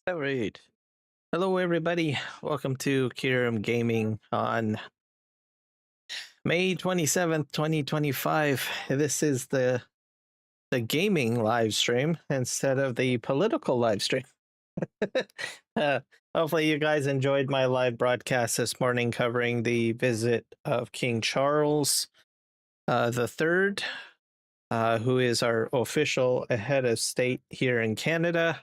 All right. Hello, everybody. Welcome to Kiram Gaming on May 27th, 2025. This is the gaming live stream instead of the political live stream. uh, Hopefully, you guys enjoyed my live broadcast this morning covering the visit of King Charles the Third, who is our official head of state here in Canada.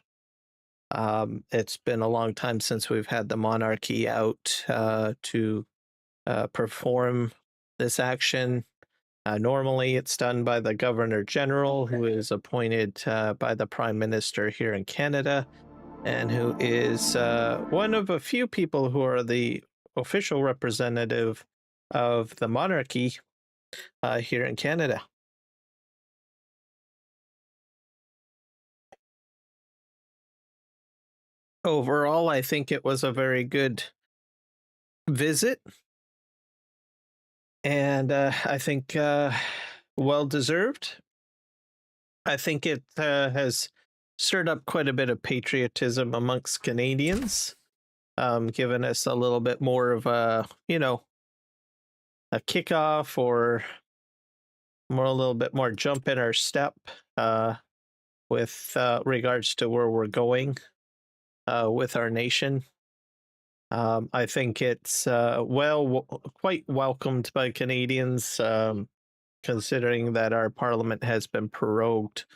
It's been a long time since we've had the monarchy out to perform this action. Normally, it's done by the Governor General, who is appointed by the Prime Minister here in Canada, and who is one of a few people who are the official representative of the monarchy here in Canada. Overall, I think it was a very good visit, and I think well deserved. I think it has stirred up quite a bit of patriotism amongst Canadians, giving us a little bit more of a kickoff, or a little bit more jump in our step with regards to where we're going with our nation. I think it's quite welcomed by Canadians, considering that our parliament has been prorogued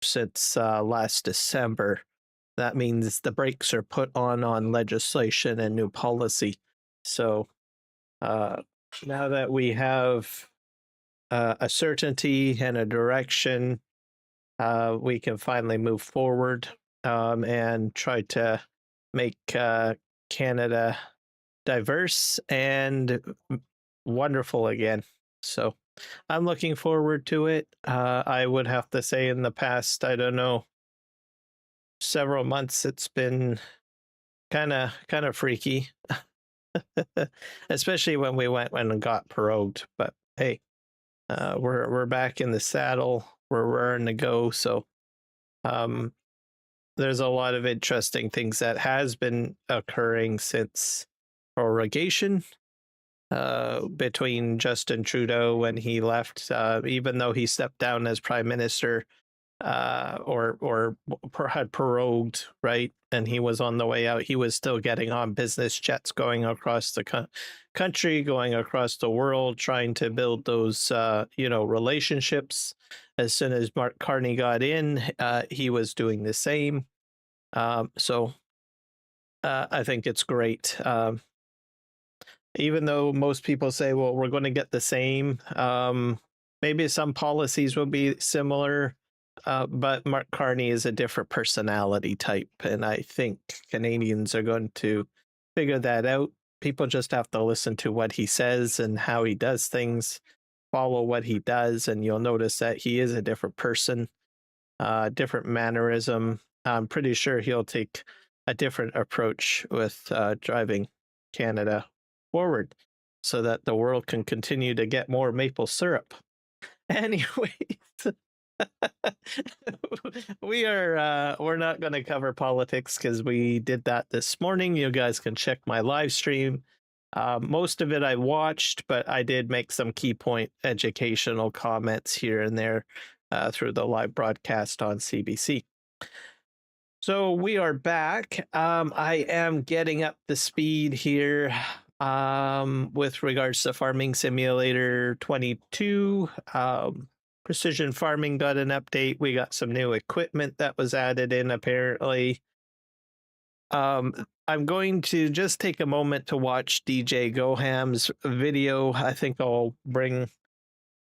since last December. That means the brakes are put on legislation and new policy. So now that we have a certainty and a direction, we can finally move forward and try to make Canada diverse and wonderful again. So I'm looking forward to it. I would have to say in the past, I don't know, several months, it's been kind of freaky, especially when we went and got prorogued. But hey, we're back in the saddle. We're raring to go. So there's a lot of interesting things that has been occurring since prorogation between Justin Trudeau when he left, even though he stepped down as prime minister, or had prorogued, right? And he was on the way out. He was still getting on business jets going across the country, going across the world, trying to build those, relationships. As soon as Mark Carney got in, he was doing the same. So I think it's great. Even though most people say, well, we're going to get the same, maybe some policies will be similar, but Mark Carney is a different personality type, and I think Canadians are going to figure that out. People just have to listen to what he says and how he does things, follow what he does, and you'll notice that he is a different person, different mannerism. I'm pretty sure he'll take a different approach with driving Canada forward so that the world can continue to get more maple syrup. Anyways, we're not going to cover politics because we did that this morning. You guys can check my live stream. Most of it I watched, but I did make some key point educational comments here and there through the live broadcast on CBC. So we are back. I am getting up the speed here with regards to Farming Simulator 22. Precision Farming got an update. We got some new equipment that was added in, apparently. I'm going to just take a moment to watch DJ Goham's video. I think I'll bring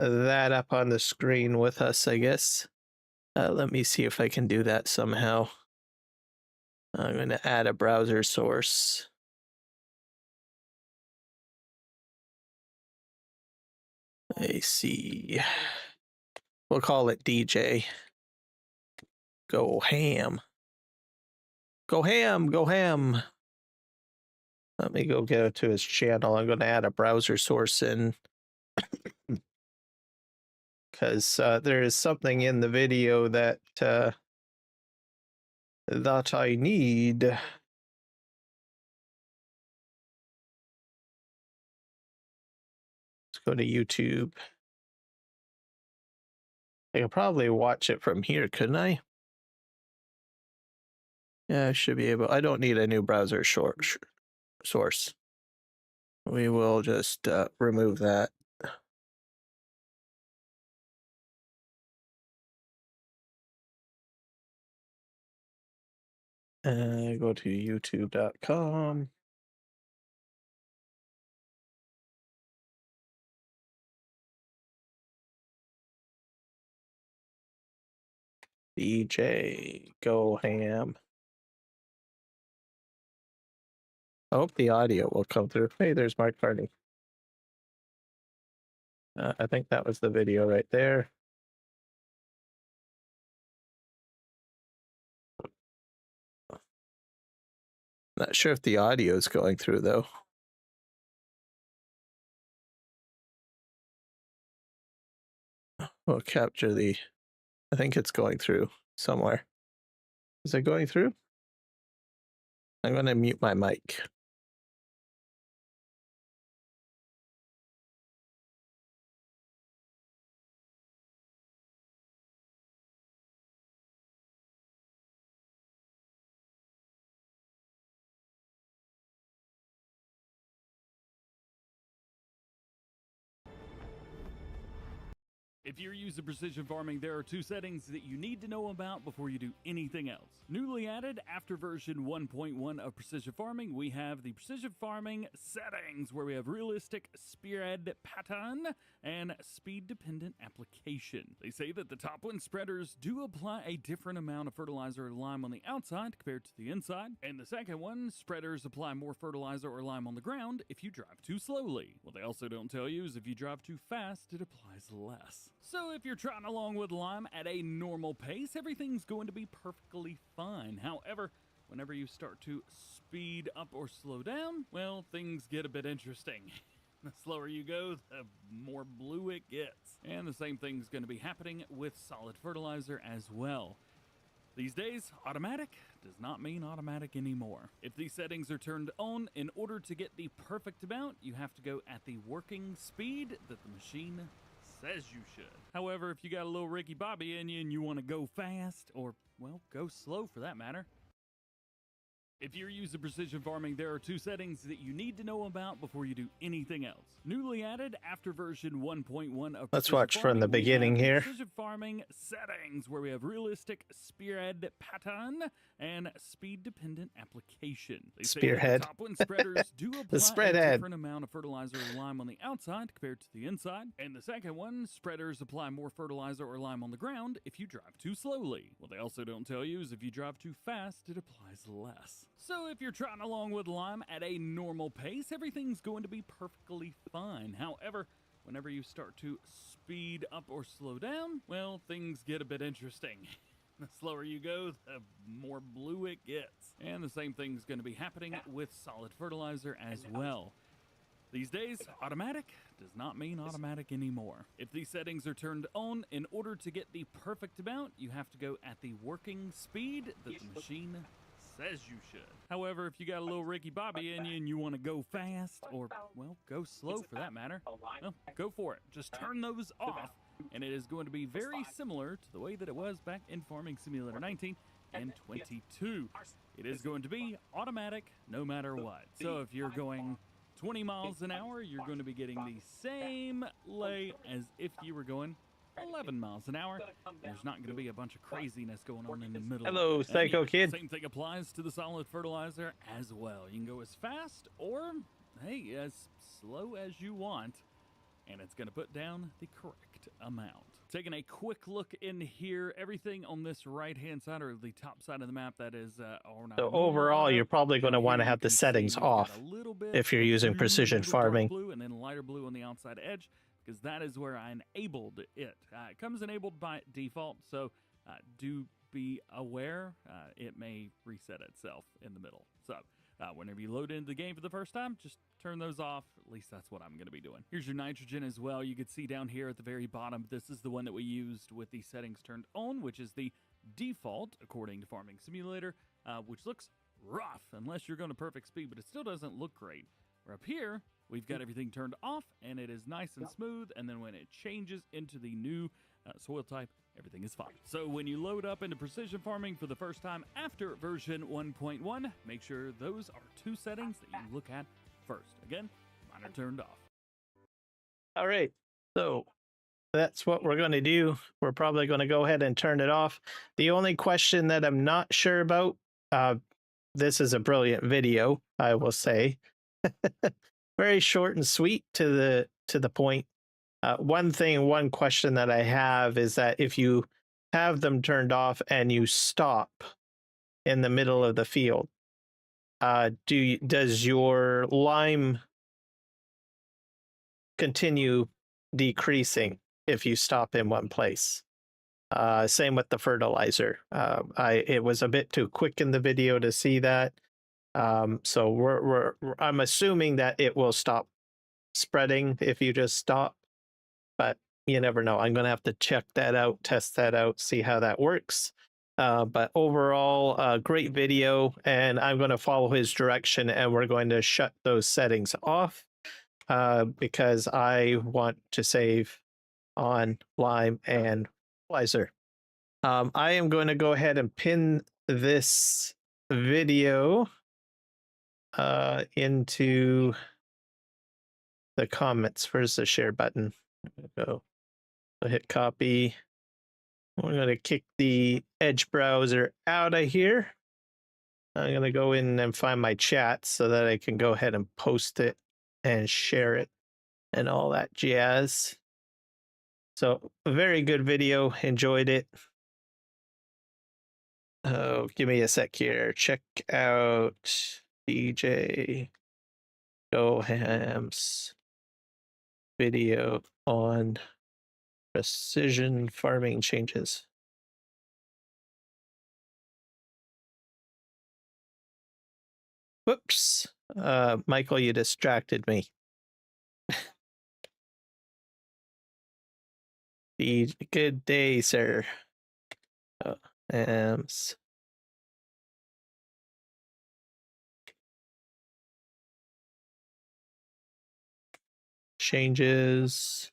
that up on the screen with us, I guess. Let me see if I can do that somehow. I'm going to add a browser source. I see. We'll call it DJ. Go ham. Go ham, go ham. Let me go to his channel. I'm going to add a browser source in because there is something in the video that that I need. Let's go to YouTube. I could probably watch it from here, couldn't I? Yeah, I should be able. I don't need a new browser source. We will just remove that. Go to youtube.com. DJ Go Ham. I hope the audio will come through. Hey, there's Mark Carney. I think that was the video right there. Not sure if the audio is going through though. We'll capture the. I think it's going through somewhere. Is it going through? I'm going to mute my mic. If you're using precision farming, there are two settings that you need to know about before you do anything else. Newly added after version 1.1 of precision farming, we have the precision farming settings, where we have realistic spread pattern and speed-dependent application. They say that the top one, spreaders, do apply a different amount of fertilizer or lime on the outside compared to the inside, and the second one, spreaders apply more fertilizer or lime on the ground if you drive too slowly. What they also don't tell you is if you drive too fast, it applies less. So if you're trotting along with lime at a normal pace, everything's going to be perfectly fine. However, whenever you start to speed up or slow down, well, things get a bit interesting. The slower you go, the more blue it gets. And the same thing's going to be happening with solid fertilizer as well. These days, automatic does not mean automatic anymore. If these settings are turned on, in order to get the perfect amount, you have to go at the working speed that the machine says you should. However, if you got a little Ricky Bobby in you and you want to go fast, or, well, go slow for that matter, if you're using precision farming, there are two settings that you need to know about before you do anything else. Newly added after version 1.1 of Let's watch from the beginning here. Precision farming settings, where we have realistic spread pattern and speed-dependent application. They say Spearhead. that the top one, spreaders, do apply spread a head. different amount of fertilizer or lime on the outside compared to the inside, and the second one, spreaders apply more fertilizer or lime on the ground if you drive too slowly. What they also don't tell you is if you drive too fast, it applies less. So if you're trotting along with lime at a normal pace, everything's going to be perfectly fine. However, whenever you start to speed up or slow down, well, things get a bit interesting. The slower you go, the more blue it gets. And the same thing's going to be happening with solid fertilizer as well. These days, automatic does not mean automatic anymore. If these settings are turned on, in order to get the perfect amount, you have to go at the working speed that the machine says you should. However, if you got a little Ricky Bobby in you and you want to go fast, or, well, go slow for that matter, well, go for it. Just turn those off, and it is going to be very similar to the way that it was back in Farming Simulator 19 and 22. It is going to be automatic no matter what. So if you're going 20 miles an hour, you're going to be getting the same lay as if you were going 11 miles an hour. There's not going to be a bunch of craziness going on in the middle. Hello, Psycho Kid. Same thing applies to the solid fertilizer as well. You can go as fast or, hey, as slow as you want, and it's going to put down the correct amount. Taking a quick look in here, everything on this right-hand side, or the top side of the map, that is... So overall, you're probably going to want to have the settings off if you're using precision farming. Blue and then lighter blue on the outside edge, because that is where I enabled it. It comes enabled by default, so do be aware. It may reset itself in the middle. So Whenever you load into the game for the first time, just turn those off. At least that's what I'm going to be doing. Here's your nitrogen as well. You can see down here at the very bottom, this is the one that we used with the settings turned on, which is the default according to Farming Simulator, which looks rough unless you're going to perfect speed, but it still doesn't look great. Where up here, we've got everything turned off and it is nice and smooth, and then when it changes into the new soil type, everything is fine. So when you load up into precision farming for the first time after version 1.1, make sure those are two settings that you look at first. Again, mine are turned off. All right, so that's what we're going to do. We're probably going to go ahead and turn it off. The only question that I'm not sure about, this is a brilliant video, I will say. Very short and sweet to the point. One question that I have is that if you have them turned off and you stop in the middle of the field, does your lime continue decreasing if you stop in one place? Same with the fertilizer. It was a bit too quick in the video to see that. So I'm assuming that it will stop spreading if you just stop, but you never know. I'm going to have to check that out, test that out, see how that works. But overall, great video, and I'm going to follow his direction, and we're going to shut those settings off because I want to save on lime and fertilizer. I am going to go ahead and pin this video into the comments. Where's the share button? Go. So hit copy. We're going to kick the Edge browser out of here. I'm going to go in and find my chat so that I can go ahead and post it and share it and all that jazz. So a very good video. Enjoyed it. Oh, give me a sec here. Check out DJ Goham's video on precision farming changes. Whoops. Michael, you distracted me. Good day, sir. Oh, changes.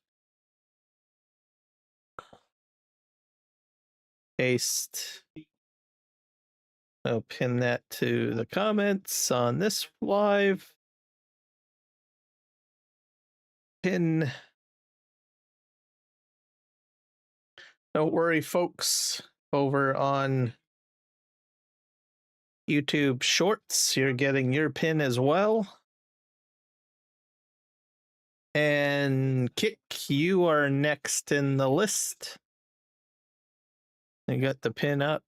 Paste. I'll pin that to the comments on this live. Pin. Don't worry, folks. Over on YouTube Shorts, you're getting your pin as well. And Kick, you are next in the list. I got the pin up.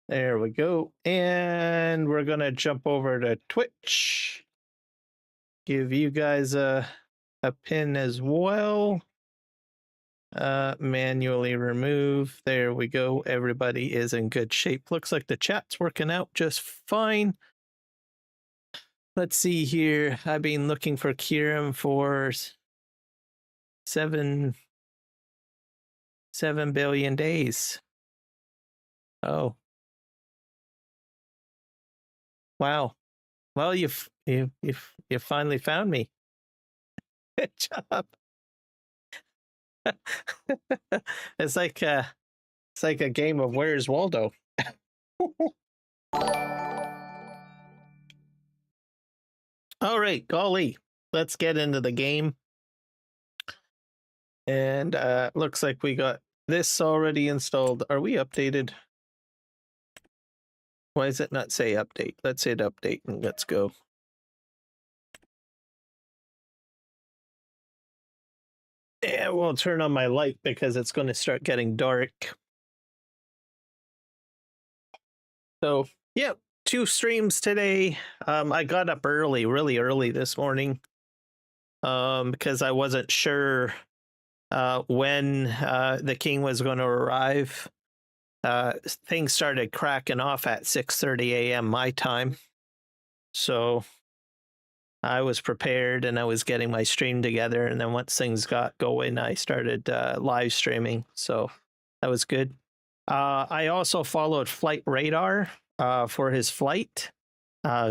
There we go. And we're going to jump over to Twitch. Give you guys a pin as well. Manually remove. There we go. Everybody is in good shape. Looks like the chat's working out just fine. Let's see here. I've been looking for Kiram for 7 billion days. Oh. Wow. Well, you finally found me. Good job. It's like a game of Where's Waldo. All right, golly, let's get into the game. And looks like we got this already installed. Are we updated? Why does it not say update? Let's hit update and let's go. Yeah, we'll turn on my light because it's going to start getting dark. So, yeah, 2 streams today. I got up early, really early this morning, because I wasn't sure when the king was going to arrive, things started cracking off at 6:30 a.m. my time. So I was prepared and I was getting my stream together. And then once things got going, I started live streaming. So that was good. I also followed Flight Radar for his flight.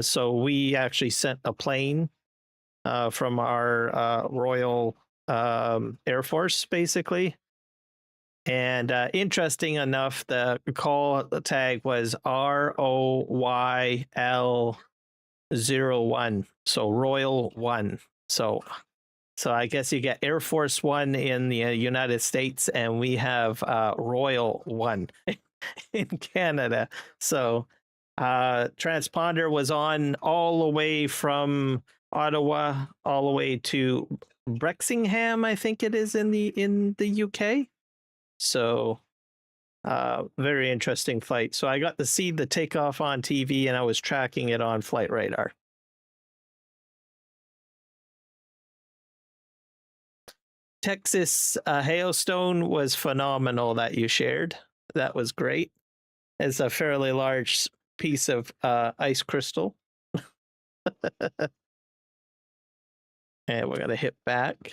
So we actually sent a plane from our Royal Air Force, basically. And interesting enough, the call tag was ROYL01, so Royal One. So I guess you get Air Force One in the United States, and we have Royal One in Canada. So transponder was on all the way from Ottawa all the way to Brexingham, I think it is in the UK. So very interesting flight. So I got to see the takeoff on TV, and I was tracking it on Flight Radar. Texas hailstone was phenomenal that you shared. That was great. It's a fairly large piece of ice crystal. And we're going to hit back.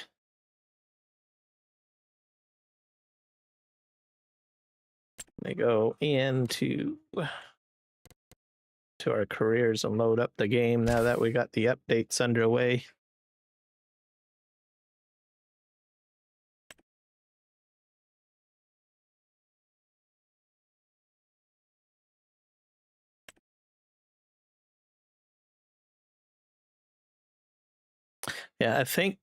They go into our careers and load up the game now that we got the updates underway. Yeah, I think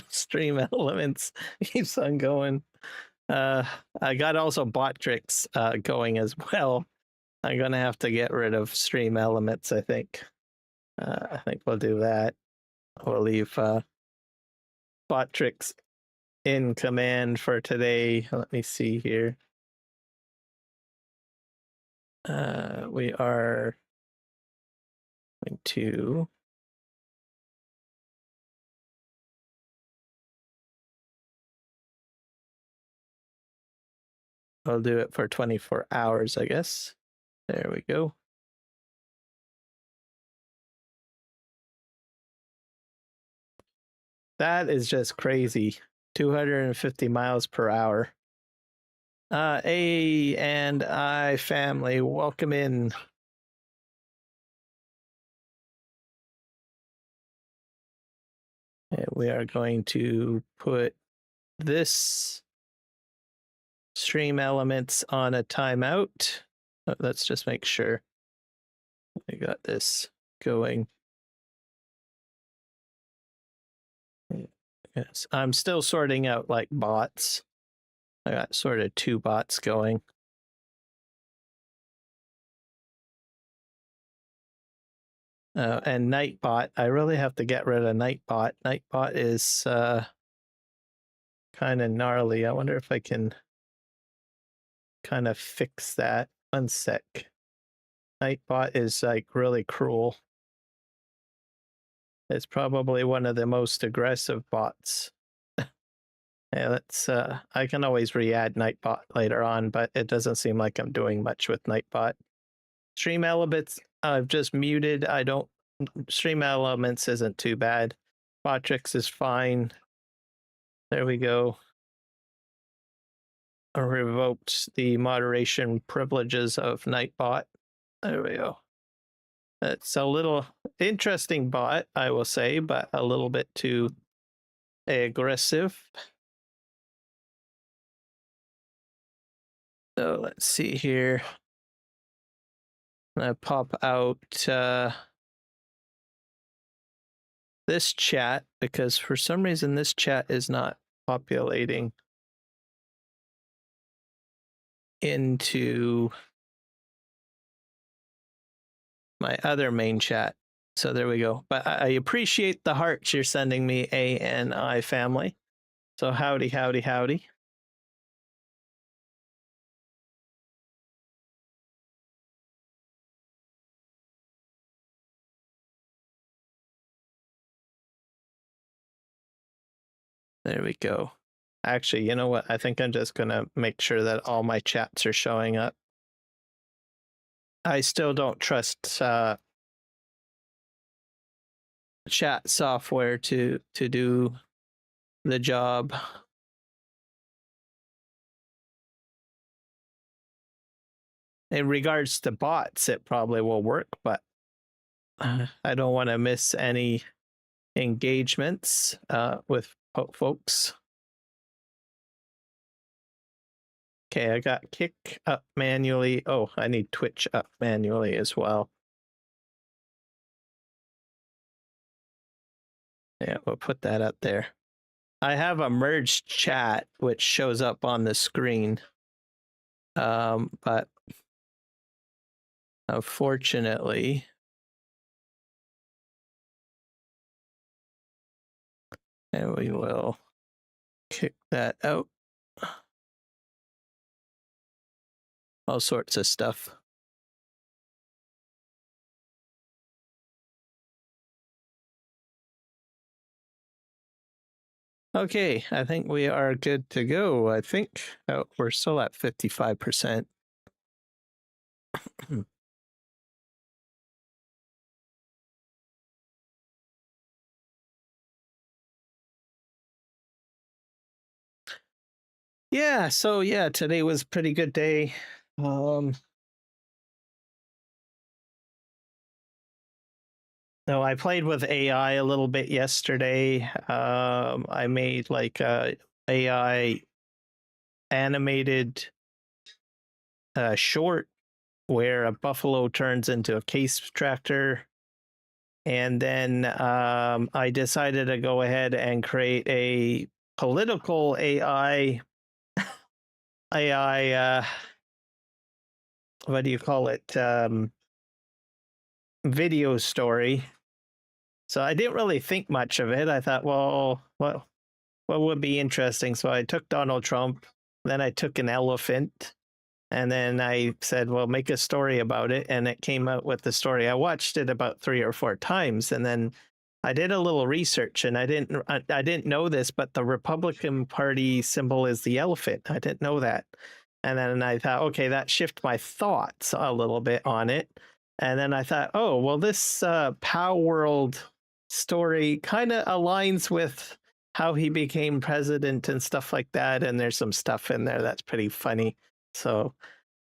stream elements keeps on going. I got also bot tricks going as well. I'm gonna have to get rid of stream elements, I think. I think we'll do that. We'll leave bot tricks in command for today. Let me see here. We are going to I'll do it for 24 hours, I guess. There we go. That is just crazy. 250 miles per hour. A and I family, welcome in. And we are going to put this stream elements on a timeout. Let's just make sure I got this going. Yes, I'm still sorting out like bots. I got sort of 2 bots going. And Nightbot, I really have to get rid of Nightbot. Nightbot is kind of gnarly. I wonder if I can kind of fix that. One sec. Nightbot is like really cruel. It's probably one of the most aggressive bots. Yeah, let's I can always re-add Nightbot later on, but it doesn't seem like I'm doing much with Nightbot. Stream elements I've just muted. I don't stream elements isn't too bad. Botrix is fine. There we go. I revoked the moderation privileges of Nightbot. There we go. It's a little interesting bot, I will say, but a little bit too aggressive. So let's see here. I'm gonna pop out this chat because for some reason this chat is not populating into my other main chat. So there we go. But I appreciate the hearts you're sending me, A and I family. So howdy, howdy, howdy. There we go. Actually, you know what? I think I'm just gonna make sure that all my chats are showing up. I still don't trust chat software to do the job. In regards to bots, it probably will work, but I don't want to miss any engagements with folks. Okay, I got kick up manually. Oh, I need Twitch up manually as well. Yeah, we'll put that up there. I have a merged chat which shows up on the screen. But unfortunately, and we will kick that out. All sorts of stuff. Okay, I think we are good to go. I think we're still at 55%. Yeah, so yeah, today was a pretty good day. No, I played with AI a little bit yesterday. I made like a AI animated short where a buffalo turns into a case tractor. And then I decided to go ahead and create a political AI, what do you call it? Video story. So I didn't really think much of it. I thought, well, what would be interesting? So I took Donald Trump, then I took an elephant, and then I said, well, make a story about it. And it came out with the story. I watched it about 3 or 4 times. And then I did a little research, and I didn't know this, but the Republican Party symbol is the elephant. I didn't know that. And then I thought, okay, that shifted my thoughts a little bit on it. And then I thought, oh, well, this Power World story kind of aligns with how he became president and stuff like that. And there's some stuff in there that's pretty funny. So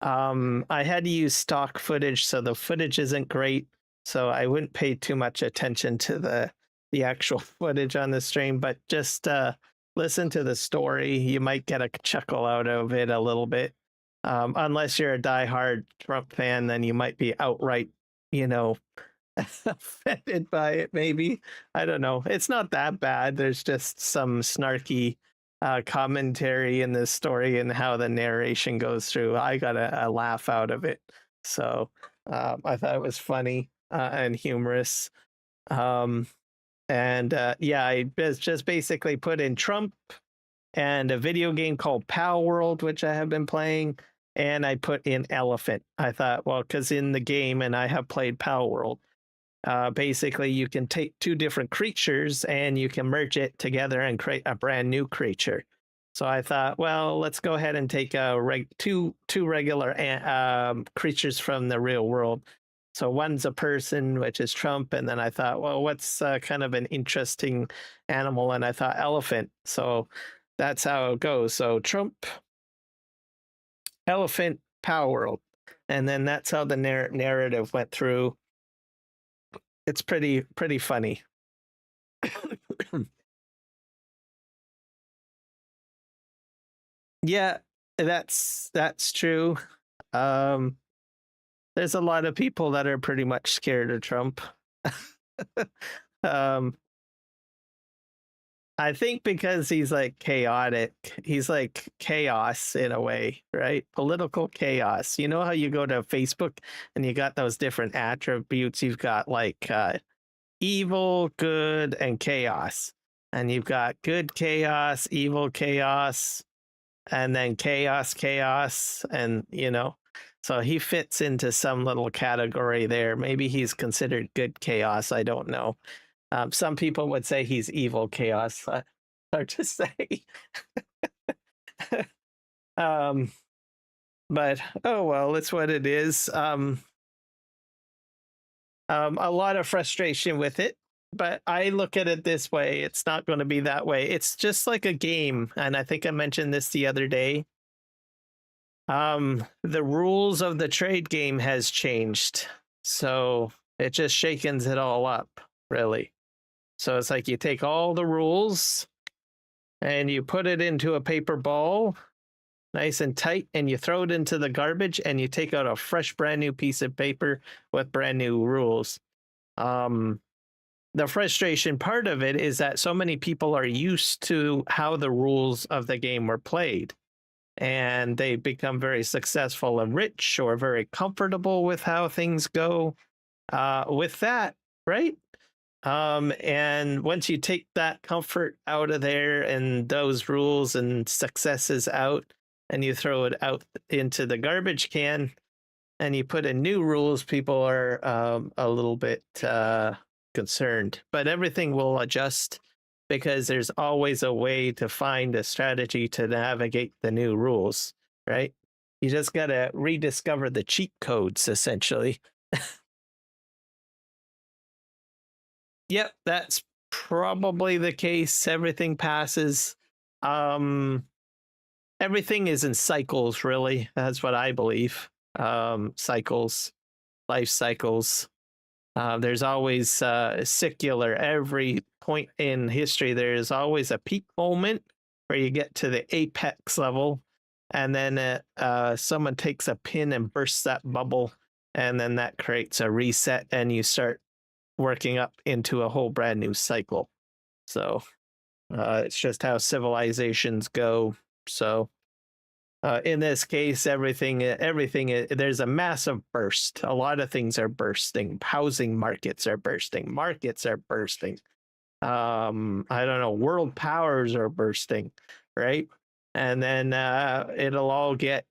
I had to use stock footage, so the footage isn't great. So I wouldn't pay too much attention to the actual footage on the stream, but just listen to the story. You might get a chuckle out of it a little bit. Unless you're a diehard Trump fan, then you might be outright, offended by it, maybe. I don't know. It's not that bad. There's just some snarky commentary in this story and how the narration goes through. I got a laugh out of it. So I thought it was funny and humorous. Yeah, I just basically put in Trump and a video game called Power World, which I have been playing, and I put in elephant. I thought, well, because in the game, and I have played Power World, basically you can take 2 different creatures and you can merge it together and create a brand new creature. So I thought, well, let's go ahead and take two regular creatures from the real world. So one's a person, which is Trump, and then I thought, well, what's kind of an interesting animal? And I thought elephant. So that's how it goes. So Trump, elephant, Power World, and then that's how the narrative went through. It's pretty funny. Yeah, that's true. There's a lot of people that are pretty much scared of Trump. I think because he's like chaotic, he's like chaos in a way, right? Political chaos. You know how you go to Facebook and you got those different attributes? You've got like evil, good, and chaos. And you've got good chaos, evil chaos, and then chaos. And, so he fits into some little category there. Maybe he's considered good chaos. I don't know. Some people would say he's evil chaos. hard to say. But oh well, it's what it is. A lot of frustration with it, but I look at it this way: it's not going to be that way. It's just like a game, and I think I mentioned this the other day. The rules of the trade game has changed, so it just shakens it all up, really. So it's like you take all the rules and you put it into a paper ball, nice and tight, and you throw it into the garbage, and you take out a fresh, brand new piece of paper with brand new rules. The frustration part of it is that so many people are used to how the rules of the game were played, and they become very successful and rich, or very comfortable with how things go with that, right? And once you take that comfort out of there and those rules and successes out, and you throw it out into the garbage can and you put in new rules, people are a little bit concerned. But everything will adjust, because there's always a way to find a strategy to navigate the new rules, right? You just got to rediscover the cheat codes, essentially. Yep, that's probably the case. Everything passes. Everything is in cycles, really. That's what I believe. Cycles, life cycles. There's always secular. Every point in history, there's always a peak moment where you get to the apex level, and then someone takes a pin and bursts that bubble, and then that creates a reset, and you start working up into a whole brand new cycle. So it's just how civilizations go. So in this case, everything, there's a massive burst. A lot of things are bursting. Housing markets are bursting. Markets are bursting. I don't know. World powers are bursting, right? And then it'll all get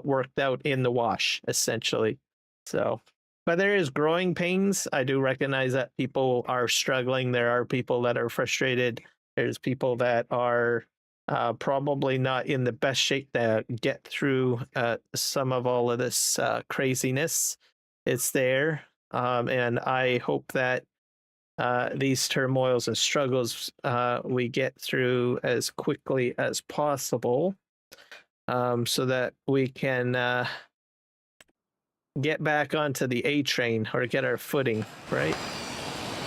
worked out in the wash, essentially. So, but there is growing pains. I do recognize that people are struggling. There are people that are frustrated. There's people that are probably not in the best shape to get through some of all of this craziness. It's there. And I hope that these turmoils and struggles we get through as quickly as possible, so that we can get back onto the A train, or get our footing, right?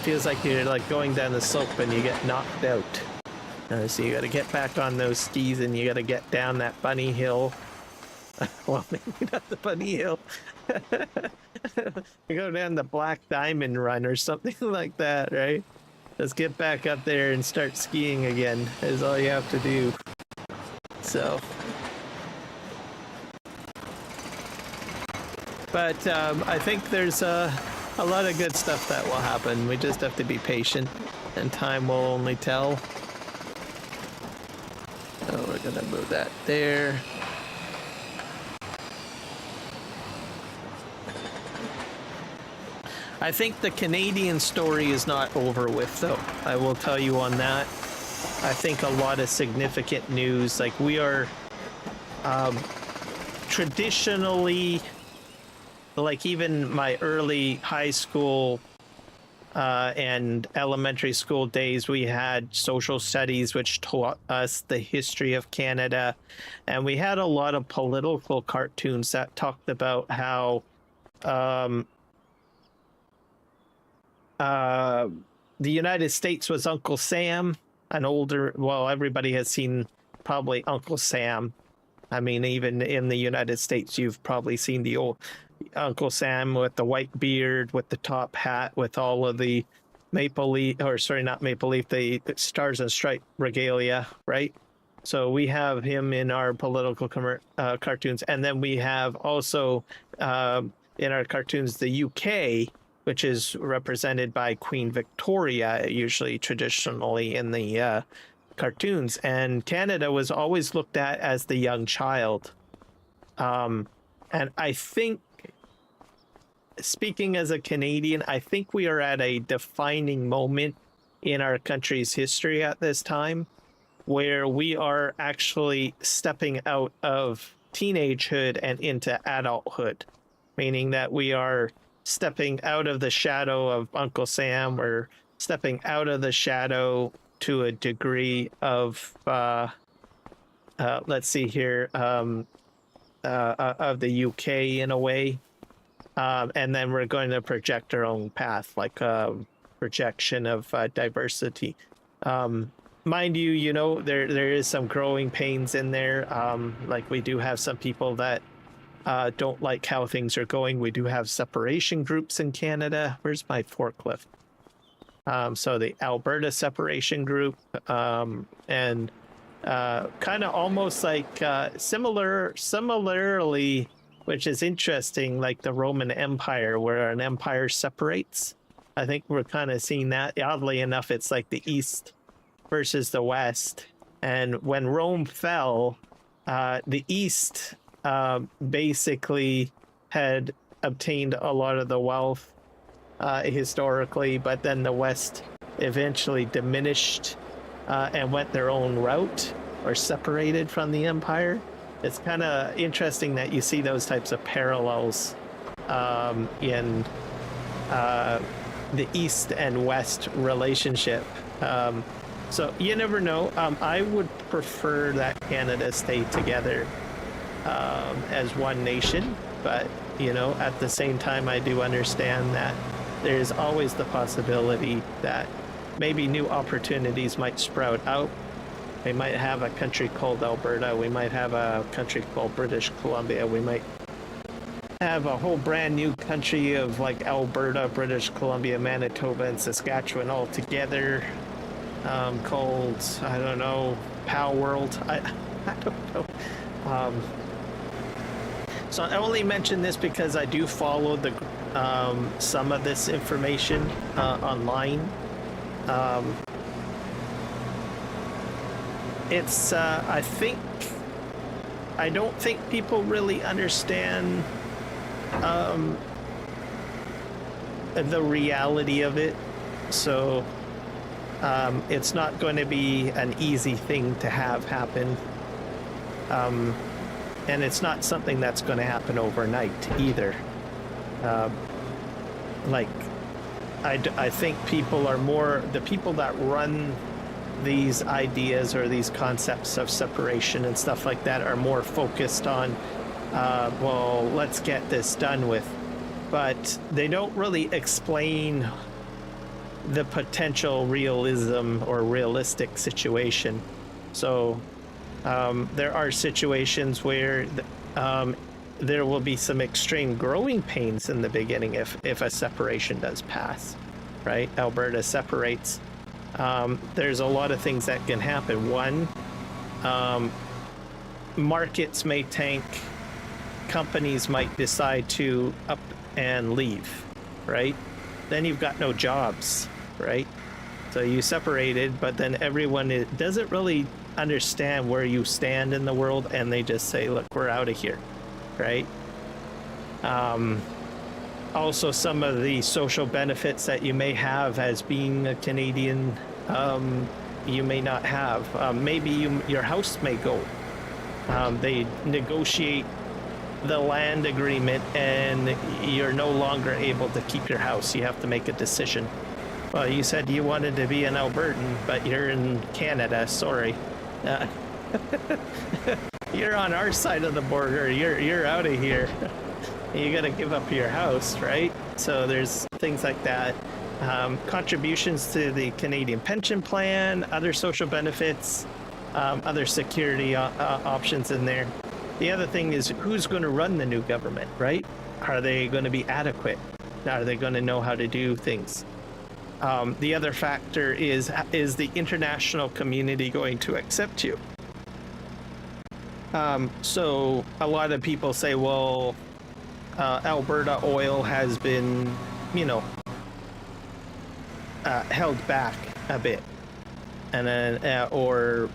Feels like you're like going down the slope and you get knocked out. So you got to get back on those skis, and you got to get down that bunny hill. Well, maybe not the bunny hill. You go down the Black Diamond Run or something like that, right? Just get back up there and start skiing again, is all you have to do. So, but I think there's a lot of good stuff that will happen. We just have to be patient, and time will only tell. So we're gonna move that there. I think the Canadian story is not over with, though. I will tell you on that. I think a lot of significant news, like we are traditionally, like even my early high school and elementary school days, we had social studies which taught us the history of Canada, and we had a lot of political cartoons that talked about how the United States was Uncle Sam. Well, everybody has seen probably Uncle Sam. I mean, even in the United States, you've probably seen the old Uncle Sam with the white beard, with the top hat, with all of the maple leaf, or sorry, not maple leaf, the stars and stripe regalia, right? So we have him in our political cartoons. And then we have also in our cartoons the UK, which is represented by Queen Victoria, usually traditionally in the cartoons. And Canada was always looked at as the young child. And I think, speaking as a Canadian, I think we are at a defining moment in our country's history at this time, where we are actually stepping out of teenagehood and into adulthood, meaning that we are stepping out of the shadow of Uncle Sam. We're stepping out of the shadow to a degree of, let's see here, of the UK in a way. And then we're going to project our own path, like a projection of diversity. Mind you, you know, there is some growing pains in there. Like we do have some people that don't like how things are going. We do have separation groups in Canada. Where's my forklift? So the Alberta separation group, and kind of almost like similarly, which is interesting, like the Roman Empire, where an empire separates. I think we're kind of seeing that. Oddly enough, it's like the East versus the West. And when Rome fell, the East basically had obtained a lot of the wealth historically, but then the West eventually diminished and went their own route or separated from the empire. It's kind of interesting that you see those types of parallels in the East and West relationship. So you never know. I would prefer that Canada stay together as one nation, but you know, at the same time, I do understand that there's always the possibility that maybe new opportunities might sprout out. We might have a country called Alberta. We might have a country called British Columbia. We might have a whole brand new country of like Alberta, British Columbia, Manitoba, and Saskatchewan all together, called, I don't know, Pow World. I don't know. So I only mention this because I do follow the some of this information online. It's I don't think people really understand the reality of it. So it's not going to be an easy thing to have happen. And it's not something that's going to happen overnight either. Like, I think people are more, the people that run these ideas or these concepts of separation and stuff like that are more focused on, well, let's get this done with. But they don't really explain the potential realism or realistic situation. So there are situations where there will be some extreme growing pains in the beginning if a separation does pass, right? Alberta separates. There's a lot of things that can happen. One, markets may tank, companies might decide to up and leave, right? Then you've got no jobs, right? So you separated, but then everyone doesn't really understand where you stand in the world, and they just say, look, we're out of here, right? Also, some of the social benefits that you may have as being a Canadian, you may not have. Maybe your house may go. They negotiate the land agreement and you're no longer able to keep your house. You have to make a decision. Well, you said you wanted to be an Albertan, but you're in Canada. Sorry. You're on our side of the border. You're out of here. You got to give up your house, right? So there's things like that. Contributions to the Canadian pension plan, other social benefits, other security options in there. The other thing is, who's going to run the new government, right? Are they going to be adequate? Are they going to know how to do things? The other factor is the international community going to accept you? So a lot of people say, well, Alberta oil has been, held back a bit. And then, or,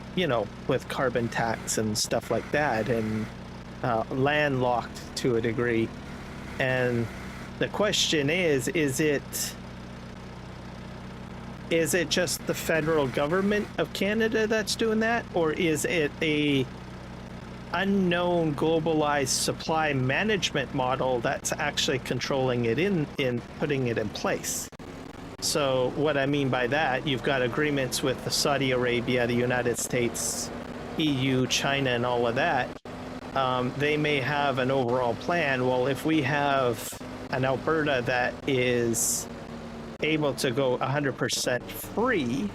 with carbon tax and stuff like that, and landlocked to a degree. And the question is is it just the federal government of Canada that's doing that, or is it a unknown globalized supply management model that's actually controlling it in putting it in place? So what I mean by that, you've got agreements with the Saudi Arabia, the United States, EU, China, and all of that. They may have an overall plan. Well, if we have an Alberta that is able to go 100% free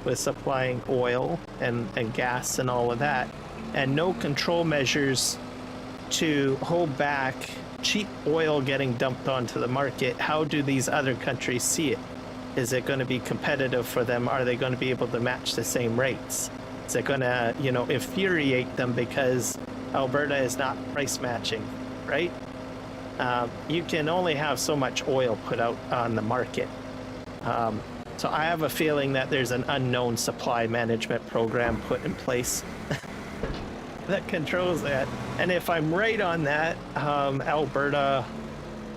with supplying oil and gas and all of that, and no control measures to hold back cheap oil getting dumped onto the market, how do these other countries see it? Is it going to be competitive for them? Are they going to be able to match the same rates? Is it going to, infuriate them because Alberta is not price matching, right? You can only have so much oil put out on the market. So I have a feeling that there's an unknown supply management program put in place that controls that. And if I'm right on that, Alberta,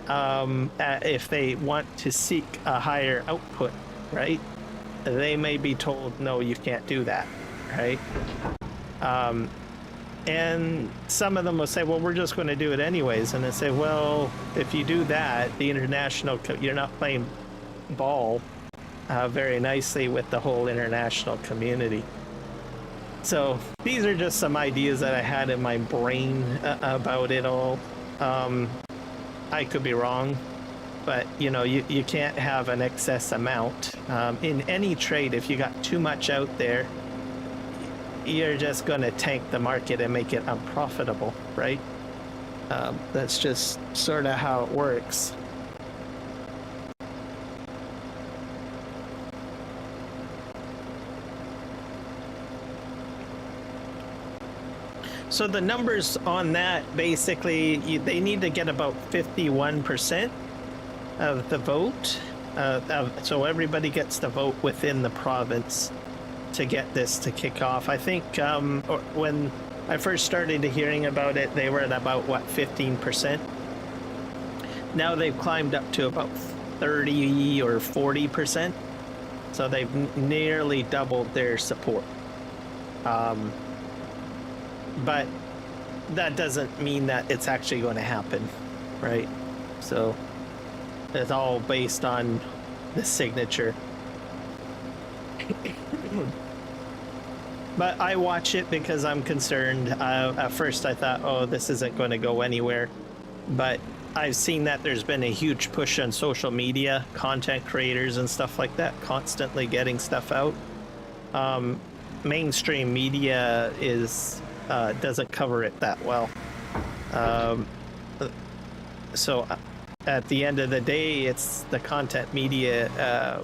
if they want to seek a higher output, right, they may be told, no, you can't do that, right? And some of them will say, well, we're just going to do it anyways. And they say, well, if you do that, the international, you're not playing ball very nicely with the whole international community. So these are just some ideas that I had in my brain about it all. I could be wrong, but you can't have an excess amount. In any trade, if you got too much out there, you're just going to tank the market and make it unprofitable, right? That's just sort of how it works. So the numbers on that, basically, they need to get about 51% of the vote. So everybody gets to vote within the province to get this to kick off. I think when I first started hearing about it, they were at about, 15%. Now they've climbed up to about 30 or 40%. So they've nearly doubled their support. But that doesn't mean that it's actually going to happen, right? So it's all based on the signature. But I watch it because I'm concerned. At first I thought, oh, this isn't going to go anywhere. But I've seen that there's been a huge push on social media, content creators and stuff like that, constantly getting stuff out. Mainstream media doesn't cover it that well. So at the end of the day, it's the content media,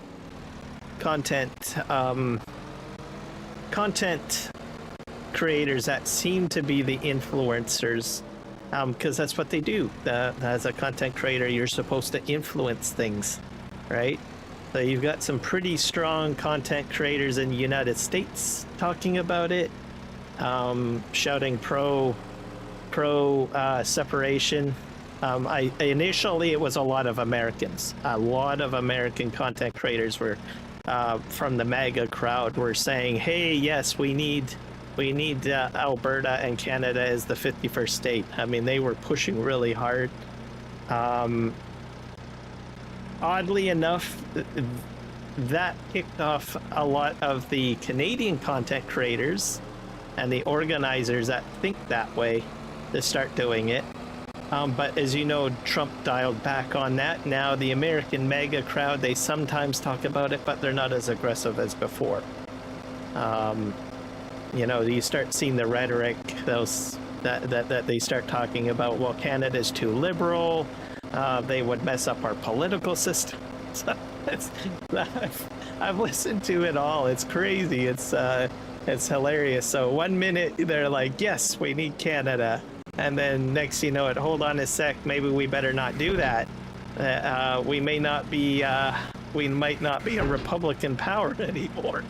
content creators that seem to be the influencers, because that's what they do. As a content creator, you're supposed to influence things, right? So you've got some pretty strong content creators in the United States talking about it, shouting pro separation. Initially it was a lot of Americans. A lot of American content creators were from the MAGA crowd were saying, hey, yes, we need Alberta and Canada as the 51st state. I mean, they were pushing really hard. Oddly enough, that kicked off a lot of the Canadian content creators and the organizers that think that way to start doing it. But as you know, Trump dialed back on that. Now the American MAGA crowd, they sometimes talk about it, but they're not as aggressive as before. You start seeing the rhetoric, that they start talking about, well, Canada's too liberal, they would mess up our political system. So I've listened to it all. It's crazy. It's hilarious. So 1 minute they're like, yes, we need Canada. And then next you know it, hold on a sec, maybe we better not do that. We might not be a Republican power anymore.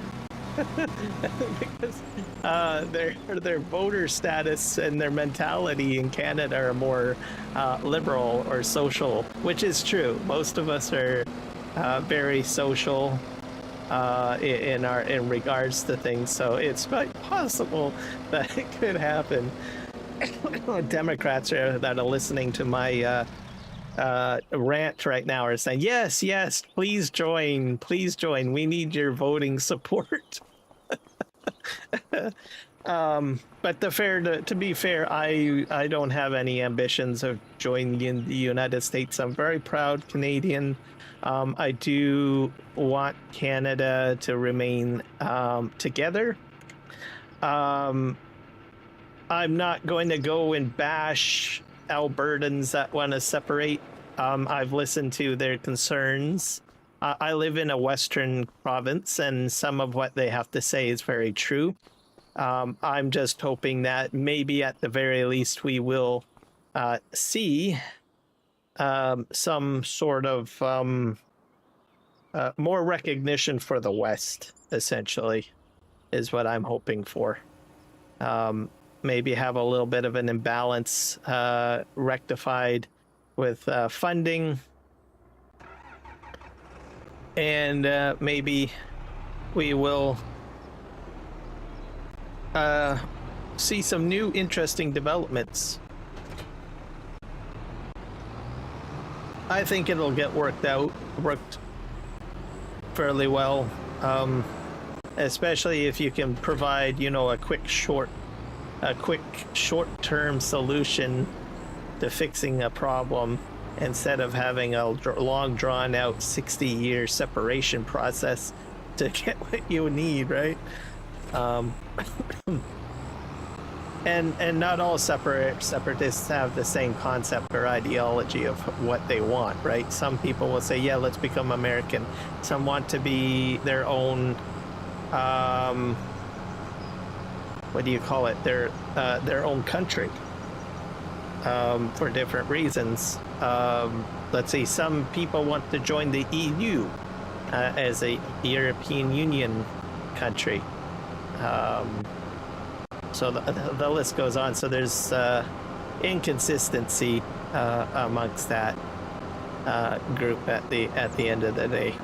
Because their voter status and their mentality in Canada are more liberal or social, which is true. Most of us are very social. in regards to things. So it's quite possible that it could happen. Democrats that are listening to my rant right now are saying, yes, yes, please join, we need your voting support. But to be fair, I don't have any ambitions of joining in the United States. I'm very proud Canadian. I do want Canada to remain together. I'm not going to go and bash Albertans that want to separate. I've listened to their concerns. I live in a Western province, and some of what they have to say is very true. I'm just hoping that maybe at the very least we will see some sort of more recognition for the West, essentially, is what I'm hoping for. Maybe have a little bit of an imbalance rectified with funding, and maybe we will see some new interesting developments. I think it'll get worked fairly well, especially if you can provide, a quick short-term solution to fixing a problem instead of having a long drawn-out 60-year separation process to get what you need, right? And not all separatists have the same concept or ideology of what they want, right? Some people will say, yeah, let's become American. Some want to be their own, what do you call it? Their own country, for different reasons. Let's see, some people want to join the EU as a European Union country. So the list goes on. So there's inconsistency amongst that group at the end of the day.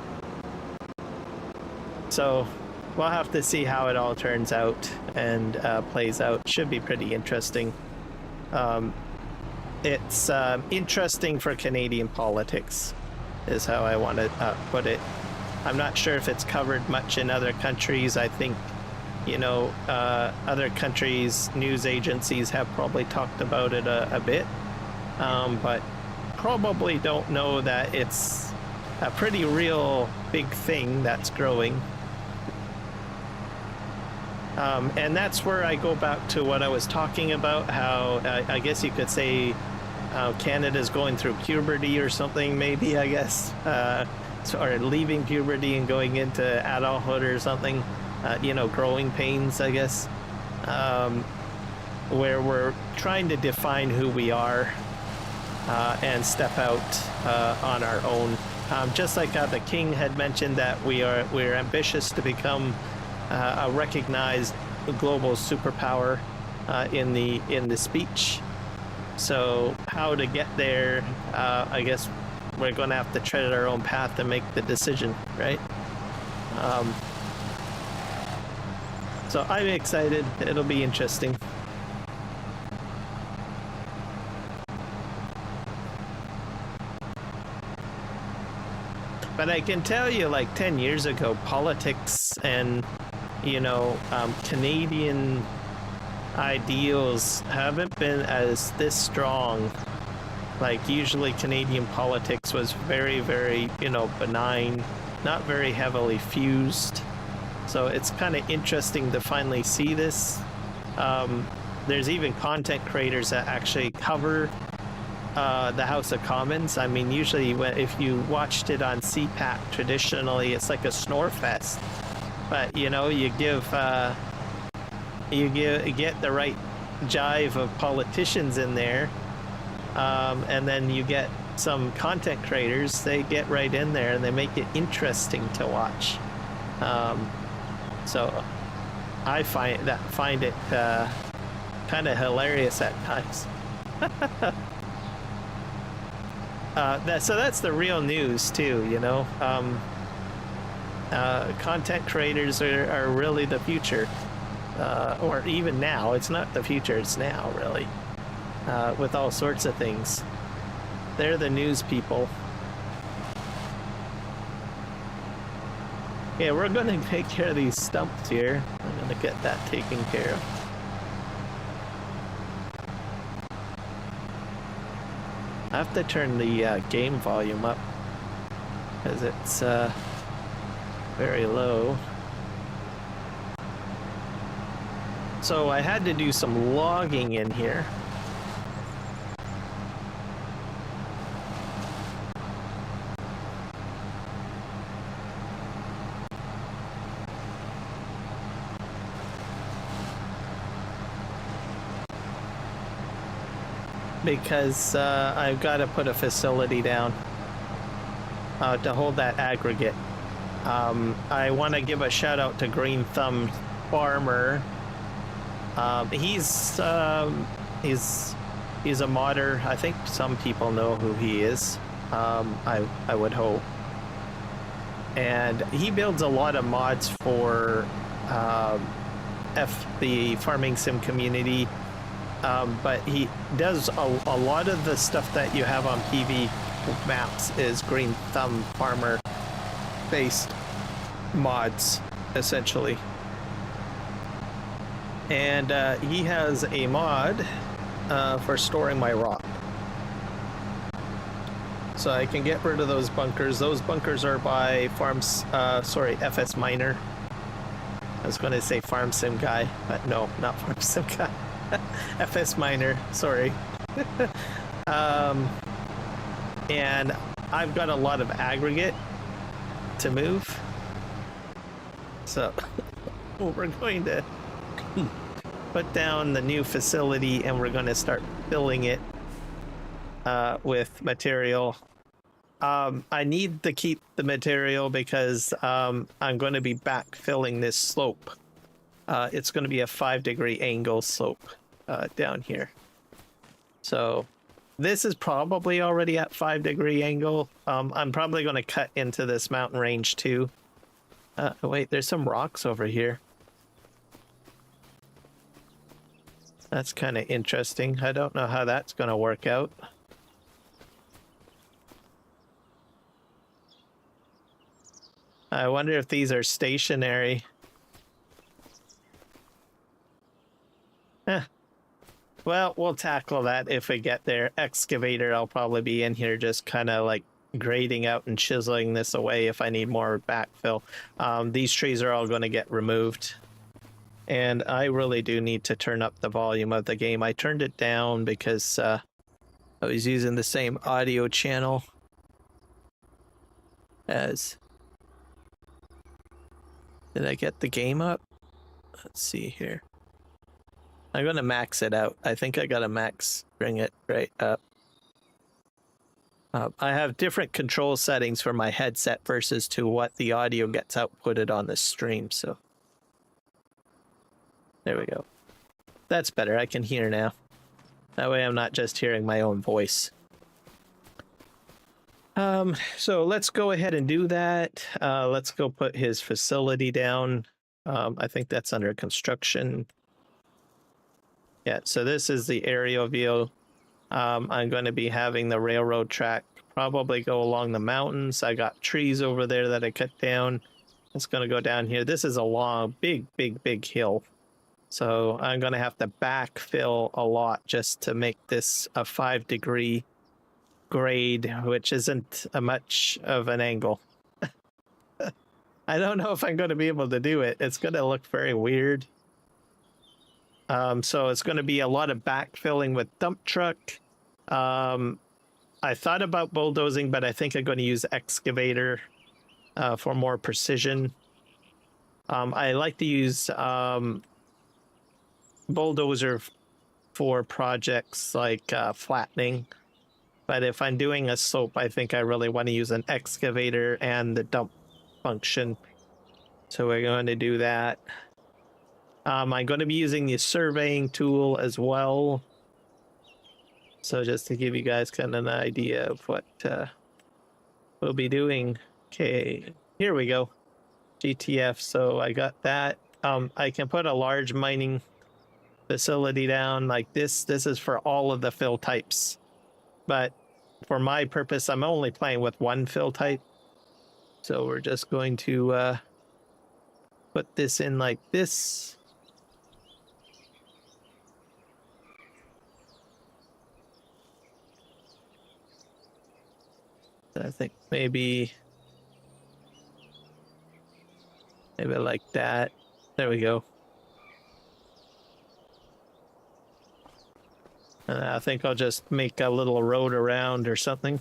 So we'll have to see how it all turns out and plays out. Should be pretty interesting. It's interesting for Canadian politics, is how I want to put it. I'm not sure if it's covered much in other countries. I think, other countries' news agencies have probably talked about it a bit, but probably don't know that it's a pretty real big thing that's growing. And that's where I go back to what I was talking about, how I guess you could say Canada's going through puberty or something, maybe, I guess, or leaving puberty and going into adulthood or something. Growing pains, I guess, where we're trying to define who we are and step out on our own. Just like the King had mentioned that we're ambitious to become a recognized global superpower in the speech. So how to get there? I guess we're going to have to tread our own path to make the decision, right? So I'm excited. It'll be interesting. But I can tell you, like 10 years ago, politics and, Canadian ideals haven't been as this strong. Like usually Canadian politics was very, very, benign, not very heavily fused. So it's kind of interesting to finally see this. There's even content creators that actually cover the House of Commons. I mean, usually if you watched it on CPAC, traditionally it's like a snore fest. But you get the right jive of politicians in there, and then you get some content creators. They get right in there and they make it interesting to watch. So I find it kind of hilarious at times. So that's the real news too, Content creators are really the future. Or even now, it's not the future, it's now, really. With all sorts of things. They're the news people. Yeah, we're going to take care of these stumps here. I'm going to get that taken care of. I have to turn the game volume up because it's very low. So I had to do some logging in here. Because I've got to put a facility down to hold that aggregate. I want to give a shout out to Green Thumb Farmer. He's a modder. I think some people know who he is. I would hope. And he builds a lot of mods for the farming sim community. But he does a lot of the stuff that you have on PV maps is Green Thumb Farmer based mods, essentially. And he has a mod for storing my rock. So I can get rid of those bunkers. Those bunkers are by FS Miner. I was going to say Farm Sim Guy, but no, not Farm Sim Guy. FS Miner, sorry. And I've got a lot of aggregate to move. So we're going to put down the new facility and we're going to start filling it with material. I need to keep the material because I'm going to be backfilling this slope. It's going to be a 5-degree angle slope down here. So this is probably already at 5-degree angle. I'm probably going to cut into this mountain range too. Wait, there's some rocks over here. That's kind of interesting. I don't know how that's going to work out. I wonder if these are stationary. Well, we'll tackle that if we get there. Excavator, I'll probably be in here just kind of like grading out and chiseling this away if I need more backfill. These trees are all going to get removed. And I really do need to turn up the volume of the game. I turned it down because I was using the same audio channel as... Did I get the game up? Let's see here. I'm going to max it out. I think I got to bring it right up. I have different control settings for my headset versus to what the audio gets outputted on the stream, so. There we go. That's better. I can hear now. That way I'm not just hearing my own voice. So let's go ahead and do that. Let's go put his facility down. I think that's under construction. Yeah, so this is the aerial view. I'm going to be having the railroad track probably go along the mountains. I got trees over there that I cut down. It's going to go down here. This is a long, big hill. So I'm going to have to backfill a lot just to make this a 5-degree grade, which isn't a much of an angle. I don't know if I'm going to be able to do it. It's going to look very weird. So it's going to be a lot of backfilling with dump truck. I thought about bulldozing, but I think I'm going to use excavator for more precision. I like to use bulldozer for projects like flattening. But if I'm doing a slope, I think I really want to use an excavator and the dump function. So we're going to do that. I'm going to be using the surveying tool as well. So just to give you guys kind of an idea of what we'll be doing. Okay, here we go. GTF, so I got that. I can put a large mining facility down like this. This is for all of the fill types, but for my purpose, I'm only playing with one fill type. So we're just going to put this in like this. I think maybe like that. There we go. And I think I'll just make a little road around or something.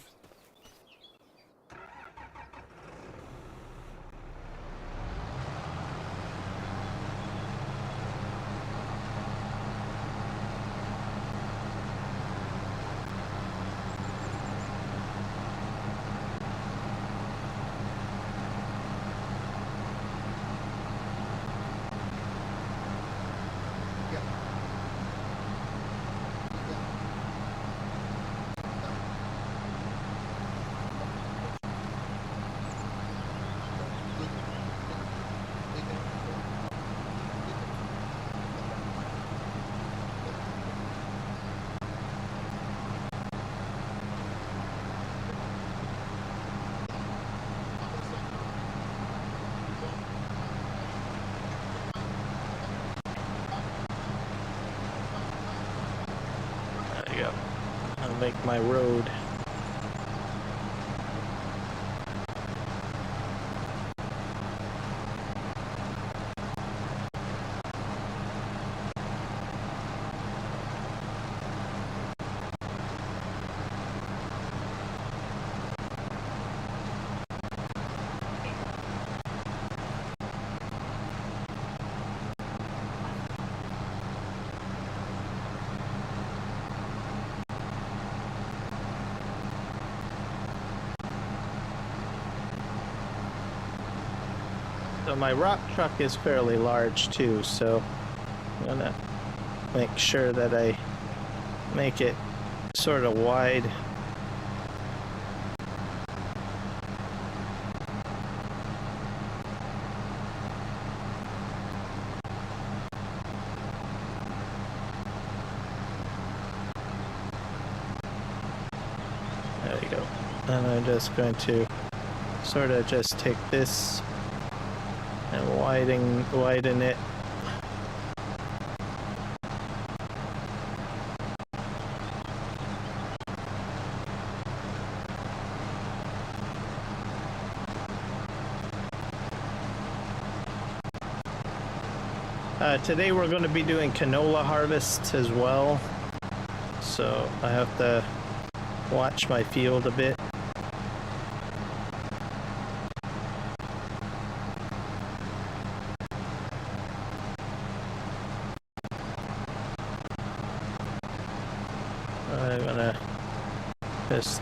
There you go. I'll make my road. So my rock truck is fairly large too, so I'm gonna make sure that I make it sort of wide. There we go. And I'm just going to sort of just take this and widen it. Today we're going to be doing canola harvests as well, so I have to watch my field a bit. I'm gonna just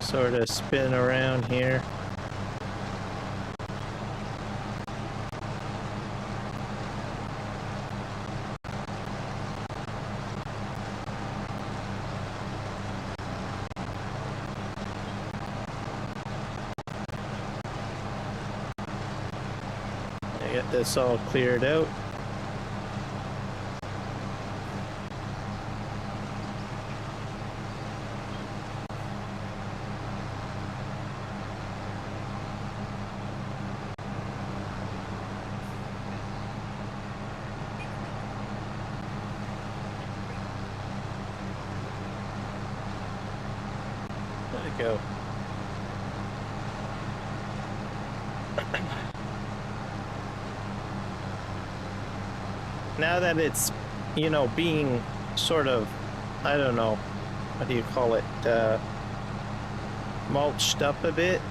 sort of spin around here. Get this all cleared out. There we go. Now that it's, you know, being sort of, I don't know, what do you call it, mulched up a bit,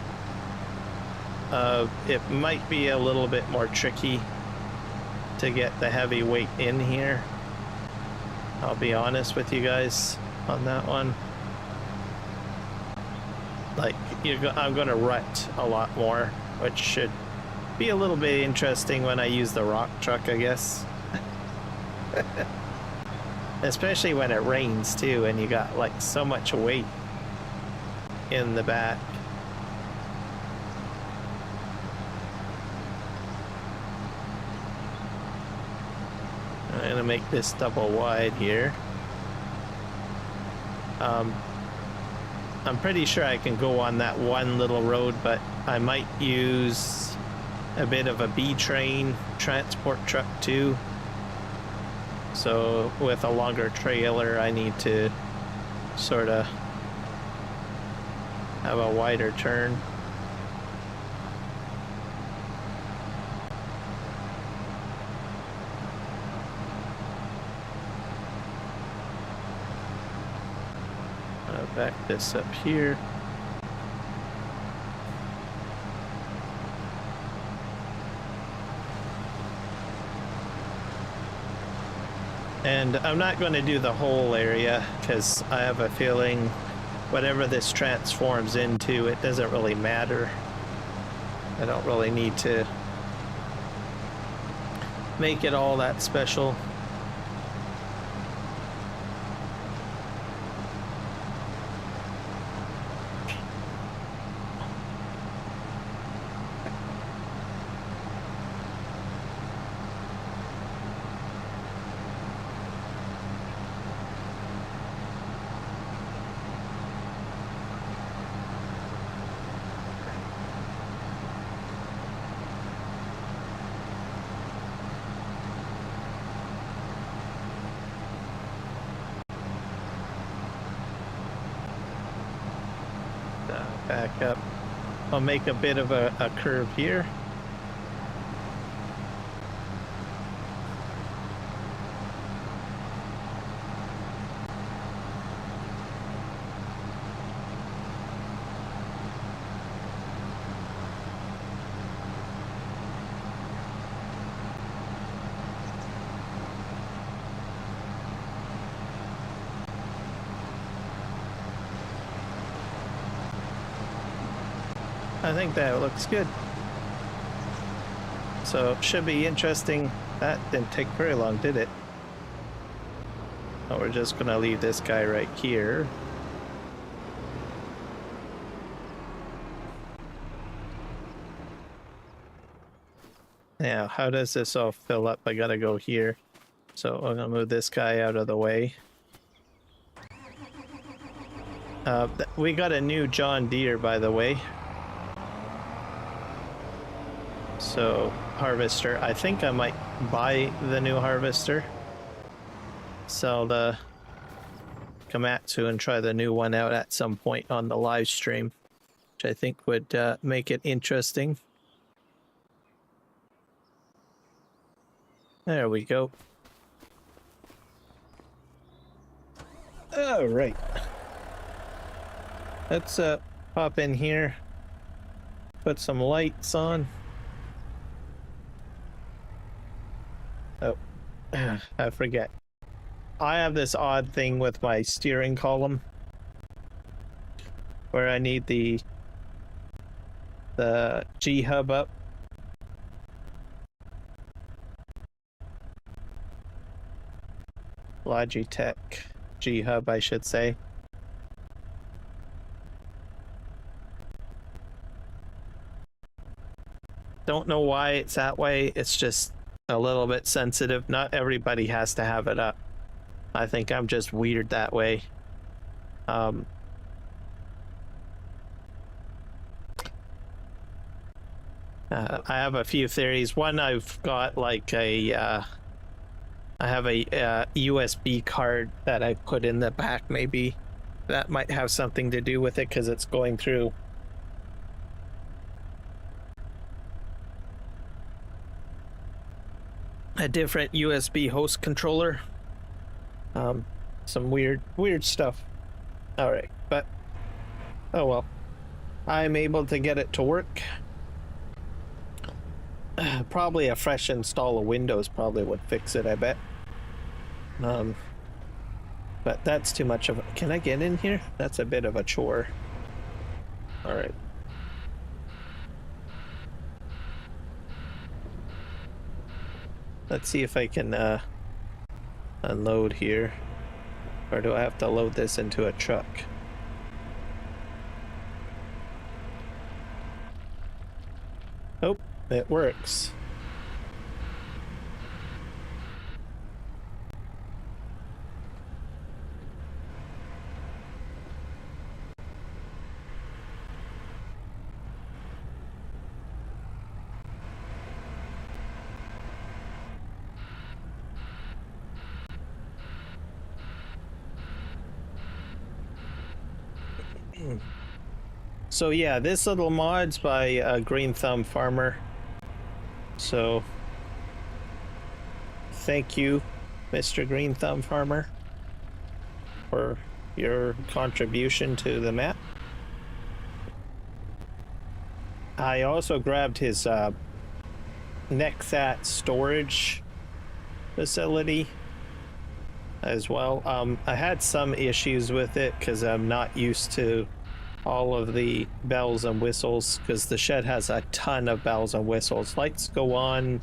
it might be a little bit more tricky to get the heavy weight in here. I'll be honest with you guys on that one. Like, I'm gonna rut a lot more, which should be a little bit interesting when I use the rock truck, I guess. Especially when it rains too, and you got like so much weight in the back. gonna make this double wide here. I'm pretty sure I can go on that one little road, but I might use a bit of a B train transport truck too. So with a longer trailer, I need to sort of have a wider turn. Back this up here. And I'm not going to do the whole area because I have a feeling whatever this transforms into, it doesn't really matter. I don't really need to make it all that special. Back up. I'll make a bit of a curve here. I think that looks good. So should be interesting. That didn't take very long, did it? Oh, we're just gonna leave this guy right here. Now, how does this all fill up? I gotta go here. So I'm gonna move this guy out of the way. We got a new John Deere, by the way. So, harvester. I think I might buy the new harvester. Sell the Komatsu and try the new one out at some point on the live stream, which I think would make it interesting. There we go. All right. Let's pop in here, put some lights on. Oh, I forget. I have this odd thing with my steering column where I need the G hub up. Logitech G hub, I should say. Don't know why it's that way. It's just a little bit sensitive. Not everybody has to have it up. I think I'm just weird that way. I have a few theories. One, I've got like a I have a USB card that I put in the back. Maybe that might have something to do with it because it's going through a different USB host controller. Some weird stuff. All right, but oh well. I'm able to get it to work. Probably a fresh install of Windows probably would fix it, I bet. But that's too much of a... Can I get in here? That's a bit of a chore. All right. Let's see if I can unload here. Or do I have to load this into a truck? Oh, it works. So yeah, this little mod's by Green Thumb Farmer. So thank you, Mr. Green Thumb Farmer, for your contribution to the map. I also grabbed his Nexat storage facility as well. I had some issues with it because I'm not used to all of the bells and whistles, because the shed has a ton of bells and whistles. Lights go on,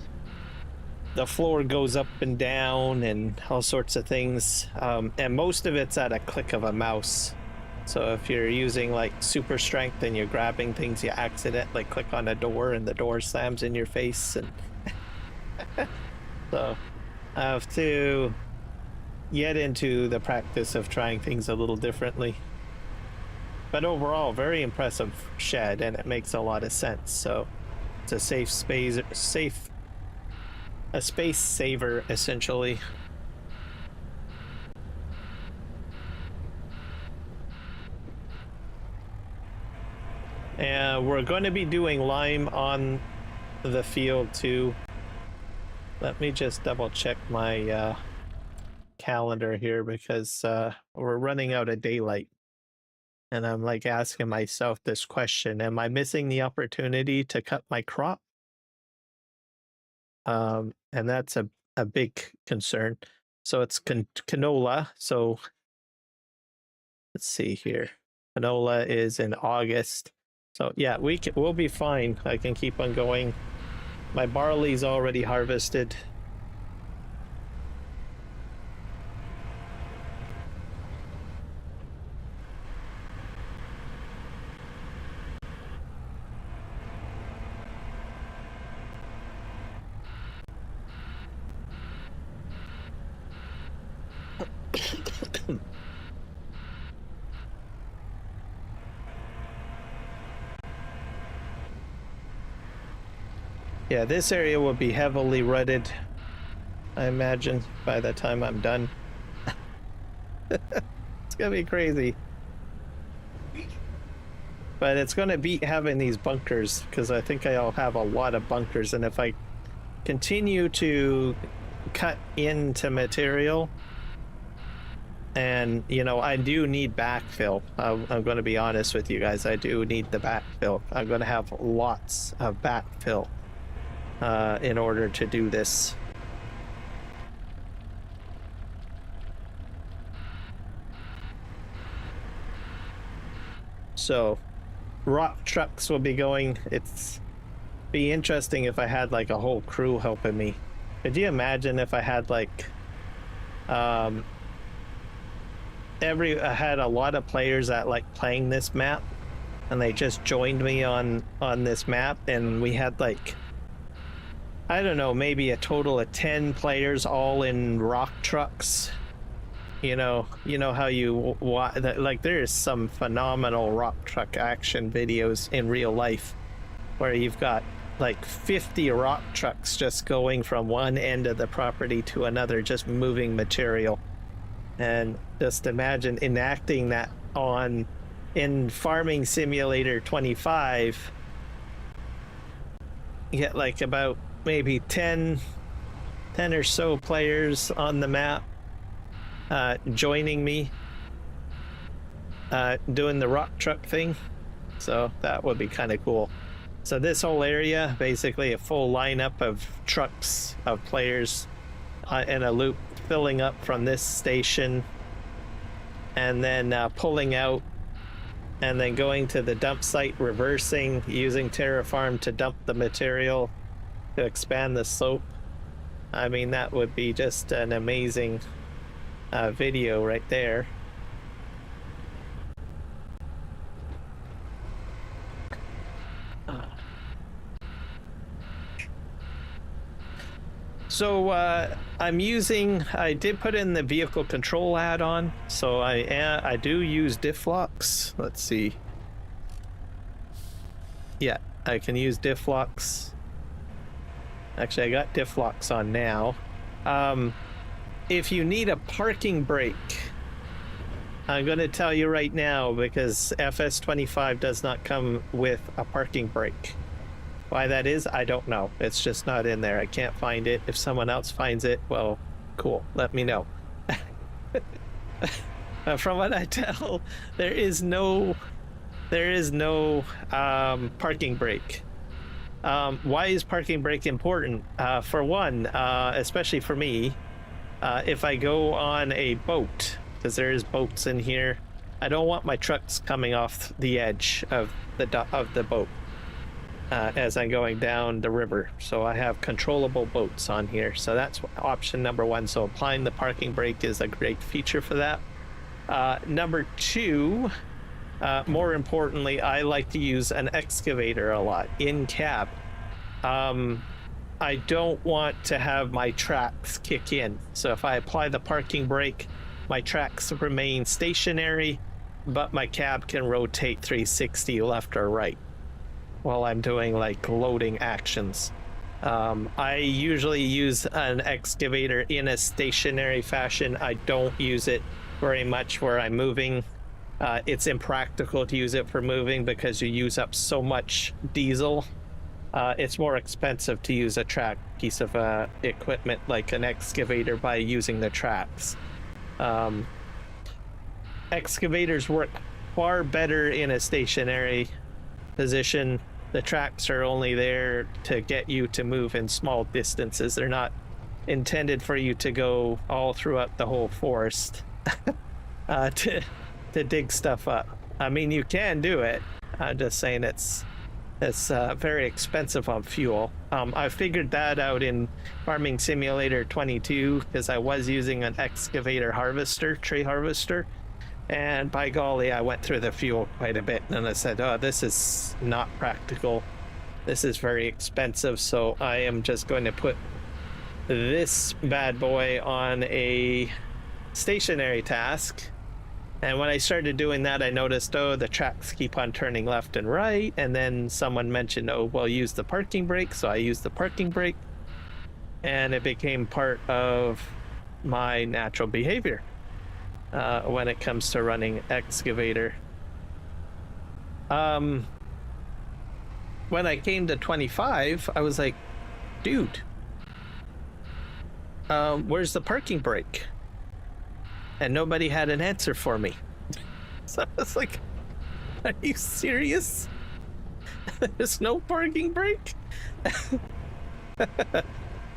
the floor goes up and down, and all sorts of things. And most of it's at a click of a mouse. So if you're using like super strength and you're grabbing things, you accidentally click on a door and the door slams in your face. And so I have to get into the practice of trying things a little differently. But overall, very impressive shed, and it makes a lot of sense. So it's a safe space, a space saver essentially. And we're going to be doing lime on the field too. Let me just double check my calendar here, because we're running out of daylight. And I'm like asking myself this question: am I missing the opportunity to cut my crop? And that's a big concern. So it's canola. So let's see here. Canola is in August. So yeah, we'll be fine. I can keep on going. My barley's already harvested. Yeah, this area will be heavily rutted, I imagine, by the time I'm done. It's gonna be crazy. But it's gonna beat having these bunkers, because I think I'll have a lot of bunkers, and if I continue to cut into material, and you know, I do need backfill. I'm going to be honest with you guys, I do need the backfill. I'm going to have lots of backfill in order to do this. So rock trucks will be going. It's be interesting if I had like a whole crew helping me. Could you imagine if I had like I had a lot of players that like playing this map, and they just joined me on this map, and we had like, I don't know, maybe a total of 10 players all in rock trucks. You know how you like, there's some phenomenal rock truck action videos in real life where you've got like 50 rock trucks just going from one end of the property to another, just moving material. And just imagine enacting that in Farming Simulator 25. You get like about maybe 10 or so players on the map joining me doing the rock truck thing. So that would be kind of cool. So this whole area, basically a full lineup of trucks of players in a loop, filling up from this station, and then pulling out, and then going to the dump site, reversing, using Terraform to dump the material to expand the slope. I mean, that would be just an amazing video right there. So I did put in the vehicle control add-on, so I do use diff locks. Let's see. Yeah, I can use diff locks. Actually, I got diff locks on now. If you need a parking brake, I'm going to tell you right now, because FS25 does not come with a parking brake. Why that is, I don't know. It's just not in there. I can't find it. If someone else finds it, well, cool. Let me know. From what I tell, there is no parking brake. Why is parking brake important? For one, especially for me, if I go on a boat, because there is boats in here, I don't want my trucks coming off the edge of the boat as I'm going down the river. So I have controllable boats on here. So that's option number one. So applying the parking brake is a great feature for that. Number two, more importantly, I like to use an excavator a lot in cab. I don't want to have my tracks kick in. So if I apply the parking brake, my tracks remain stationary, but my cab can rotate 360 left or right while I'm doing like loading actions. I usually use an excavator in a stationary fashion. I don't use it very much where I'm moving. It's impractical to use it for moving because you use up so much diesel. It's more expensive to use a track piece of equipment like an excavator by using the tracks. Excavators work far better in a stationary position. The tracks are only there to get you to move in small distances. They're not intended for you to go all throughout the whole forest to dig stuff up. I mean, you can do it. I'm just saying it's very expensive on fuel. I figured that out in Farming Simulator 22 because I was using an excavator harvester, tree harvester, and by golly, I went through the fuel quite a bit, and I said, oh, this is not practical. This is very expensive, so I am just going to put this bad boy on a stationary task. And when I started doing that, I noticed, oh, the tracks keep on turning left and right. And then someone mentioned, oh, well, use the parking brake. So I used the parking brake, and it became part of my natural behavior when it comes to running excavator. When I came to 25, I was like, dude, where's the parking brake? And nobody had an answer for me. So I was like, are you serious? There's no parking brake?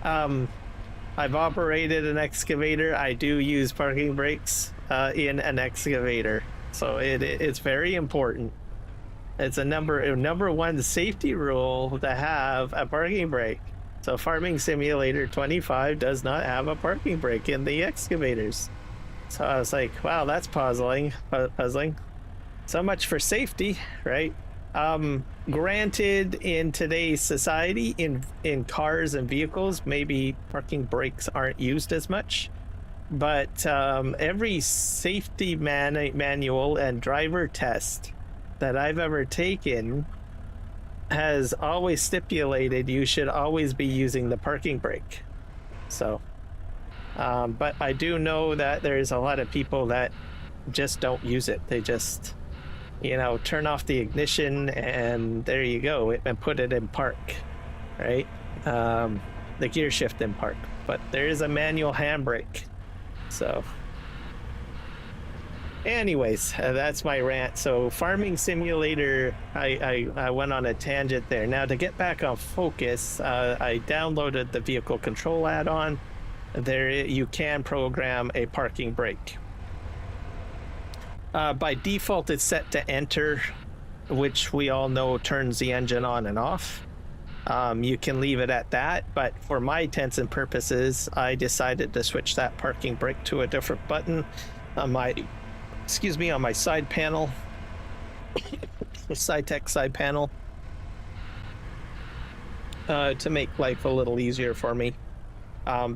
I've operated an excavator. I do use parking brakes in an excavator. So it's very important. It's a number one safety rule to have a parking brake. So Farming Simulator 25 does not have a parking brake in the excavators. So I was like, wow, that's puzzling. So much for safety, right? Granted, in today's society, in cars and vehicles, maybe parking brakes aren't used as much. But every safety manual and driver test that I've ever taken has always stipulated you should always be using the parking brake. So... but I do know that there's a lot of people that just don't use it. They just, turn off the ignition and there you go, and put it in park, right? The gear shift in park. But there is a manual handbrake. So, anyways, that's my rant. So, Farming Simulator, I went on a tangent there. Now, to get back on focus, I downloaded the vehicle control add-on. There you can program a parking brake. By default, it's set to enter, which we all know turns the engine on and off. You can leave it at that, but for my intents and purposes, I decided to switch that parking brake to a different button on my side panel, the SciTech side panel, to make life a little easier for me.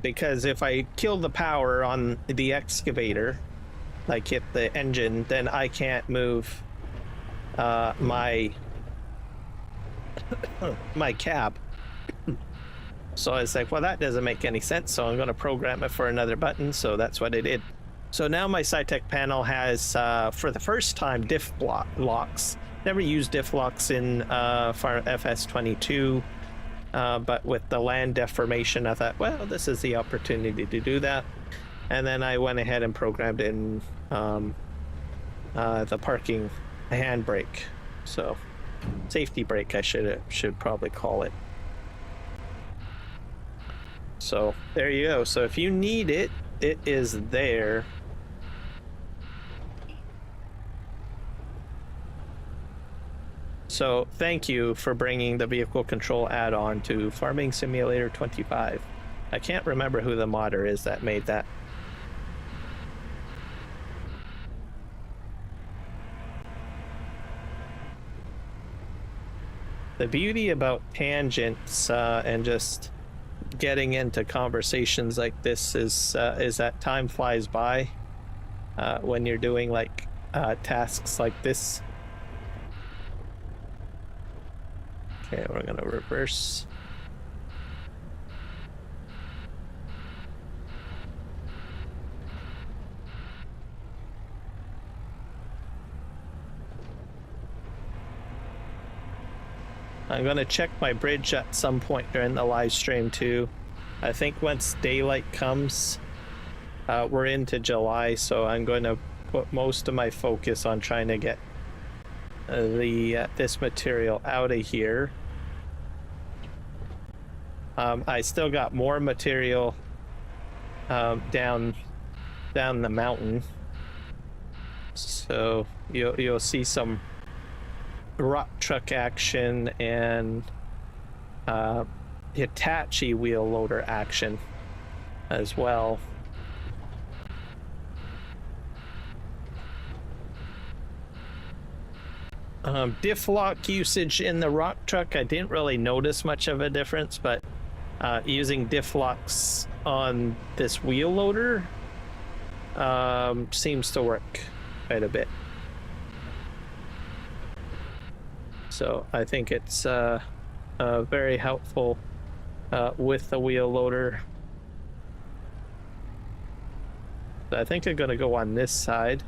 Because if I kill the power on the excavator, like hit the engine, then I can't move my cab. So I was like, well, that doesn't make any sense, so I'm going to program it for another button. So that's what I did. So now my SciTech panel has, for the first time, diff locks. Never used diff locks in FS25, but with the land deformation, I thought, well, this is the opportunity to do that. And then I went ahead and programmed in the parking handbrake. So safety brake, I should probably call it. So there you go. So if you need it, it is there. So thank you for bringing the vehicle control add-on to Farming Simulator 25. I can't remember who the modder is that made that. The beauty about tangents and just getting into conversations like this is that time flies by when you're doing like tasks like this. Okay, we're gonna reverse. I'm gonna check my bridge at some point during the live stream too. I think once daylight comes, we're into July, so I'm going to put most of my focus on trying to get this material out of here. I still got more material down the mountain, so you'll see some rock truck action and Hitachi wheel loader action as well. Diff lock usage in the rock truck, I didn't really notice much of a difference, but using diff locks on this wheel loader seems to work quite a bit. So I think it's very helpful with the wheel loader. So I think I'm going to go on this side.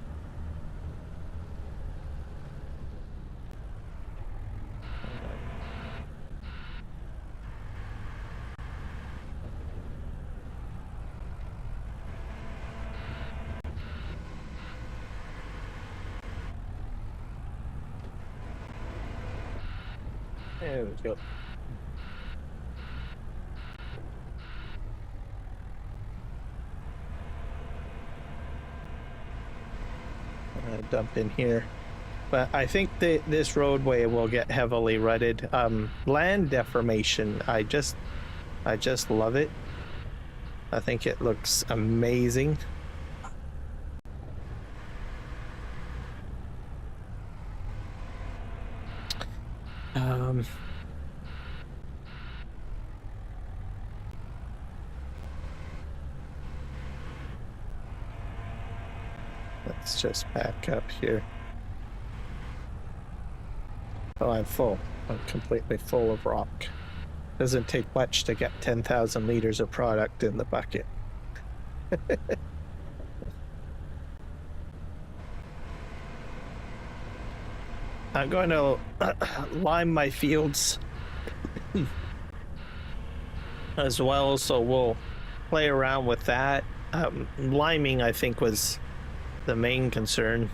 There we go. Dump in here, but I think this roadway will get heavily rutted. Land deformation, I just love it. I think it looks amazing. Let's just back up here. Oh, I'm full. I'm completely full of rock. Doesn't take much to get 10,000 liters of product in the bucket. I'm going to lime my fields as well, so we'll play around with that. Liming, I think, was the main concern.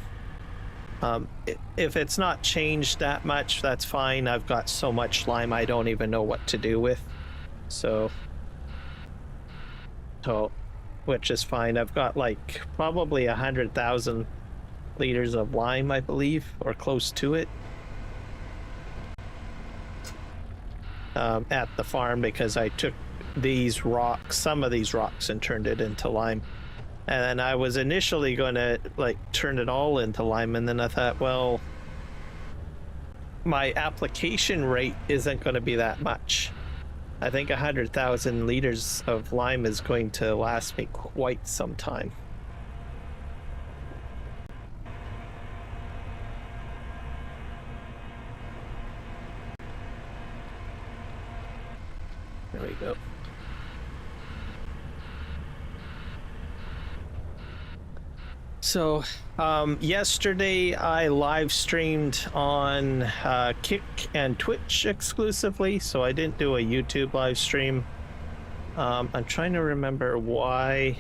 If it's not changed that much, that's fine. I've got so much lime I don't even know what to do with, so which is fine. I've got like probably 100,000 liters of lime, I believe, or close to it, at the farm, because I took these rocks, some of these rocks, and turned it into lime. And I was initially going to like turn it all into lime, and then I thought, well, my application rate isn't going to be that much. I think 100,000 liters of lime is going to last me quite some time. There we go. So, yesterday I live streamed on Kick and Twitch exclusively, so I didn't do a YouTube live stream. I'm trying to remember why.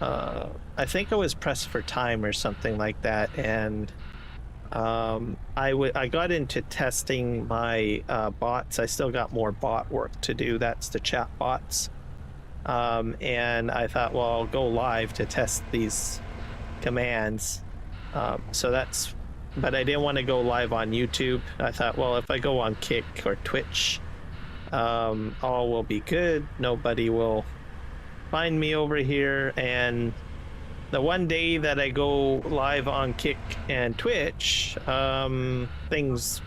I think I was pressed for time or something like that, and I got into testing my bots. I still got more bot work to do. That's the chat bots. And I thought, well, I'll go live to test these commands. So that's, but I didn't want to go live on YouTube. I thought, well, if I go on Kick or Twitch, all will be good. Nobody will find me over here. And the one day that I go live on Kick and Twitch, things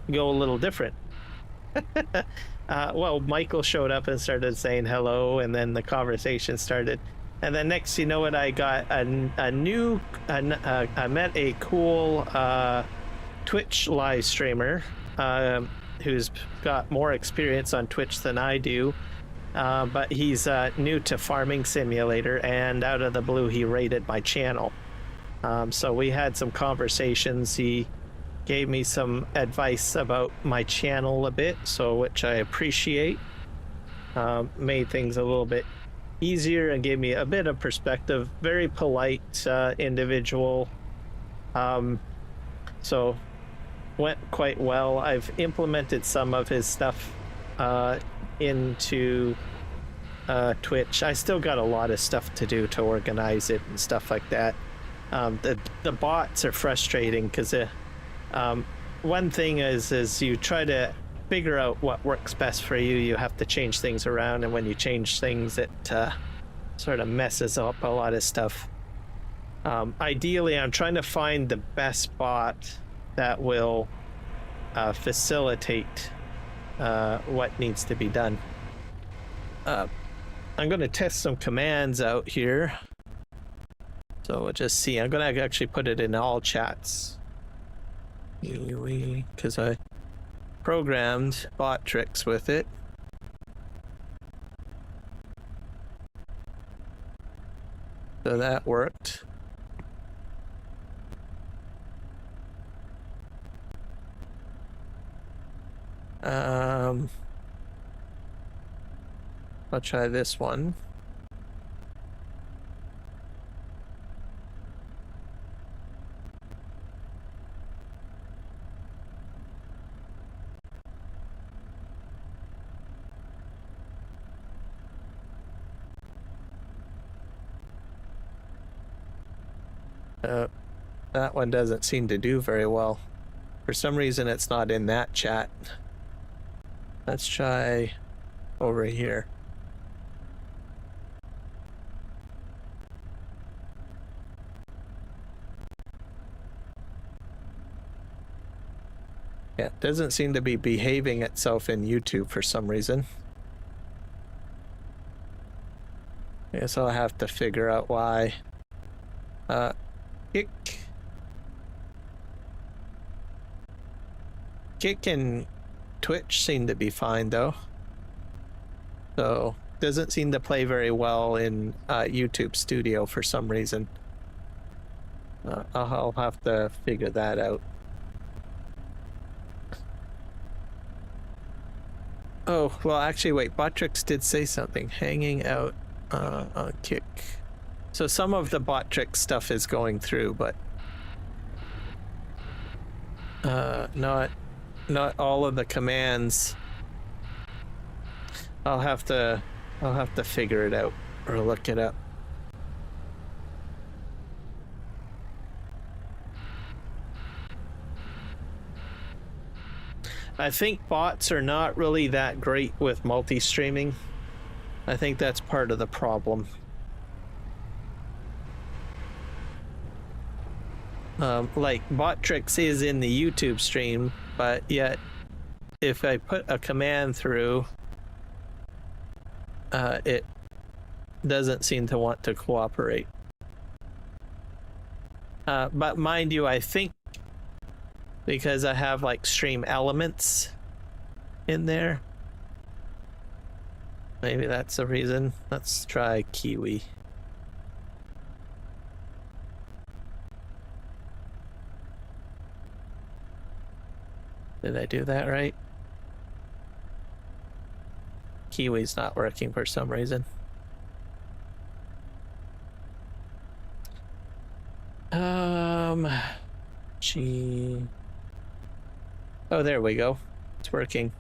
go a little different. Well, Michael showed up and started saying hello, and then the conversation started. And then next, you know what, I got I met a cool Twitch live streamer who's got more experience on Twitch than I do, but he's new to Farming Simulator, and out of the blue, he raided my channel. So we had some conversations. He gave me some advice about my channel a bit, so which I appreciate. Made things a little bit easier and gave me a bit of perspective. Very polite individual. So went quite well. I've implemented some of his stuff into Twitch. I still got a lot of stuff to do to organize it and stuff like that. The bots are frustrating because one thing is you try to figure out what works best for you. You have to change things around, and when you change things, it sort of messes up a lot of stuff. Ideally, I'm trying to find the best bot that will facilitate what needs to be done. I'm going to test some commands out here. So we'll just see. I'm going to actually put it in all chats, because I programmed bot tricks with it. So that worked. I'll try this one. That one doesn't seem to do very well. For some reason, it's not in that chat. Let's try over here. Yeah, it doesn't seem to be behaving itself in YouTube for some reason. I guess I'll have to figure out why. Kick and Twitch seem to be fine though. So doesn't seem to play very well in YouTube Studio for some reason. I'll have to figure that out. Oh, well, actually, wait, Botrix did say something. Hanging out on Kick. So some of the Botrix stuff is going through, but not all of the commands. I'll have to figure it out or look it up. I think bots are not really that great with multi-streaming. I think that's part of the problem. Like Botrix is in the YouTube stream, but yet if I put a command through, it doesn't seem to want to cooperate. But mind you, I think because I have like stream elements in there, maybe that's the reason. Let's try Kiwi. Did I do that right? Kiwi's not working for some reason. Gee. Oh, there we go. It's working.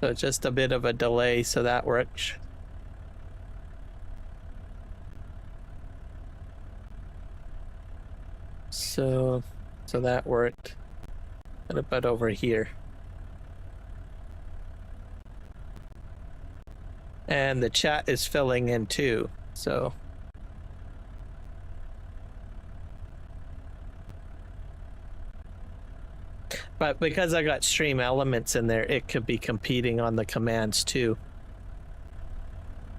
So just a bit of a delay, so that works. So that worked. What about over here? And the chat is filling in too, so. But because I got stream elements in there, it could be competing on the commands too.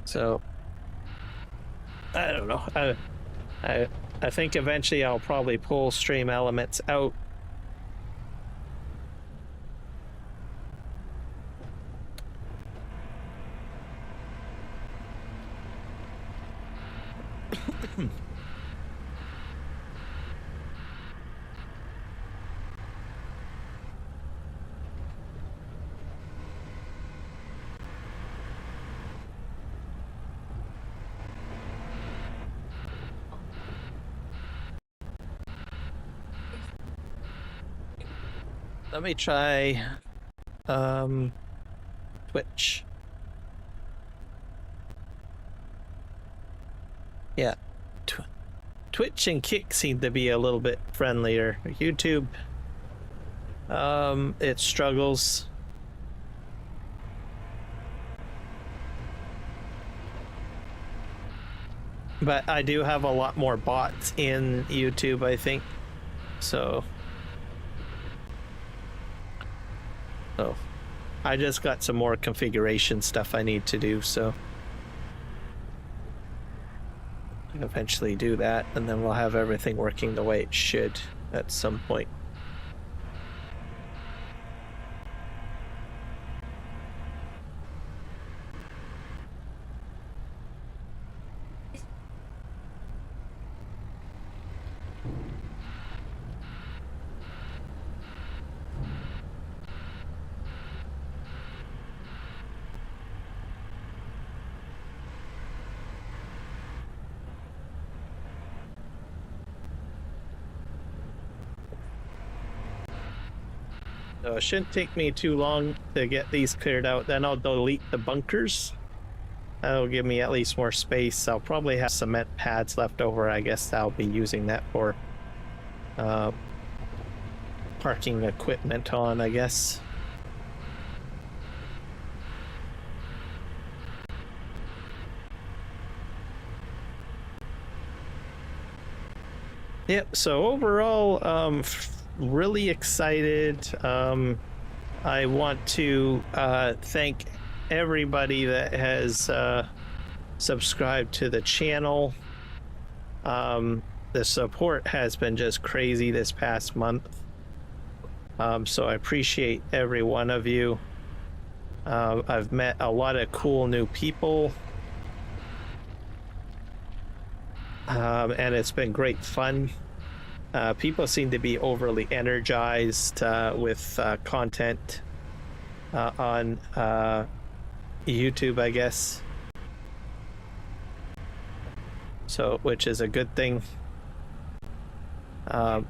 So I don't know. I think eventually I'll probably pull stream elements out. Let me try Twitch. Yeah, Twitch and Kick seem to be a little bit friendlier. YouTube, it struggles. But I do have a lot more bots in YouTube, I think. So I just got some more configuration stuff I need to do, so I'll eventually do that, and then we'll have everything working the way it should at some point. So it shouldn't take me too long to get these cleared out. Then I'll delete the bunkers. That'll give me at least more space. I'll probably have cement pads left over. I guess I'll be using that for parking equipment on, I guess. Yep, so overall, really excited. I want to thank everybody that has subscribed to the channel. The support has been just crazy this past month. So I appreciate every one of you. I've met a lot of cool new people. And it's been great fun. People seem to be overly energized with content on YouTube, I guess. So, which is a good thing. And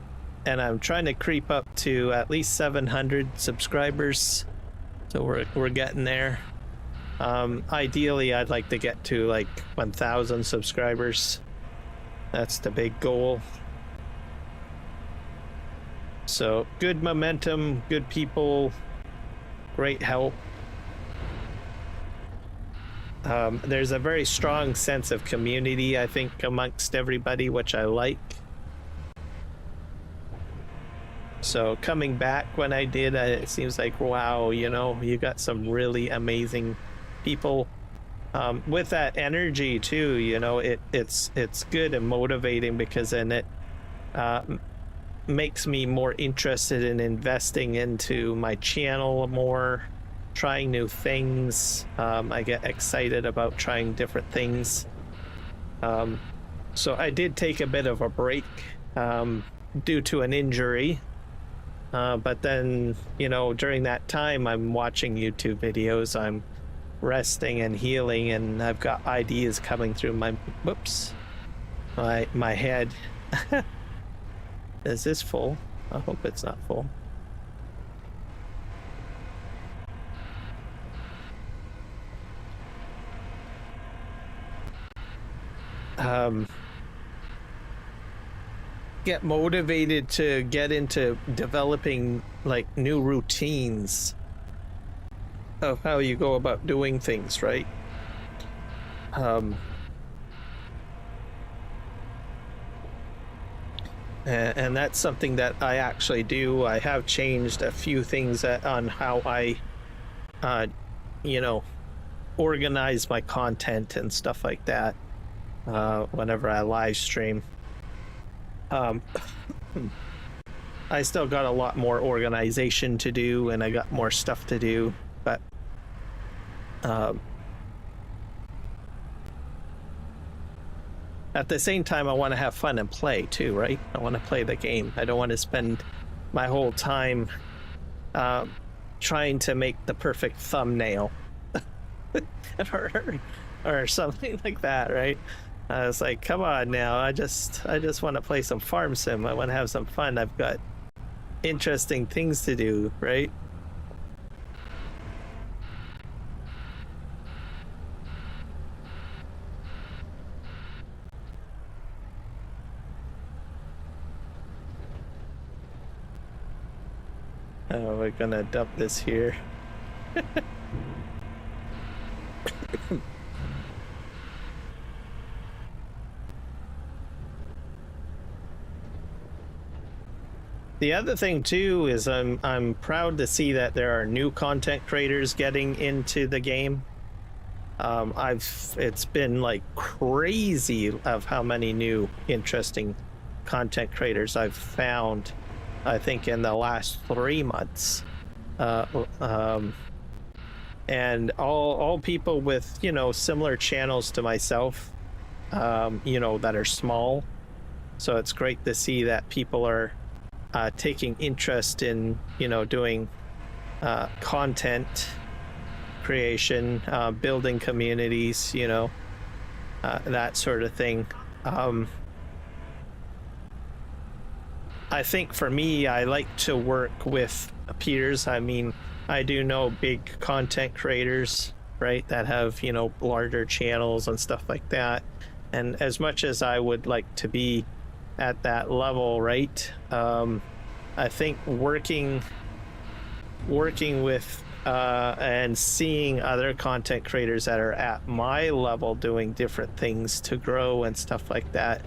I'm trying to creep up to at least 700 subscribers. So we're getting there. Ideally, I'd like to get to like 1,000 subscribers. That's the big goal. So good momentum, good people, great help. There's a very strong sense of community, I think, amongst everybody, which I like. So coming back when I did, it seems like, wow, you know, you got some really amazing people. With that energy too, you know, it's good and motivating, because then it makes me more interested in investing into my channel more, trying new things. I get excited about trying different things. So I did take a bit of a break due to an injury. But then, you know, during that time, I'm watching YouTube videos, I'm resting and healing, and I've got ideas coming through my my head. Is this full? I hope it's not full. Get motivated to get into developing like new routines of how you go about doing things, right? And that's something that I actually do. I have changed a few things on how I, you know, organize my content and stuff like that whenever I live stream. I still got a lot more organization to do, and I got more stuff to do, but at the same time, I want to have fun and play too, right? I want to play the game. I don't want to spend my whole time trying to make the perfect thumbnail or something like that, right? I was like, come on now, I just want to play some farm sim. I want to have some fun. I've got interesting things to do, right? Oh, we're gonna dump this here. The other thing too is I'm proud to see that there are new content creators getting into the game. It's been like crazy of how many new interesting content creators I've found, I think, in the last 3 months. And all people with, you know, similar channels to myself, you know, that are small. So it's great to see that people are taking interest in, you know, doing content creation, building communities, you know, that sort of thing. I think for me, I like to work with peers. I mean, I do know big content creators, right, that have, you know, larger channels and stuff like that. And as much as I would like to be at that level, right, I think working with and seeing other content creators that are at my level doing different things to grow and stuff like that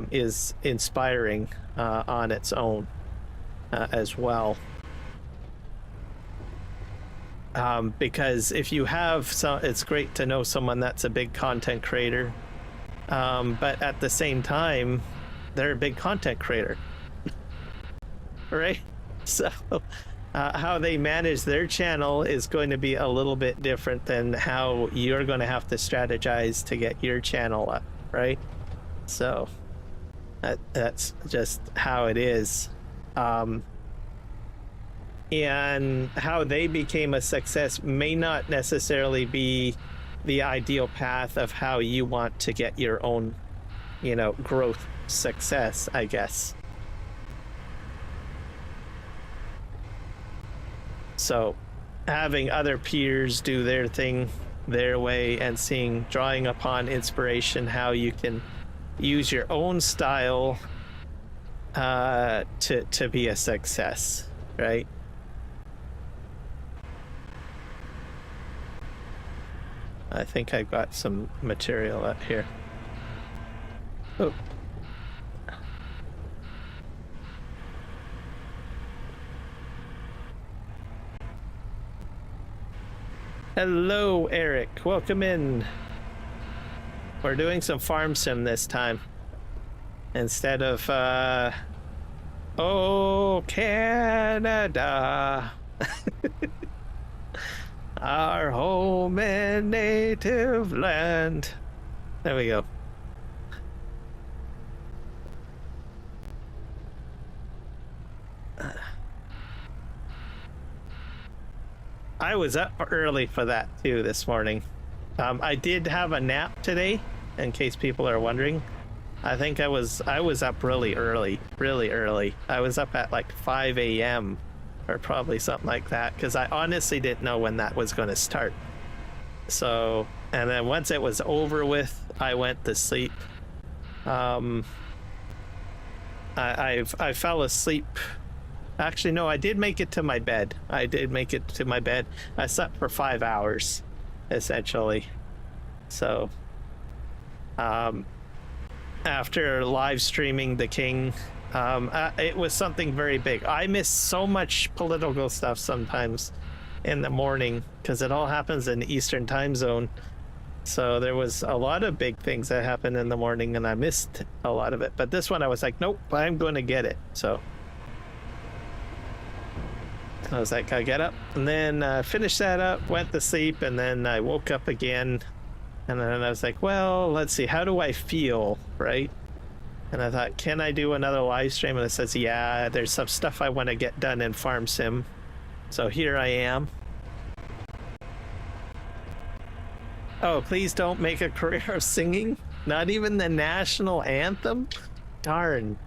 is inspiring on its own as well. Because if you have some, it's great to know someone that's a big content creator, but at the same time, they're a big content creator, right? So how they manage their channel is going to be a little bit different than how you're going to have to strategize to get your channel up, right? So that's just how it is. And how they became a success may not necessarily be the ideal path of how you want to get your own, you know, growth success, I guess. So having other peers do their thing their way and drawing upon inspiration how you can use your own style to be a success, right? I think I've got some material up here. Oh. Hello, Eric. Welcome in. We're doing some farm sim this time. Instead of, oh, Canada. Our home and native land. There we go. I was up early for that too this morning. I did have a nap today, in case people are wondering. I think I was up really early. I was up at like 5 a.m. or probably something like that, because I honestly didn't know when that was going to start. So, and then once it was over with, I went to sleep. I fell asleep. Actually, no, I did make it to my bed. I slept for 5 hours, essentially. So, after live streaming the King, it was something very big. I miss so much political stuff sometimes in the morning because it all happens in the Eastern time zone. So there was a lot of big things that happened in the morning and I missed a lot of it. But this one I was like, nope, I'm going to get it. So I was like, I get up and then finished that up, went to sleep, and then I woke up again. And then I was like, well, let's see, how do I feel, right? And I thought, can I do another live stream? And it says, yeah, there's some stuff I want to get done in Farm Sim. So here I am. Oh, please don't make a career of singing? Not even the national anthem? Darn.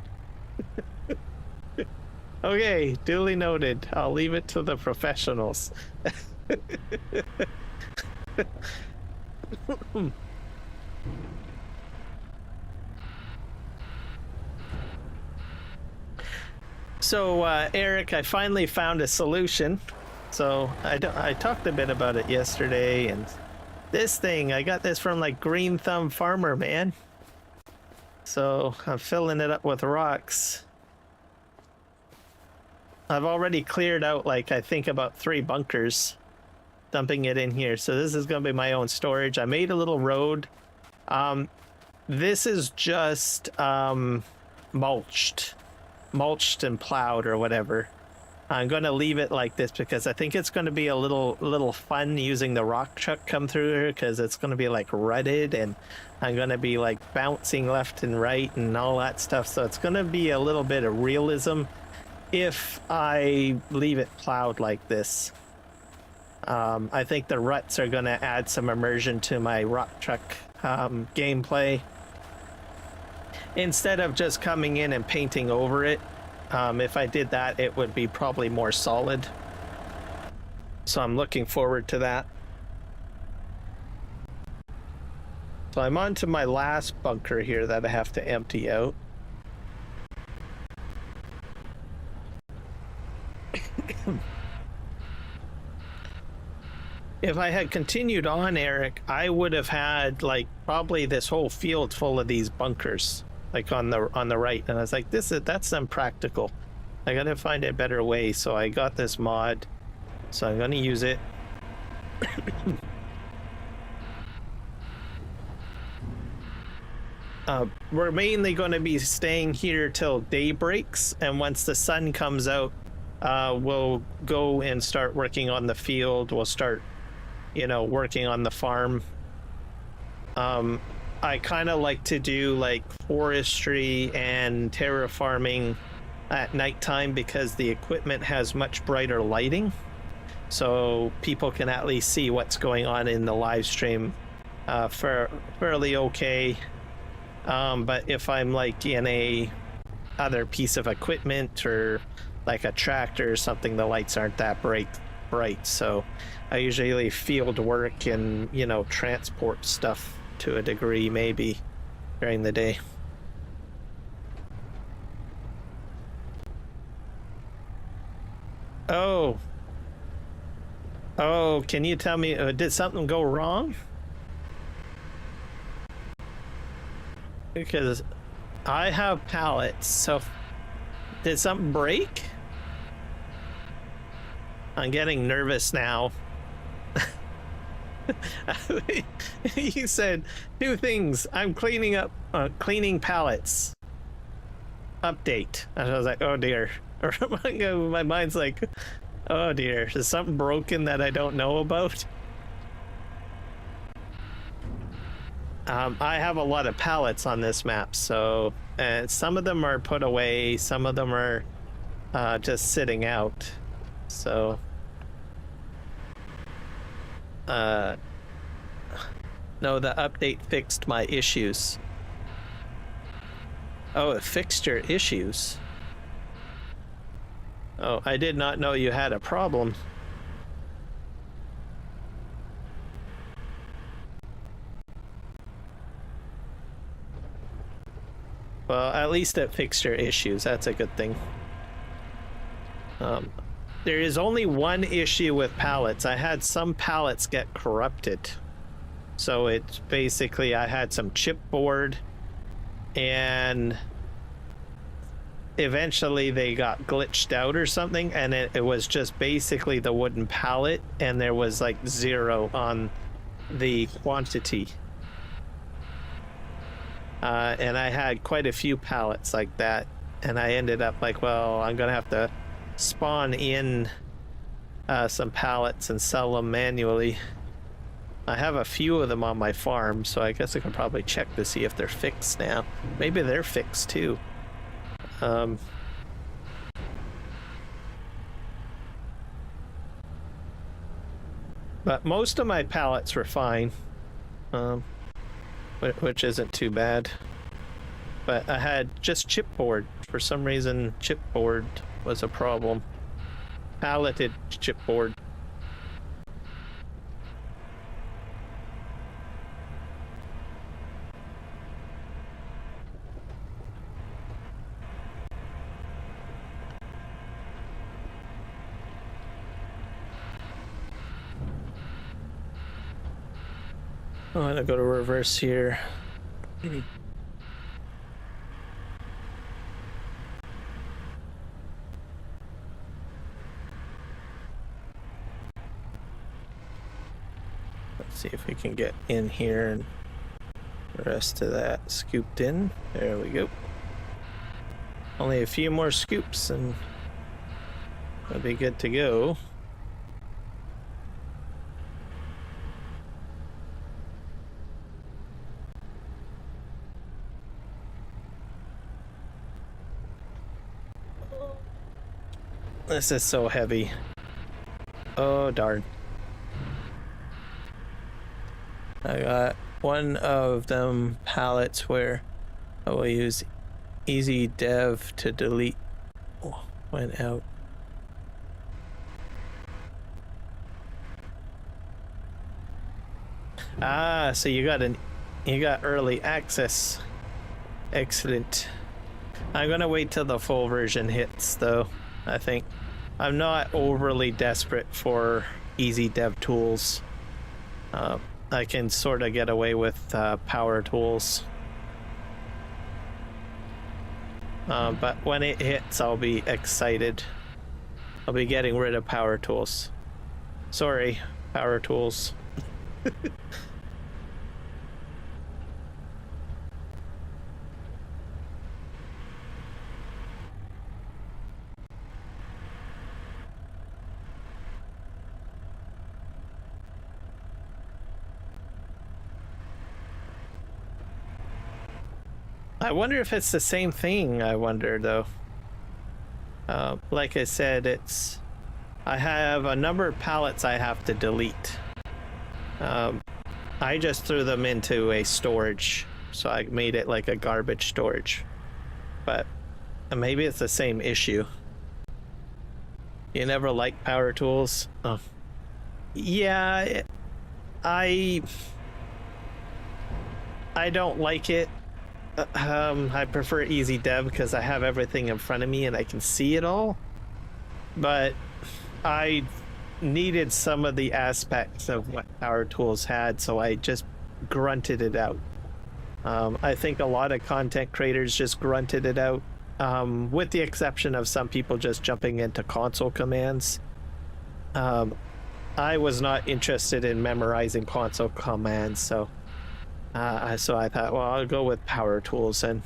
Okay, duly noted. I'll leave it to the professionals. So, Eric, I finally found a solution. So I talked a bit about it yesterday, and this thing, I got this from like Green Thumb Farmer, man. So I'm filling it up with rocks. I've already cleared out like I think about 3 bunkers, dumping it in here. So this is going to be my own storage. I made a little road. This is just mulched and plowed or whatever. I'm going to leave it like this because I think it's going to be a little fun using the rock truck come through here, because it's going to be like rutted and I'm going to be like bouncing left and right and all that stuff. So it's going to be a little bit of realism if I leave it plowed like this. I think the ruts are going to add some immersion to my rock truck gameplay. Instead of just coming in and painting over it, if I did that, it would be probably more solid. So I'm looking forward to that. So I'm on to my last bunker here that I have to empty out. If I had continued on, Eric, I would have had like probably this whole field full of these bunkers, like on the right. And I was like, that's impractical. I gotta find a better way. So I got this mod, so I'm gonna use it. We're mainly going to be staying here till day breaks, and once the sun comes out, we'll go and start working on the field. We'll start, working on the farm. I kind of like to do like forestry and terraforming at nighttime because the equipment has much brighter lighting, so people can at least see what's going on in the live stream fairly okay. But if I'm like in a other piece of equipment or like a tractor or something, the lights aren't that bright. So I usually field work and, transport stuff to a degree maybe during the day. Oh, can you tell me, did something go wrong? Because I have pallets, so did something break? I'm getting nervous now. You said 2 things. I'm cleaning up, cleaning pallets. Update. And I was like, oh dear. My mind's like, oh dear. Is something broken that I don't know about? I have a lot of pallets on this map, so some of them are put away, some of them are just sitting out. So No, the update fixed my issues. Oh, it fixed your issues. Oh, I did not know you had a problem. Well, at least it fixed your issues. That's a good thing. There is only one issue with pallets. I had some pallets get corrupted. So it's basically, I had some chipboard, and eventually they got glitched out or something, and it was just basically the wooden pallet, and there was like 0 on the quantity. And I had quite a few pallets like that, and I ended up like, well, I'm gonna have to spawn in some pallets and sell them manually. I have a few of them on my farm, so I guess I can probably check to see if they're fixed now. Maybe they're fixed too. But most of my pallets were fine, which isn't too bad. But I had just chipboard. For some reason, chipboard was a problem. Palleted chipboard. I'm gonna go to reverse here. Let's see if we can get in here and the rest of that scooped in. There we go. Only a few more scoops and we'll be good to go. This is so heavy. Oh, darn. I got one of them pallets where I will use easy dev to delete. Oh, went out. Ah, so you got early access. Excellent. I'm gonna wait till the full version hits though. I think I'm not overly desperate for easy dev tools. I can sort of get away with power tools. But when it hits, I'll be excited. I'll be getting rid of power tools. Sorry, power tools. I wonder if it's the same thing. I wonder though. Like I said, I have a number of pallets I have to delete. I just threw them into a storage, so I made it like a garbage storage. But maybe it's the same issue. You never like power tools? Oh. Yeah, I don't like it. I prefer easy dev because I have everything in front of me and I can see it all. But I needed some of the aspects of what power tools had, so I just grunted it out. I think a lot of content creators just grunted it out, with the exception of some people just jumping into console commands. I was not interested in memorizing console commands, so I thought, well, I'll go with power tools and.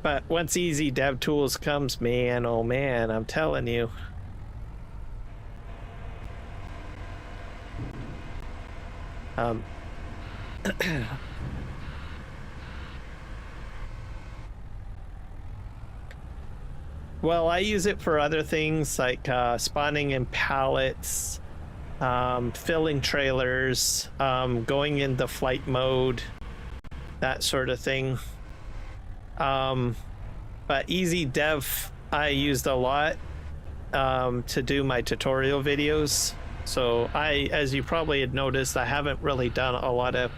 But once easy dev tools comes, man, oh man, I'm telling you. Well, I use it for other things like spawning in pallets, filling trailers, going into flight mode, that sort of thing. But Easy Dev I used a lot to do my tutorial videos. So as you probably had noticed, I haven't really done a lot of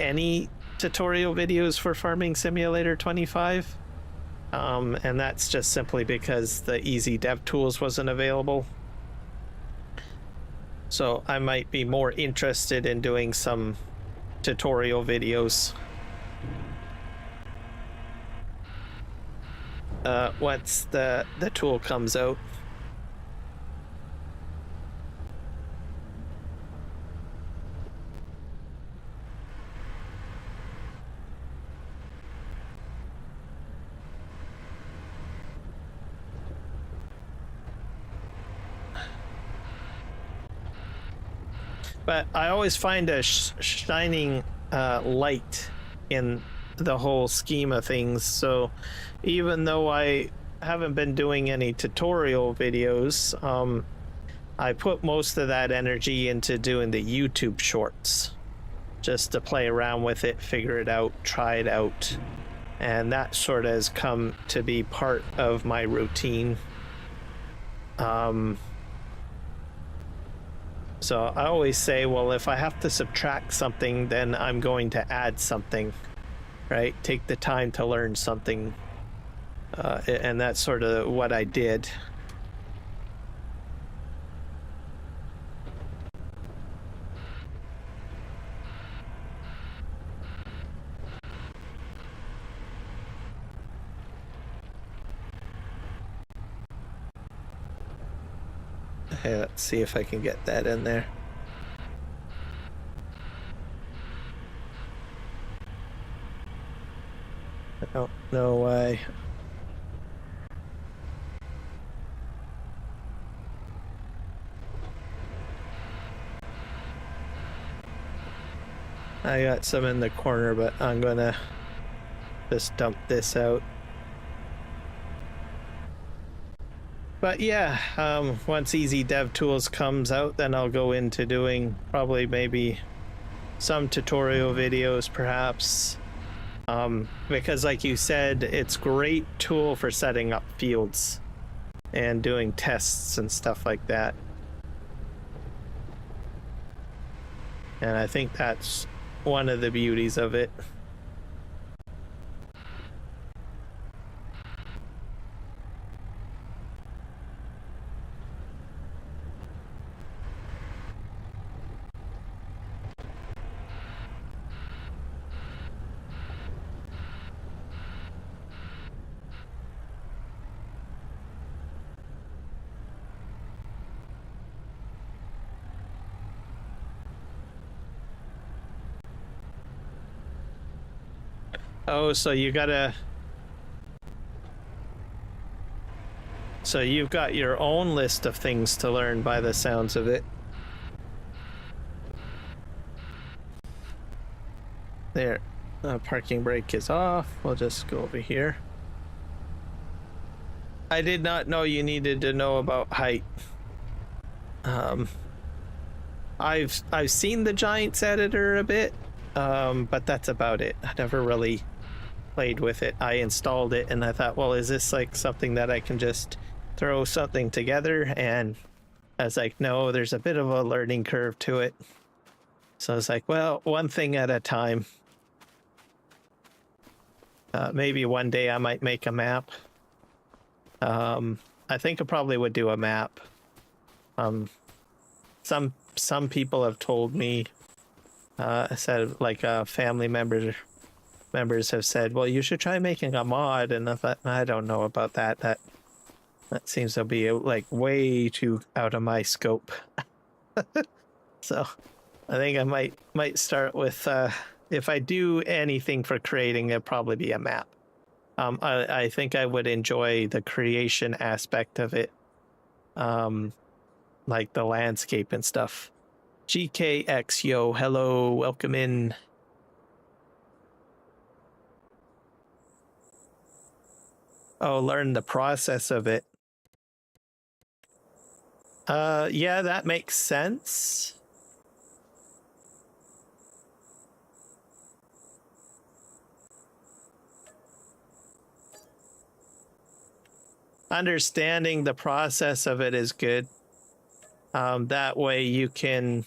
any tutorial videos for Farming Simulator 25. And that's just simply because the Easy Dev tools wasn't available. So I might be more interested in doing some tutorial videos once the tool comes out. But I always find a shining light in the whole scheme of things. So even though I haven't been doing any tutorial videos, I put most of that energy into doing the YouTube shorts, just to play around with it, figure it out, try it out. And that sort of has come to be part of my routine. So I always say, well, if I have to subtract something, then I'm going to add something, right? Take the time to learn something. And that's sort of what I did. Okay, let's see if I can get that in there. I don't know why. I got some in the corner, but I'm gonna just dump this out. But yeah, once Easy Dev Tools comes out, then I'll go into doing probably maybe some tutorial videos, perhaps. Because like you said, it's a great tool for setting up fields and doing tests and stuff like that. And I think that's one of the beauties of it. Oh, so you gotta... So you've got your own list of things to learn by the sounds of it. There. Parking brake is off. We'll just go over here. I did not know you needed to know about height. I've seen the Giants editor a bit, but that's about it. I never really played with it. I installed it and I thought, well, is this like something that I can just throw something together? And I was like, no, there's a bit of a learning curve to it. So I was like, well, one thing at a time. Maybe one day I might make a map. I think I probably would do a map. Some people have told me, said like family members have said, well, you should try making a mod, and I thought, I don't know about that. That seems to be like way too out of my scope. So I think I might start with if I do anything for creating, it'll probably be a map. I think I would enjoy the creation aspect of it, like the landscape and stuff. GKX, yo, hello, welcome in. Oh, learn the process of it. Yeah, that makes sense. Understanding the process of it is good. That way you can,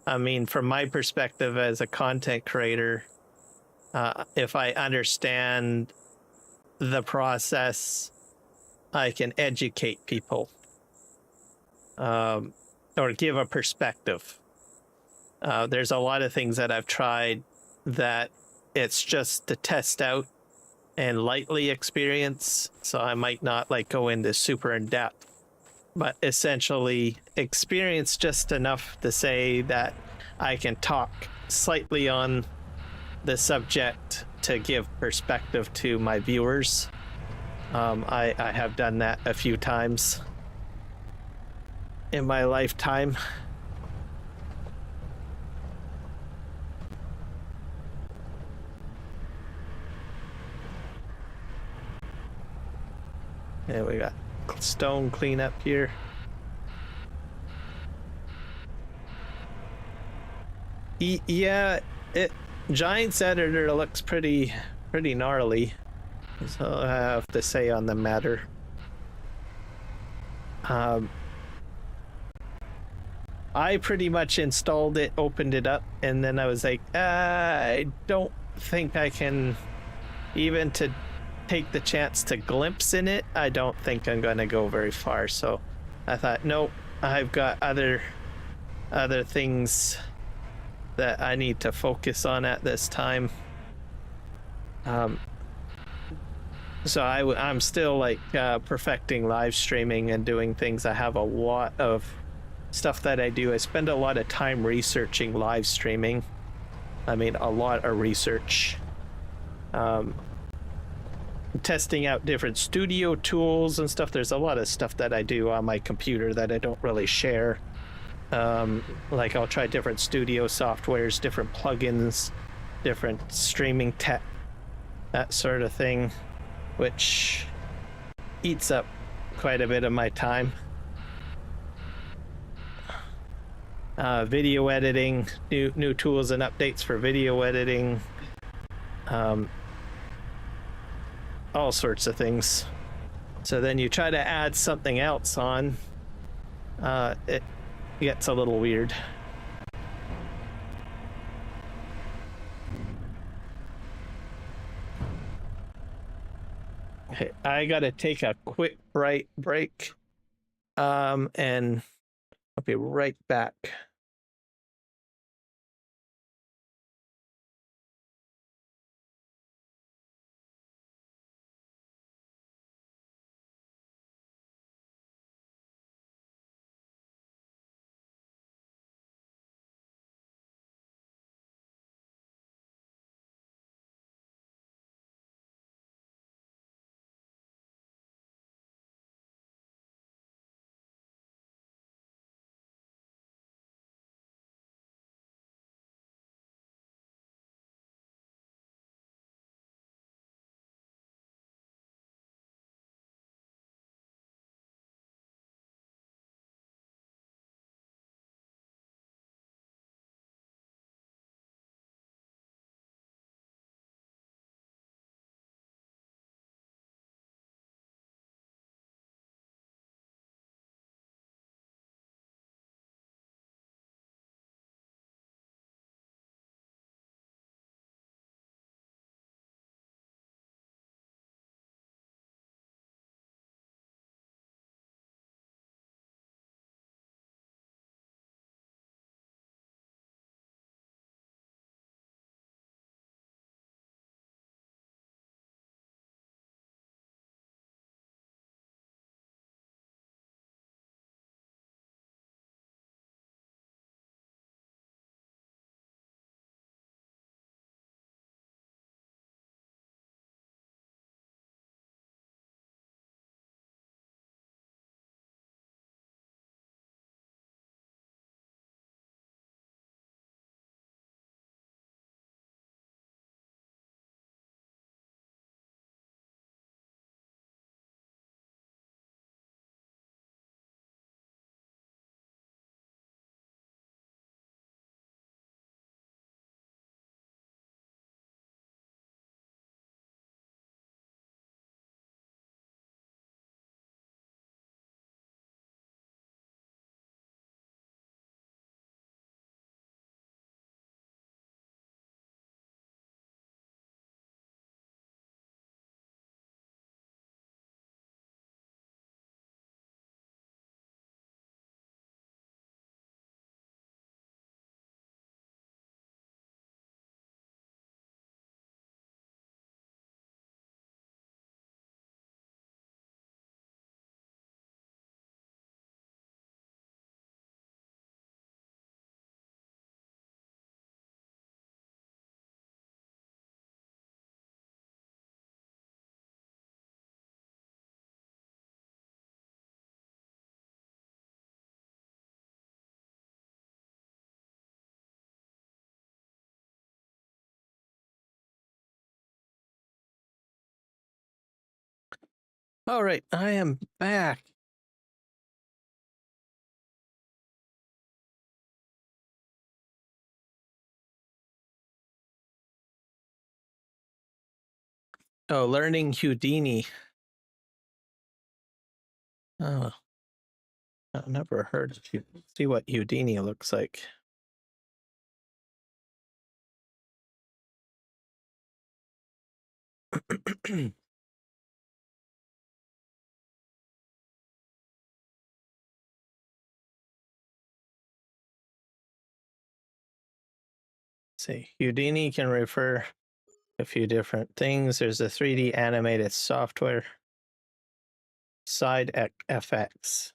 I mean, from my perspective as a content creator, if I understand the process, I can educate people, or give a perspective. There's a lot of things that I've tried that it's just to test out and lightly experience, so I might not like go into super in depth, but essentially experience just enough to say that I can talk slightly on the subject to give perspective to my viewers. I have done that a few times in my lifetime. And we got stone cleanup here. Yeah, Giant's editor looks pretty gnarly. That's all I have to say on the matter. I pretty much installed it, opened it up, and then I was like, I don't think I can even to take the chance to glimpse in it. I don't think I'm going to go very far. So I thought, nope, I've got other things that I need to focus on at this time. So I'm still like perfecting live streaming and doing things. I have a lot of stuff that I do. I spend a lot of time researching live streaming. I mean, a lot of research. Testing out different studio tools and stuff. There's a lot of stuff that I do on my computer that I don't really share. Like I'll try different studio softwares, different plugins, different streaming tech, that sort of thing, which eats up quite a bit of my time. Video editing, new tools and updates for video editing, all sorts of things. So then you try to add something else on, it gets a little weird. Okay, I gotta take a quick break, and I'll be right back. All right, I am back. Oh, learning Houdini. Oh, I've never heard of you. See what Houdini looks like. See, Houdini can refer a few different things. There's a 3D animated software, Side FX.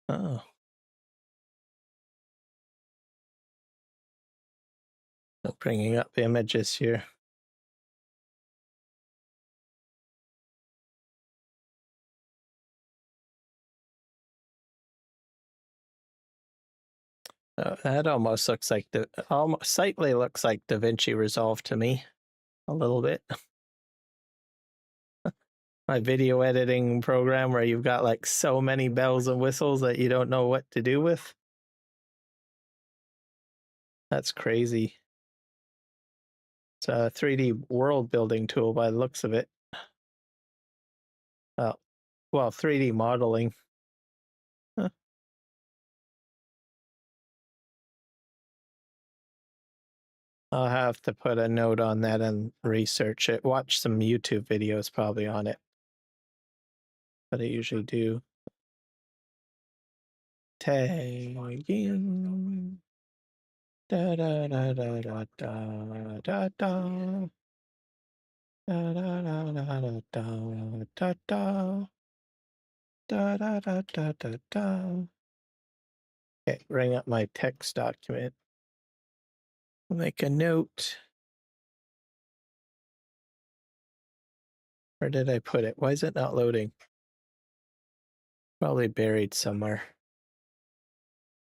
Oh. Bringing up images here. That almost looks like almost slightly looks like DaVinci Resolve to me, a little bit. My video editing program where you've got like so many bells and whistles that you don't know what to do with. That's crazy. It's a 3D world building tool by the looks of it. Well, 3D modeling. Huh. I'll have to put a note on that and research it. Watch some YouTube videos probably on it. But I usually do. Tagging. Da da da da da da da da. Da da da da da da da da. Da da da da da da. Okay, bring up my text document. I'll make a note. Where did I put it? Why is it not loading? Probably buried somewhere.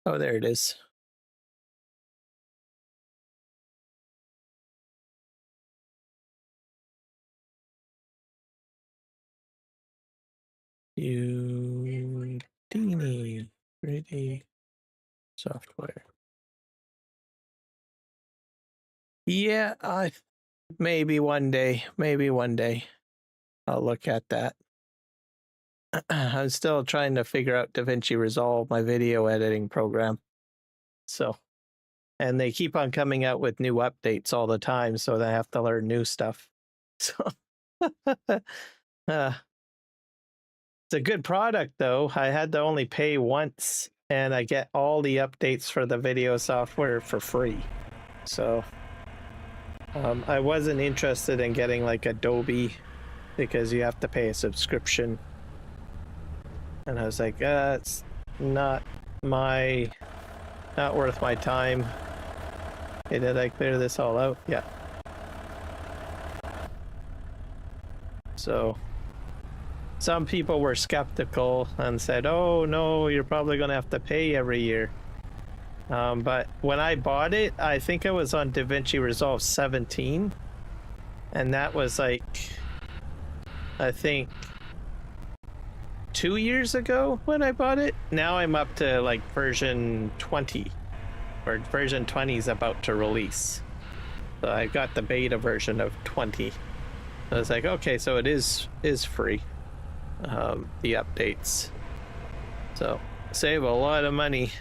Oh, there it is. Houdini 3D software. Yeah, maybe one day. I'll look at that. I'm still trying to figure out DaVinci Resolve, my video editing program. So, and they keep on coming out with new updates all the time, so I have to learn new stuff. So, it's a good product though. I had to only pay once, and I get all the updates for the video software for free. So, I wasn't interested in getting like Adobe because you have to pay a subscription. And I was like, it's not worth my time. Okay, did I clear this all out? Yeah. So some people were skeptical and said, oh no, you're probably gonna have to pay every year. But when I bought it, I think it was on DaVinci Resolve 17. And that was like, I think 2 years ago when I bought it. Now I'm up to like version 20, or version 20 is about to release. So I got the beta version of 20. I was like, okay, so it is free, the updates. So save a lot of money.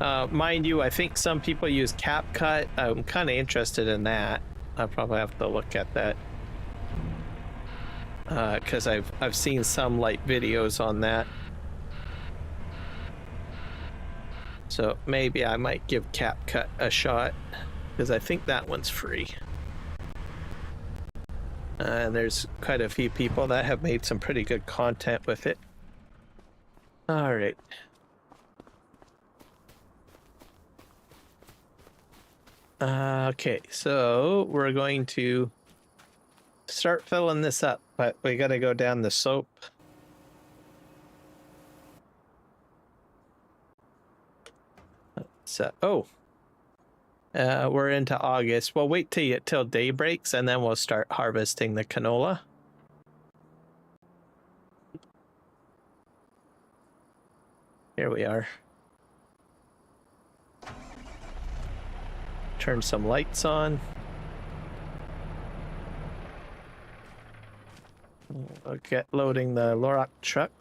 Mind you, I think some people use CapCut. I'm kind of interested in that. I'll probably have to look at that. Because I've seen some light videos on that. So maybe I might give CapCut a shot, because I think that one's free. And there's quite a few people that have made some pretty good content with it. All right. Okay, so we're going to start filling this up, but we got to go down the slope. It's we're into August. We'll wait till day breaks and then we'll start harvesting the canola. Here we are. Turn some lights on. I'll get loading the Lorak truck.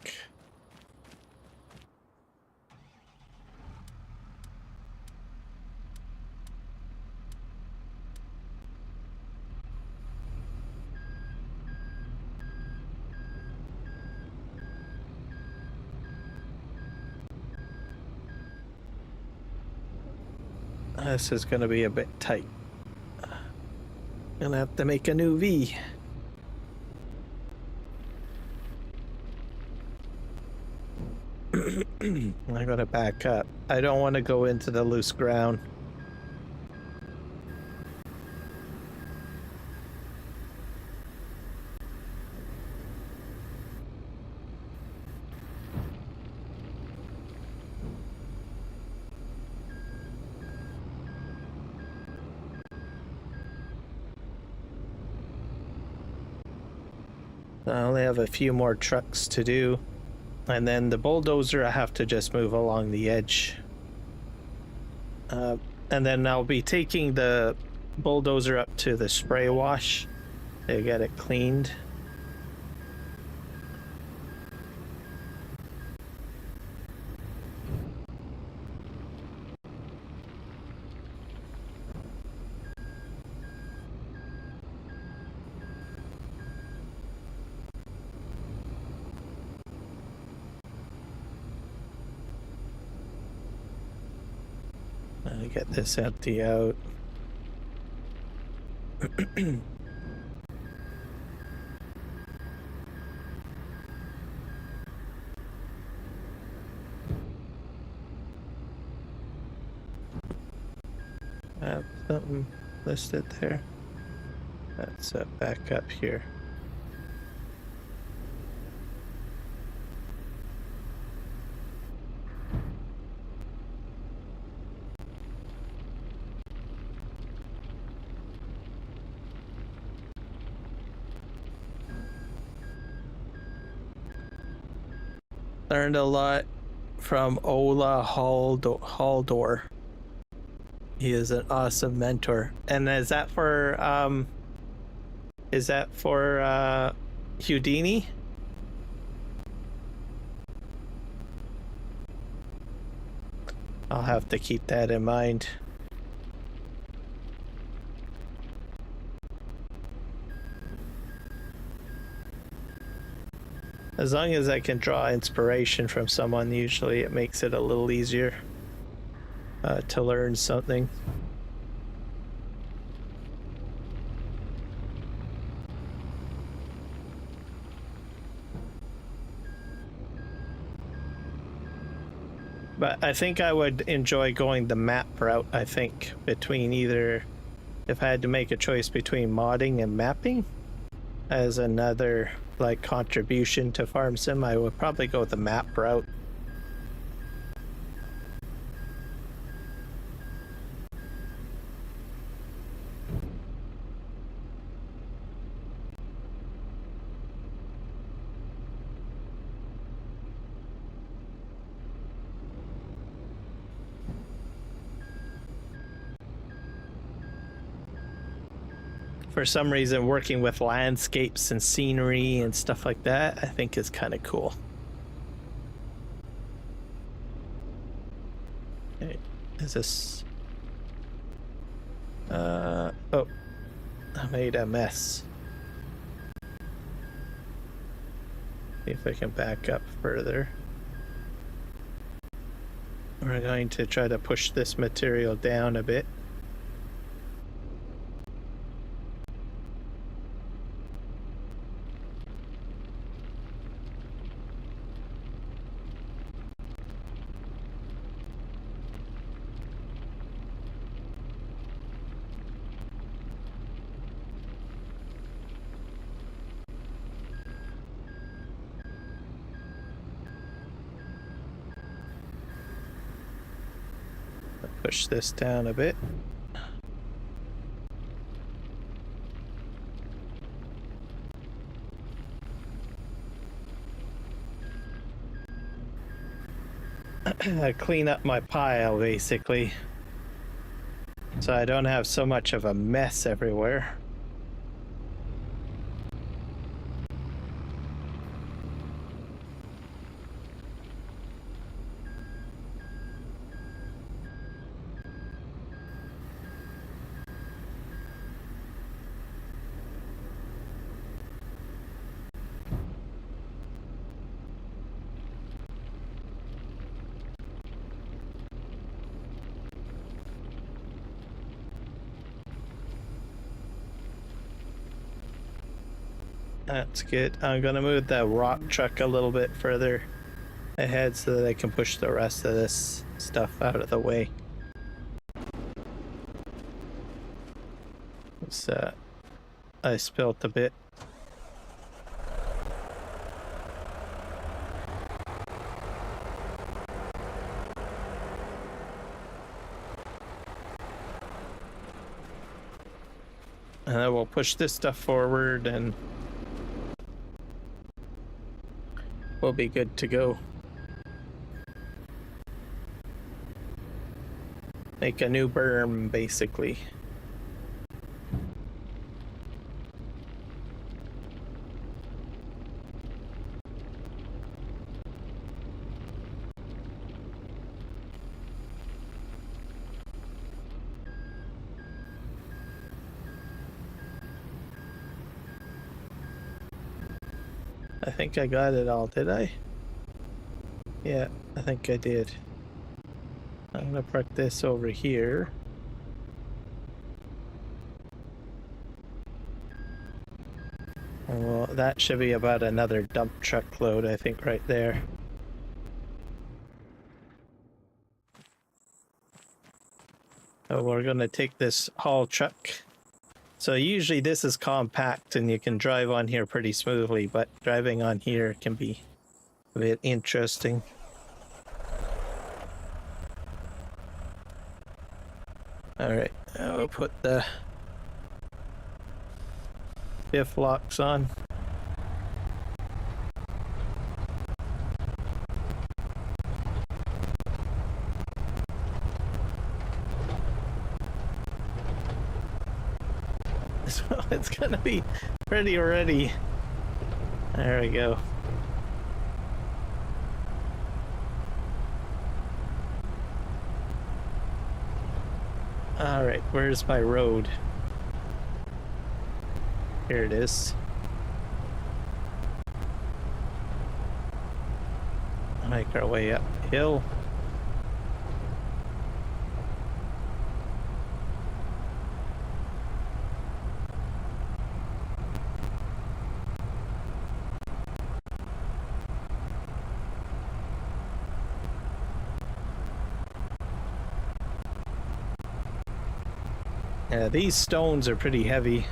This is going to be a bit tight. Gonna have to make a new V. I gotta back up. I don't want to go into the loose ground. I only have a few more trucks to do. And then the bulldozer, I have to just move along the edge. And then I'll be taking the bulldozer up to the spray wash to get it cleaned. Get this empty out. Have something listed there. That's back up here. Learned a lot from Ola Haldor. He is an awesome mentor. And is that for Houdini? I'll have to keep that in mind. As long as I can draw inspiration from someone, usually it makes it a little easier to learn something. But I think I would enjoy going the map route, I think, between either, if I had to make a choice between modding and mapping as another like contribution to Farm Sim, I would probably go the map route. For some reason, working with landscapes and scenery and stuff like that, I think is kind of cool. Okay, is this... oh, I made a mess. See if I can back up further. We're going to try to push this material down a bit. push this down a bit. Clean up my pile, basically, so I don't have so much of a mess everywhere. That's good. I'm gonna move the rock truck a little bit further ahead so that I can push the rest of this stuff out of the way. I spilt a bit. And then we'll push this stuff forward and we'll be good to go. Make a new berm, basically. I think I got it all, did I? Yeah, I think I did. I'm gonna park this over here. Well, that should be about another dump truck load, I think, right there. So we're gonna take this haul truck. So usually this is compact and you can drive on here pretty smoothly, but driving on here can be a bit interesting. Alright, I'll put the diff locks on. So it's gonna be pretty ready. There we go. Alright, where's my road? Here it is. Make our way uphill. Yeah, these stones are pretty heavy.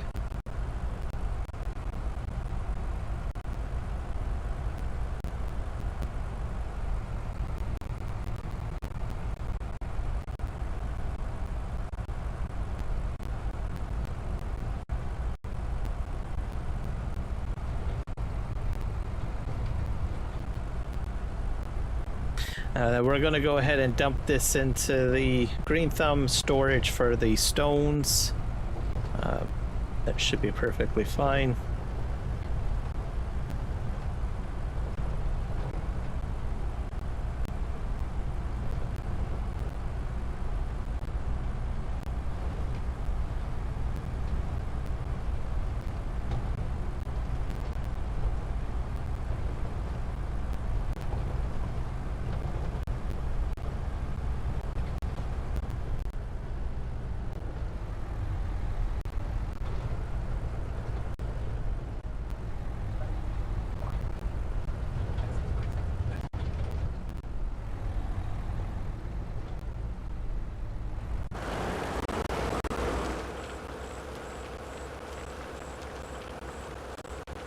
We're going to go ahead and dump this into the green thumb storage for the stones. That should be perfectly fine.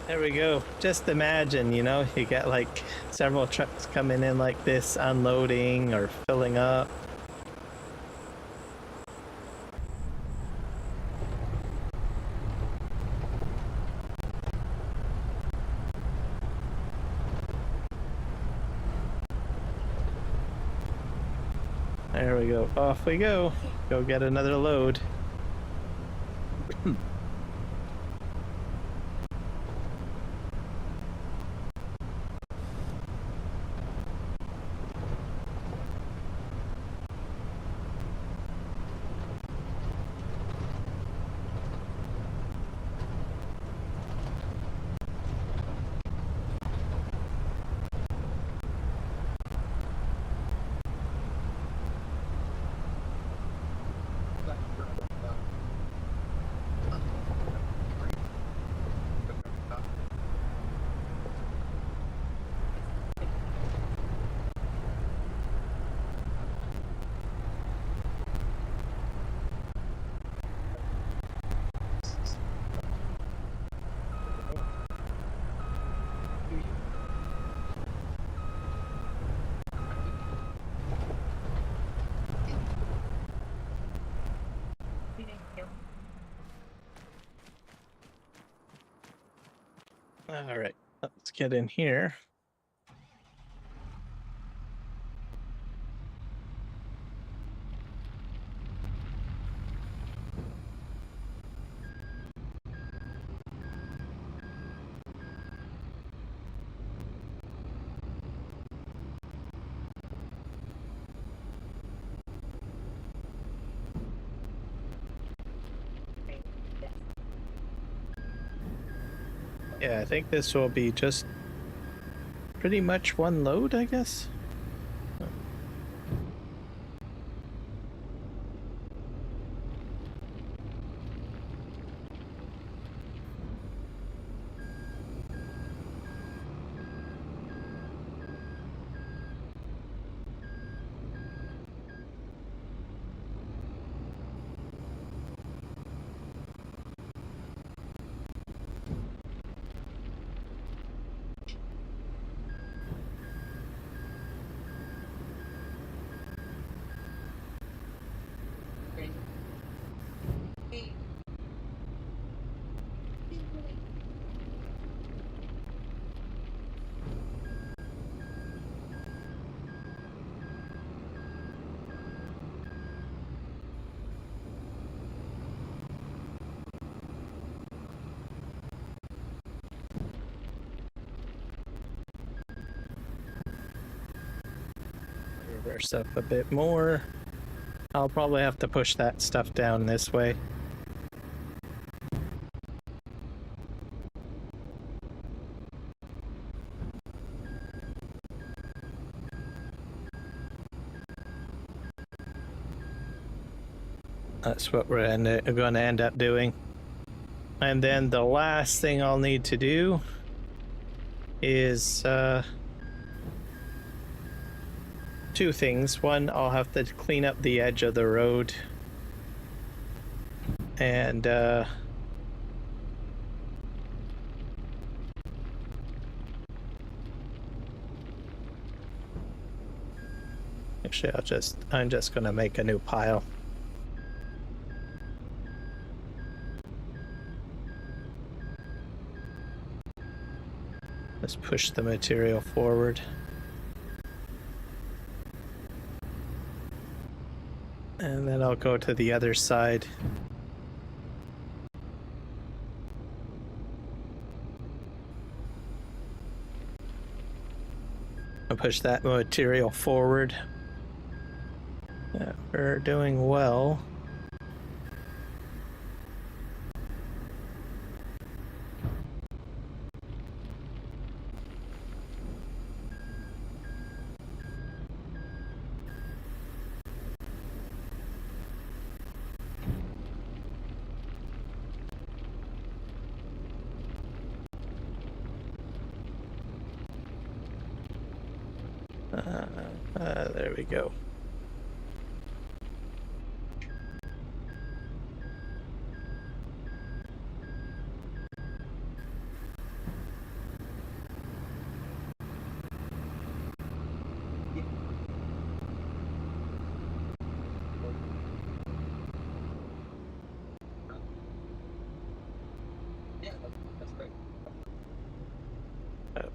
There we go. Just imagine, you know, you get like several trucks coming in like this, unloading or filling up. There we go. Off we go. Go get another load. All right, let's get in here. Yeah, I think this will be just pretty much one load, I guess. Reverse up a bit more. I'll probably have to push that stuff down this way. That's what we're going to end up doing. And then the last thing I'll need to do is two things. One, I'll have to clean up the edge of the road. And actually, I'm just going to make a new pile. Let's push the material forward. And then I'll go to the other side. I'll push that material forward. Yeah, we're doing well. There we go.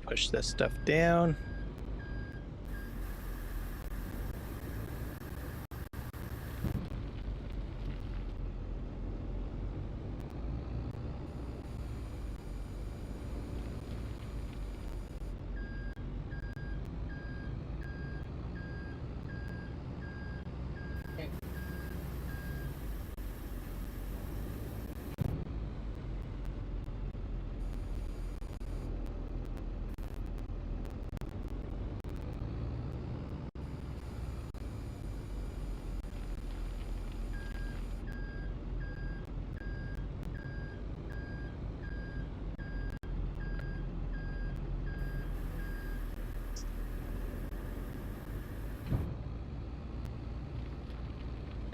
Push this stuff down.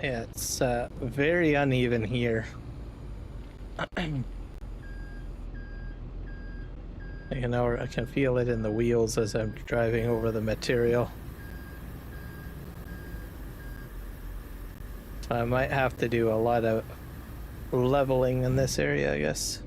Yeah, it's very uneven here. You know, I can feel it in the wheels as I'm driving over the material. So I might have to do a lot of leveling in this area, I guess.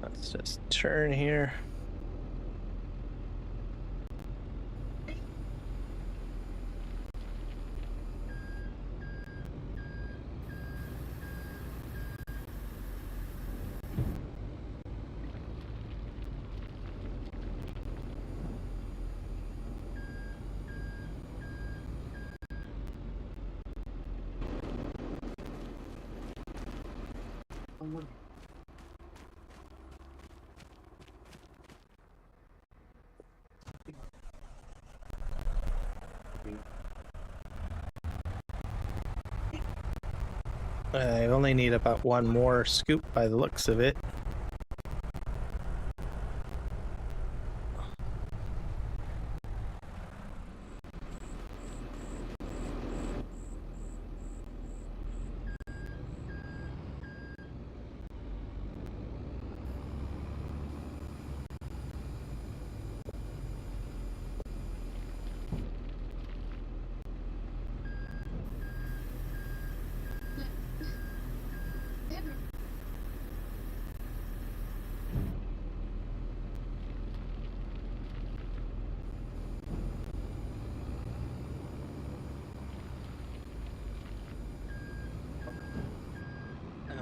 Let's just turn here. I only need about one more scoop by the looks of it.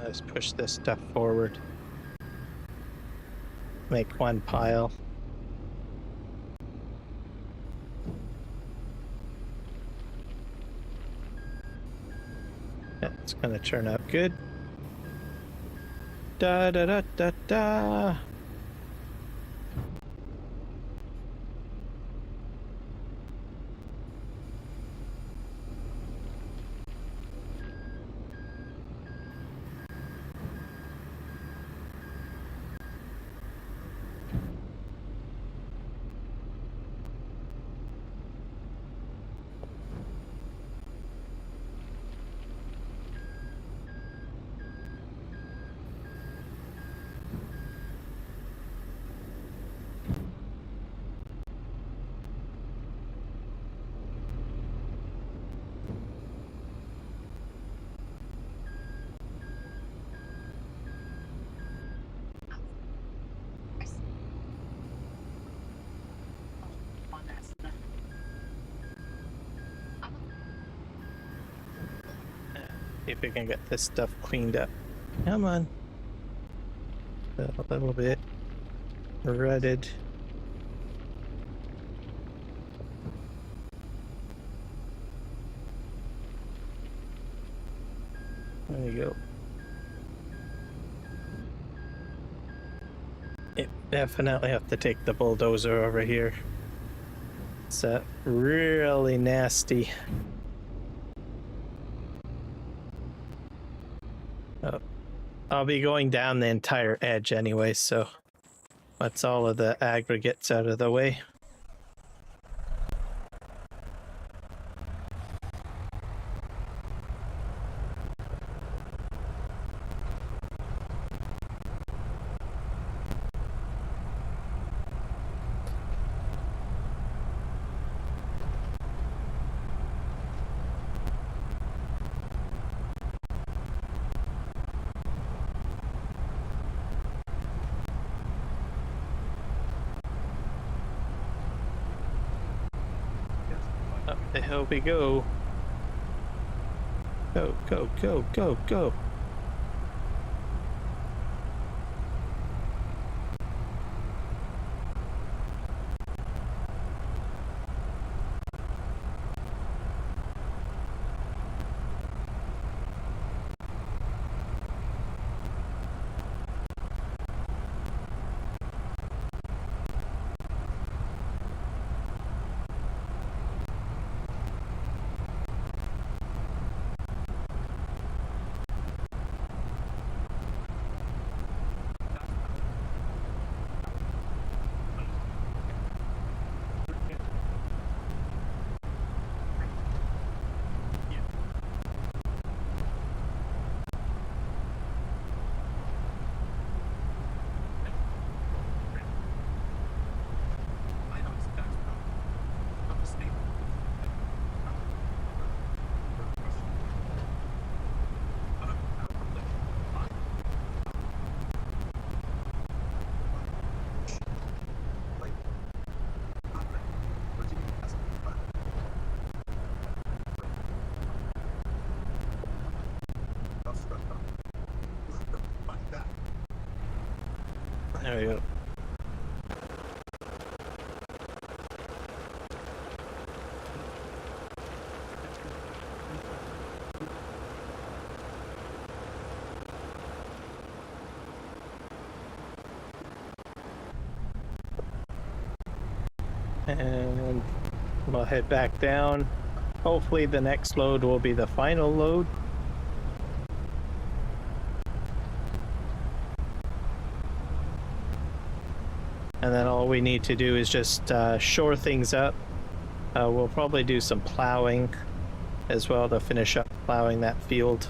Let's push this stuff forward. Make one pile. Yeah, it's gonna turn out good. Da da da da da. See if we can get this stuff cleaned up. Come on. A little bit rutted. There you go. Definitely have to take the bulldozer over here. It's really nasty. Oh, I'll be going down the entire edge anyway, so that's all of the aggregates out of the way. Up the hill we go. Go, go, go, go, go. There we go. And we'll head back down. Hopefully the next load will be the final load. And then all we need to do is just shore things up. We'll probably do some plowing as well to finish up plowing that field.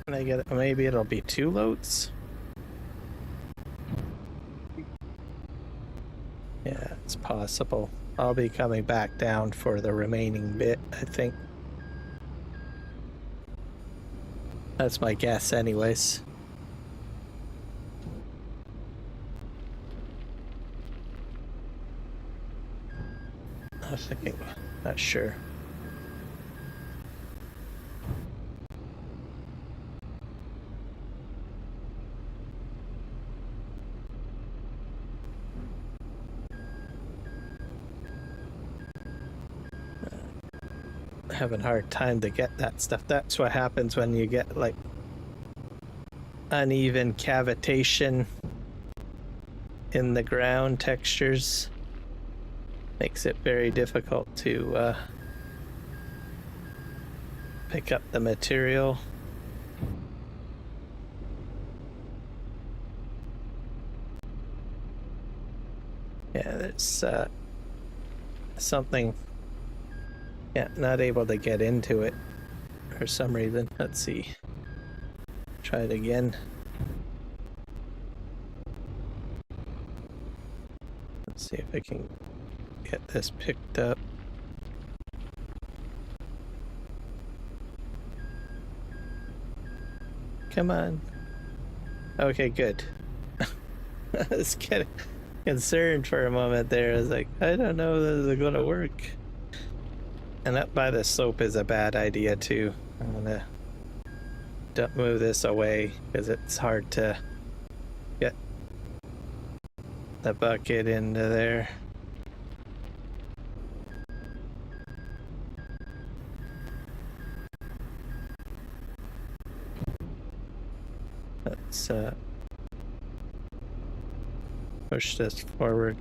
Can I get, maybe it'll be 2 loads? Yeah, it's possible. I'll be coming back down for the remaining bit, I think. That's my guess anyways. I was thinking, not sure. Having a hard time to get that stuff. That's what happens when you get like uneven cavitation in the ground textures. Makes it very difficult to pick up the material. Yeah, there's something. Yeah, not able to get into it for some reason. Let's see. Try it again. Let's see if I can get this picked up. Come on. Okay, good. I was getting concerned for a moment there. I was like, I don't know if this is going to work. And up by the slope is a bad idea too. I'm gonna don't move this away because it's hard to get the bucket into there. Let's push this forward.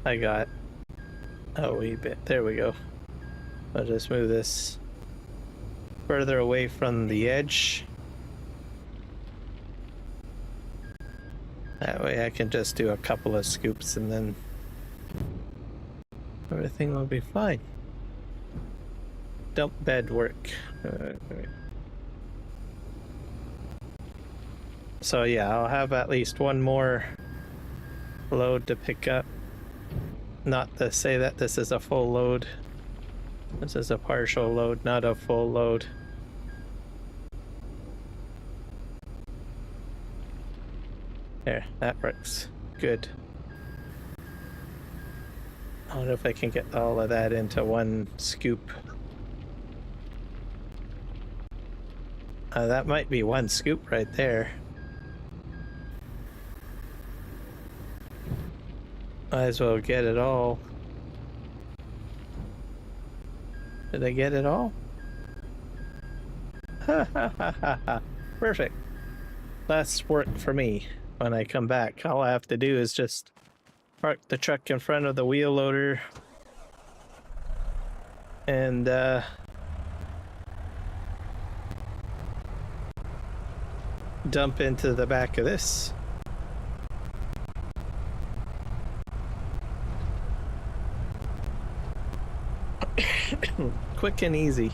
I got a wee bit. There we go. I'll just move this further away from the edge. That way I can just do a couple of scoops and then everything will be fine. dump bed work. So yeah, I'll have at least one more load to pick up. Not to say that this is a full load. This is a partial load, not a full load. There, that works. Good. I wonder if I can get all of that into one scoop. That might be one scoop right there. Might as well get it all. Did I get it all? Ha ha ha ha ha. Perfect. Less work for me when I come back. All I have to do is just park the truck in front of the wheel loader and dump into the back of this. Quick and easy.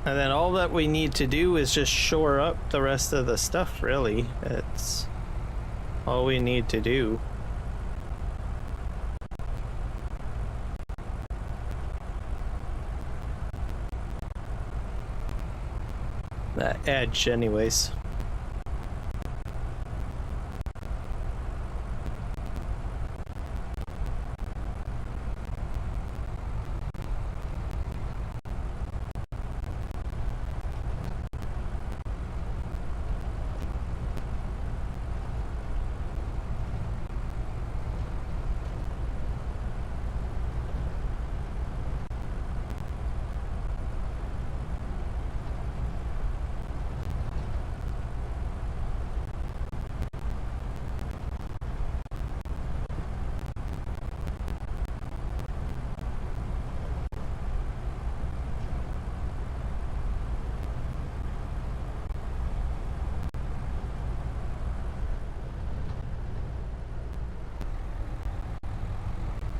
And then all that we need to do is just shore up the rest of the stuff, really. It's all we need to do. That edge, anyways.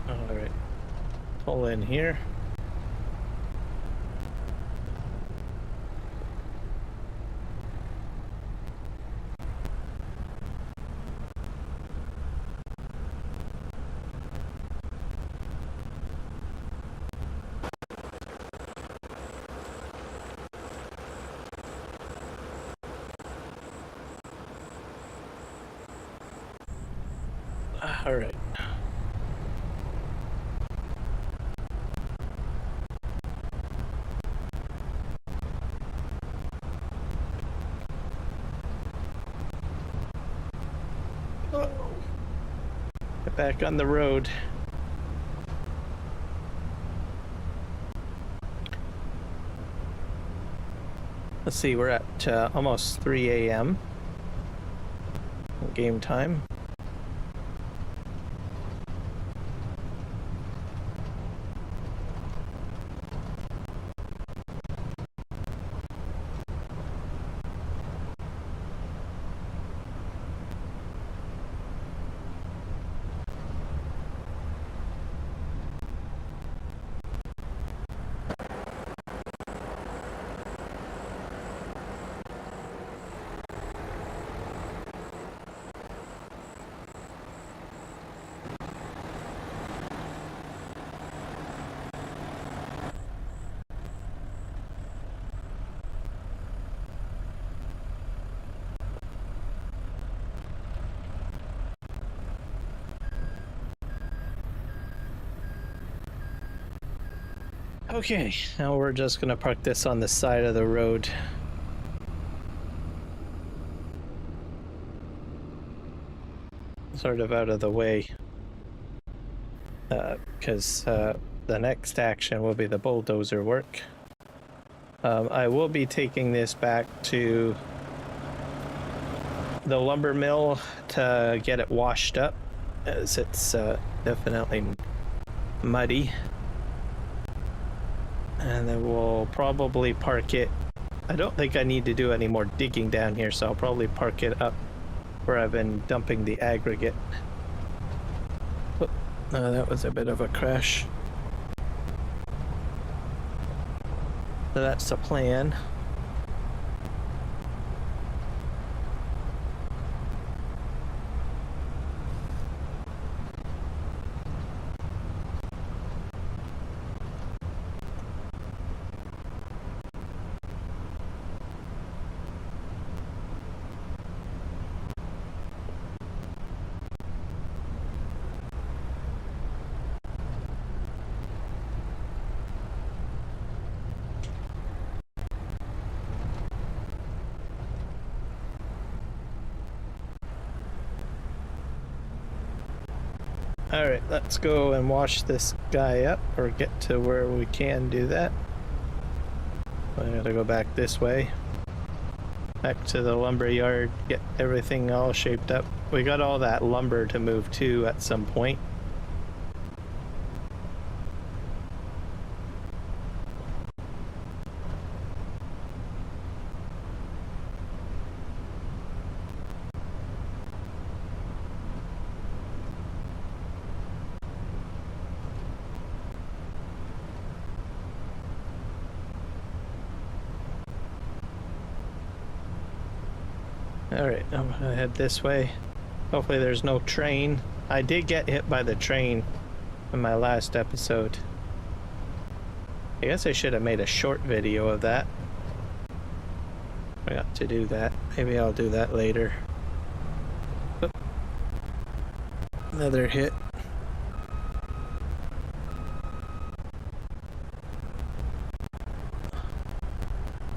Alright, pull in here. Alright. Get back on the road. Let's see, we're at almost 3 a.m. game time. Okay, now we're just gonna park this on the side of the road. Sort of out of the way. Because the next action will be the bulldozer work. I will be taking this back to the lumber mill to get it washed up, as it's definitely muddy. And then we'll probably park it. I don't think I need to do any more digging down here, so I'll probably park it up where I've been dumping the aggregate. Oh, that was a bit of a crash. So that's the plan. Alright, let's go and wash this guy up, or get to where we can do that. I gotta go back this way. Back to the lumber yard, get everything all shaped up. We got all that lumber to move to at some point. Alright, I'm gonna head this way. Hopefully there's no train. I did get hit by the train in my last episode. I guess I should have made a short video of that. Forgot to do that. Maybe I'll do that later. Oop. Another hit.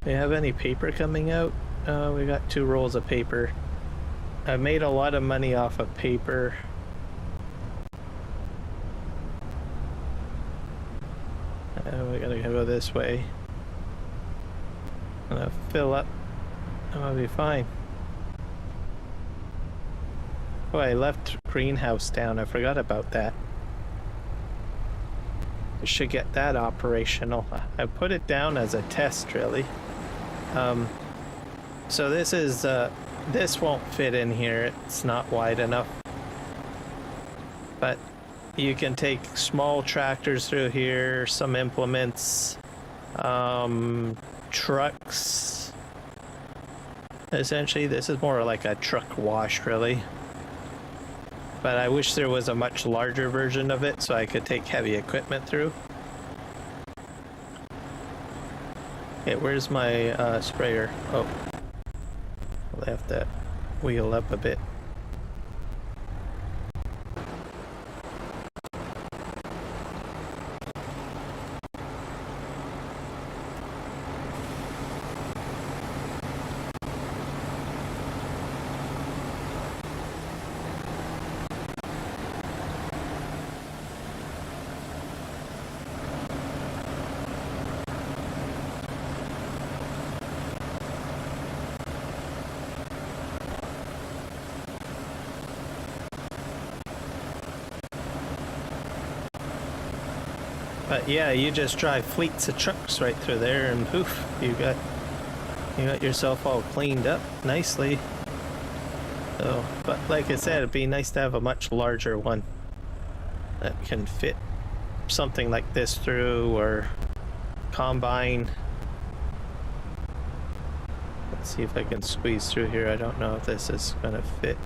Do you have any paper coming out? We got 2 rolls of paper. I made a lot of money off of paper. We gotta go this way. I'm gonna fill up. I'll be fine. Oh, I left greenhouse down. I forgot about that. I should get that operational. I put it down as a test, really. So this is, this won't fit in here. It's not wide enough. But you can take small tractors through here, some implements, trucks. Essentially, this is more like a truck wash, really. But I wish there was a much larger version of it so I could take heavy equipment through. Okay, where's my sprayer? Oh. I'll have to wheel up a bit. But yeah, you just drive fleets of trucks right through there and poof, you got yourself all cleaned up nicely. So, but like I said, it'd be nice to have a much larger one that can fit something like this through, or combine. Let's see if I can squeeze through here. I don't know if this is gonna fit.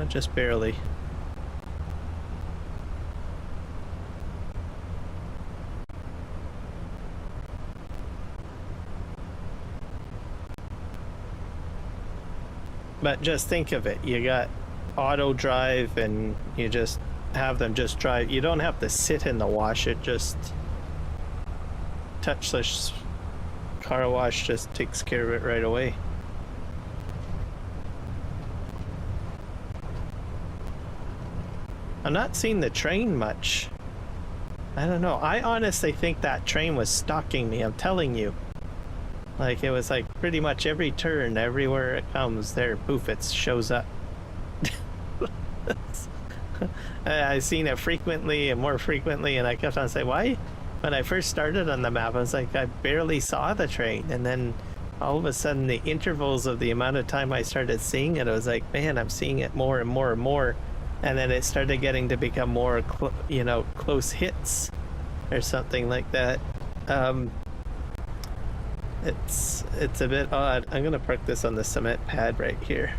Just barely. But just think of it, you got auto drive and you just have them just drive. You don't have to sit in the wash, it just touchless car wash just takes care of it right away. I'm not seeing the train much. I don't know. I honestly think that train was stalking me, I'm telling you. Like, it was like pretty much every turn, everywhere it comes, there, poof, it shows up. I've seen it frequently and more frequently, and I kept on saying, why? When I first started on the map, I was like, I barely saw the train, and then all of a sudden, the intervals of the amount of time I started seeing it, I was like, man, I'm seeing it more and more and more, and then it started getting to become more, close hits, or something like that. It's a bit odd. I'm gonna park this on the cement pad right here.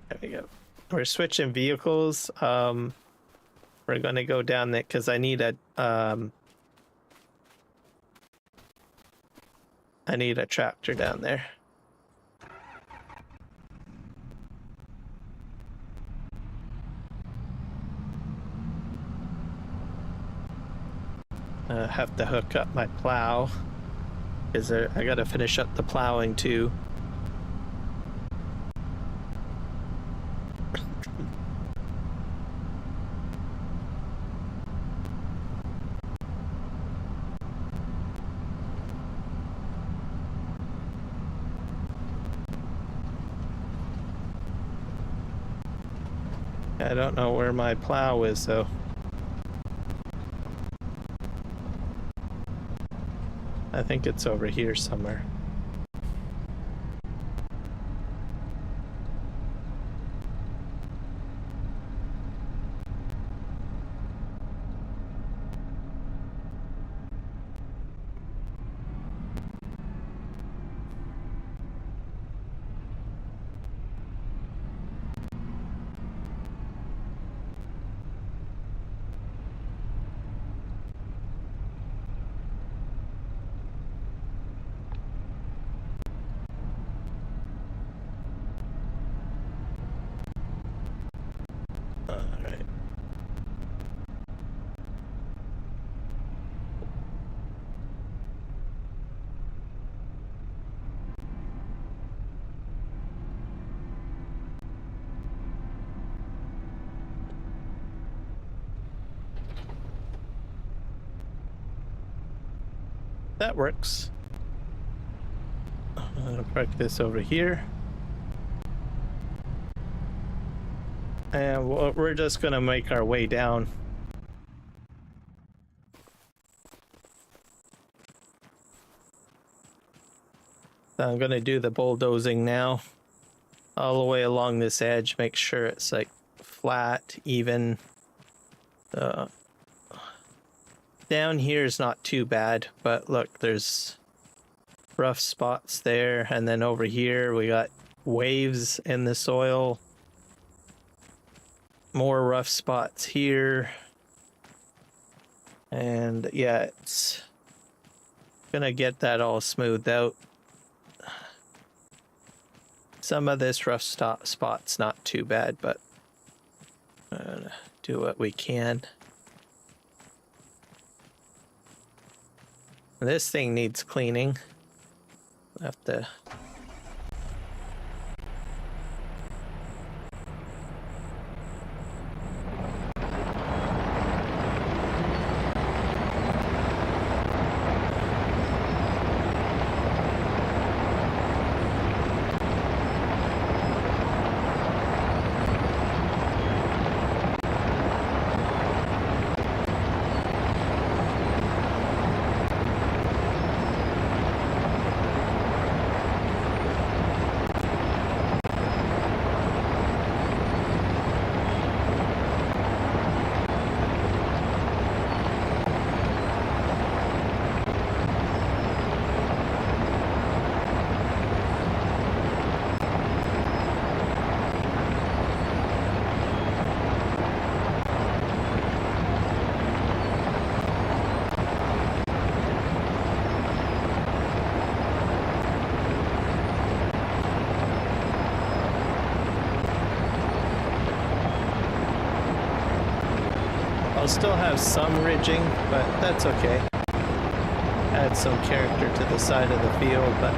There we go. We're switching vehicles. We're gonna go down there because I need a tractor down there. Have to hook up my plow because I gotta finish up the plowing too. I don't know where my plow is though. I think it's over here somewhere. That works. I'm gonna park this over here. And we're just gonna make our way down. So I'm gonna do the bulldozing now. All the way along this edge, make sure it's like flat, even. Down here is not too bad, but look, there's rough spots there, and then over here we got waves in the soil. More rough spots here. And yeah, it's gonna get that all smoothed out. Some of this rough spot's not too bad, but do what we can. This thing needs cleaning. I have to. I'll still have some ridging, but that's okay. Add some character to the side of the field, but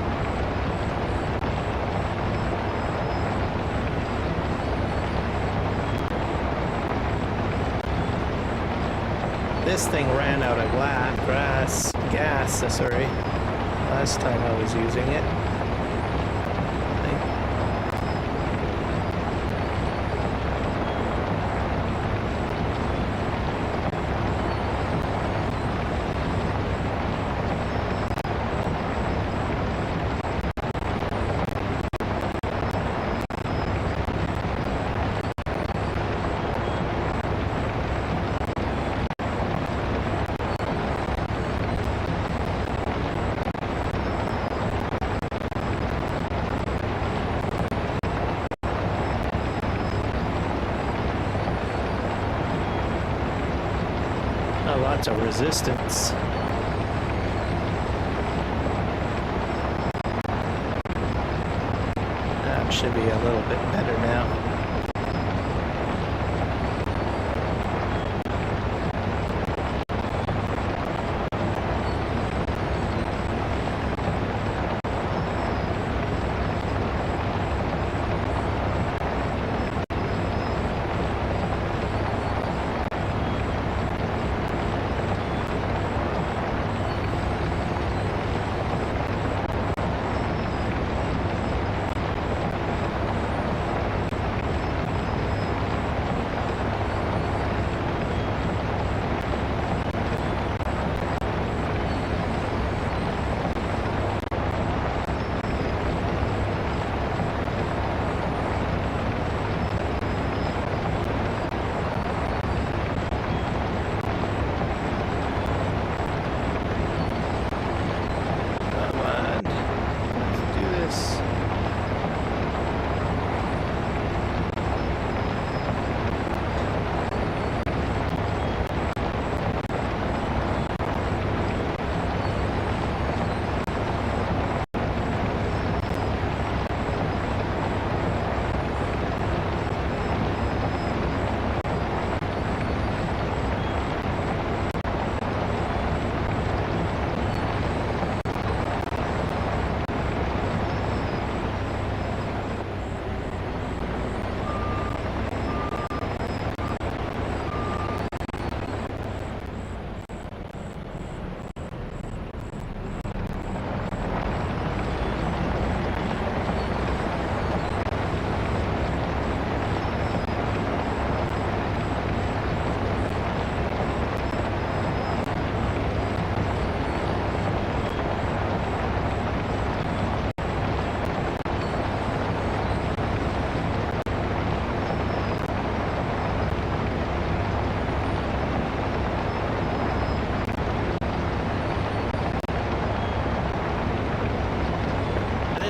This thing ran out of gas, sorry, last time I was using it. Lots of resistance. That should be a little bit better now.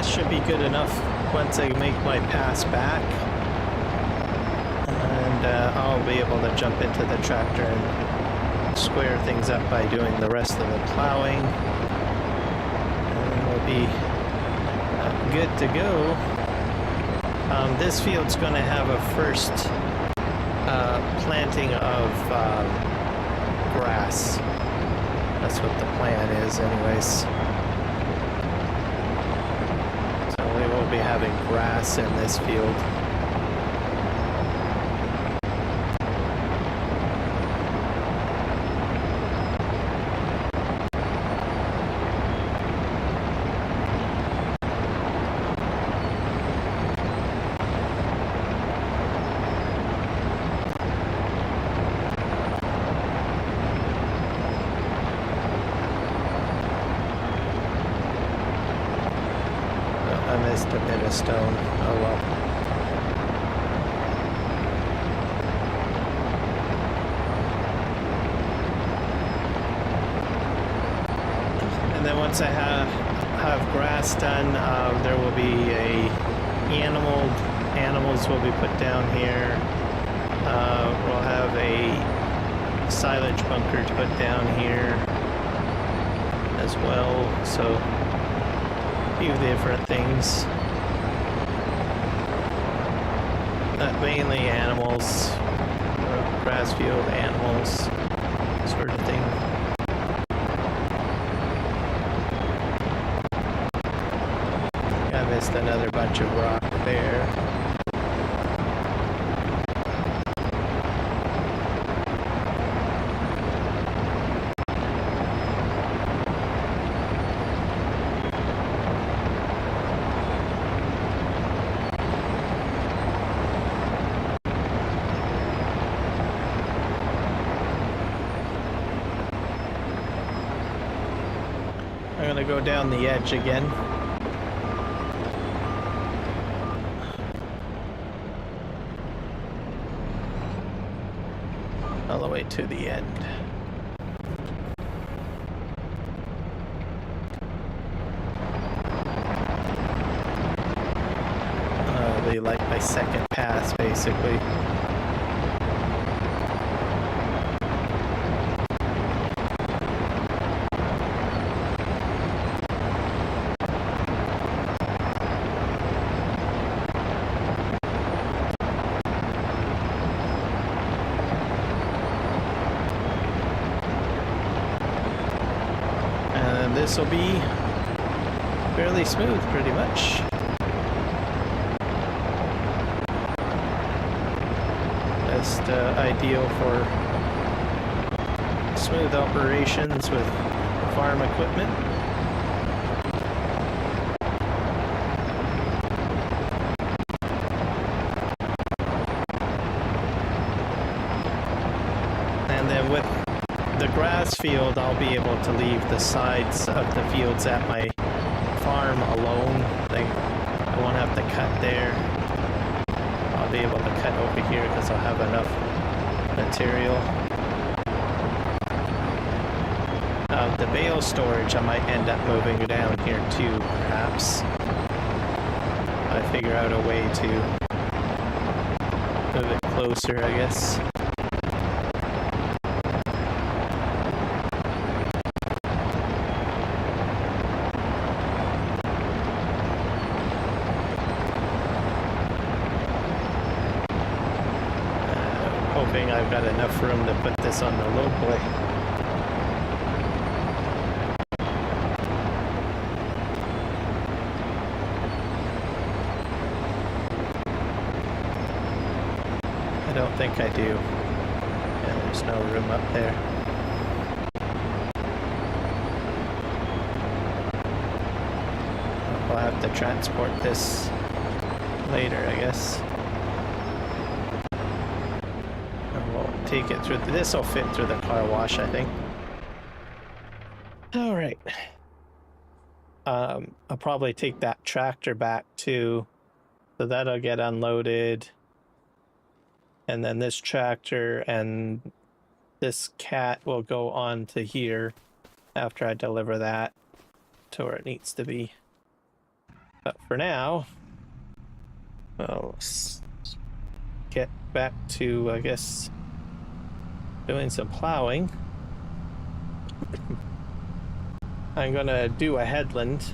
Should be good enough once I make my pass back, and I'll be able to jump into the tractor and square things up by doing the rest of the plowing, and we'll be good to go. This field's going to have a first planting of grass. That's what the plan is anyways. We'll be having grass in this field. I missed a bit of stone. Oh well. And then once I have grass done, there will be animals will be put down here. We'll have a silage bunker to put down here as well. So few different things. Mainly animals, grass field animals, sort of thing. I missed another bunch of rock there. gonna go down the edge again. All the way to the end. They like my second pass, basically. And this will be fairly smooth, pretty much. Ideal for smooth operations with farm equipment. And then with the grass field, I'll be able to leave the sides of the fields at my farm alone. I won't have to cut there. I'll be able to cut over here because I'll have enough material. The bale storage I might end up moving down here too, perhaps. I figure out a way to move it closer, I guess. I've got enough room to put this on the low boy. I don't think I do. Yeah, there's no room up there. I'll have to transport this later, I guess. Take it through. This will fit through the car wash, I think. All right. I'll probably take that tractor back too, so that'll get unloaded, and then this tractor and this cat will go on to here after I deliver that to where it needs to be. But for now, I'll get back to, I guess, doing some plowing. I'm gonna do a headland.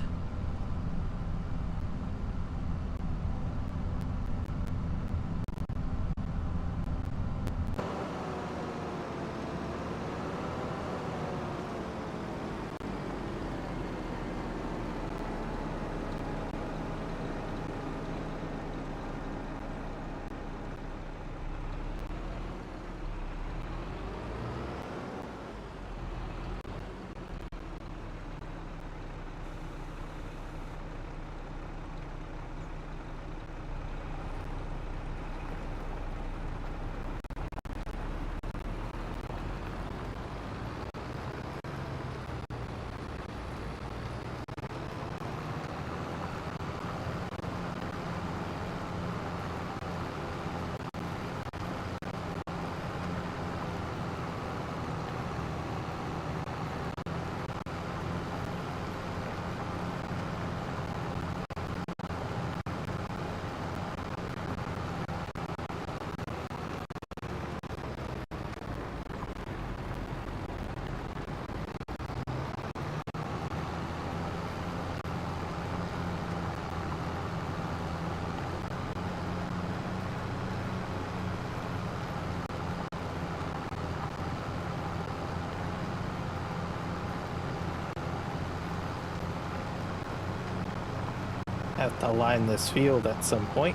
Have to line this field at some point.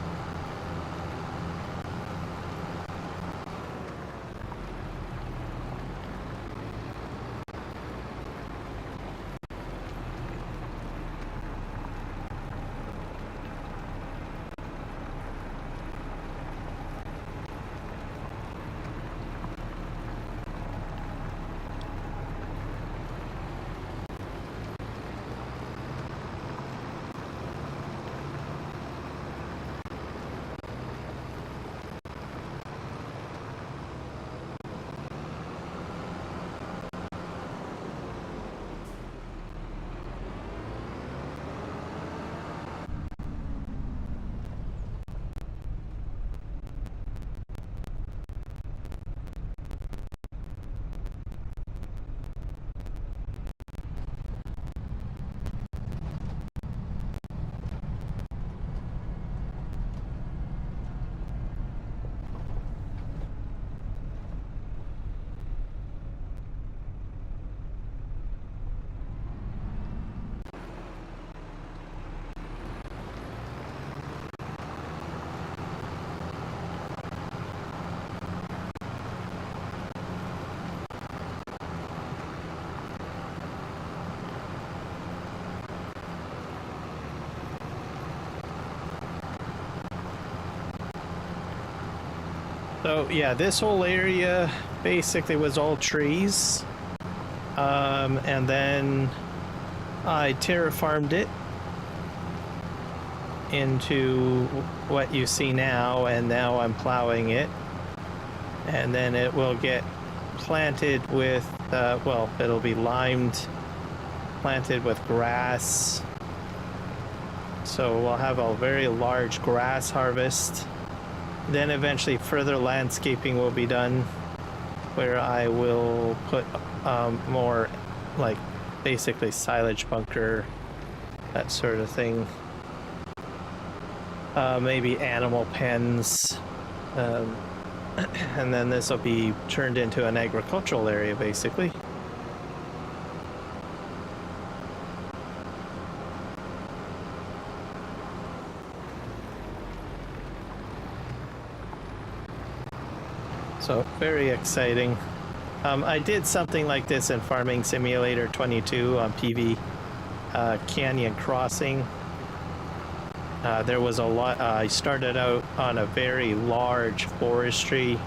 So yeah, this whole area basically was all trees. And then I terraformed it into what you see now, and now I'm plowing it. And then it will get planted with, well, it'll be limed, planted with grass. So we'll have a very large grass harvest. Then eventually further landscaping will be done, where I will put more, like, basically silage bunker, that sort of thing. Maybe animal pens. And then this will be turned into an agricultural area, basically. So very exciting. I did something like this in Farming Simulator 22 on PV Canyon Crossing. There was a lot. I started out on a very large forestry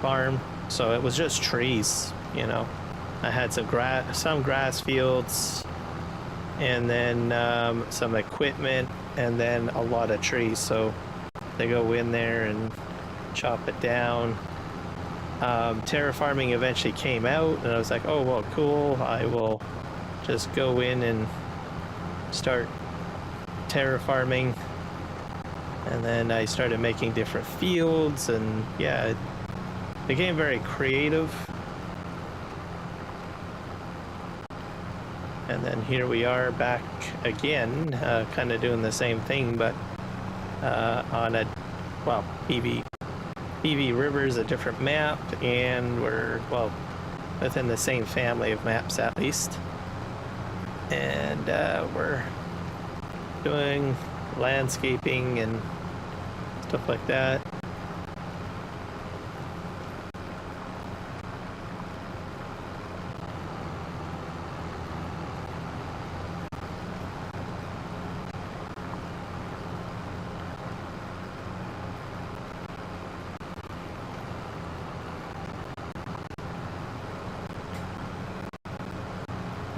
farm, so it was just trees, you know. I had some grass fields, and then some equipment, and then a lot of trees. So they go in there and chop it down. Terraforming eventually came out, and I was like, oh well, cool, I will just go in and start terraforming. And then I started making different fields, and yeah, it became very creative. And then here we are back again, kind of doing the same thing, but on a, well, PVRivers, a different map, and we're, well, within the same family of maps at least. And we're doing landscaping and stuff like that.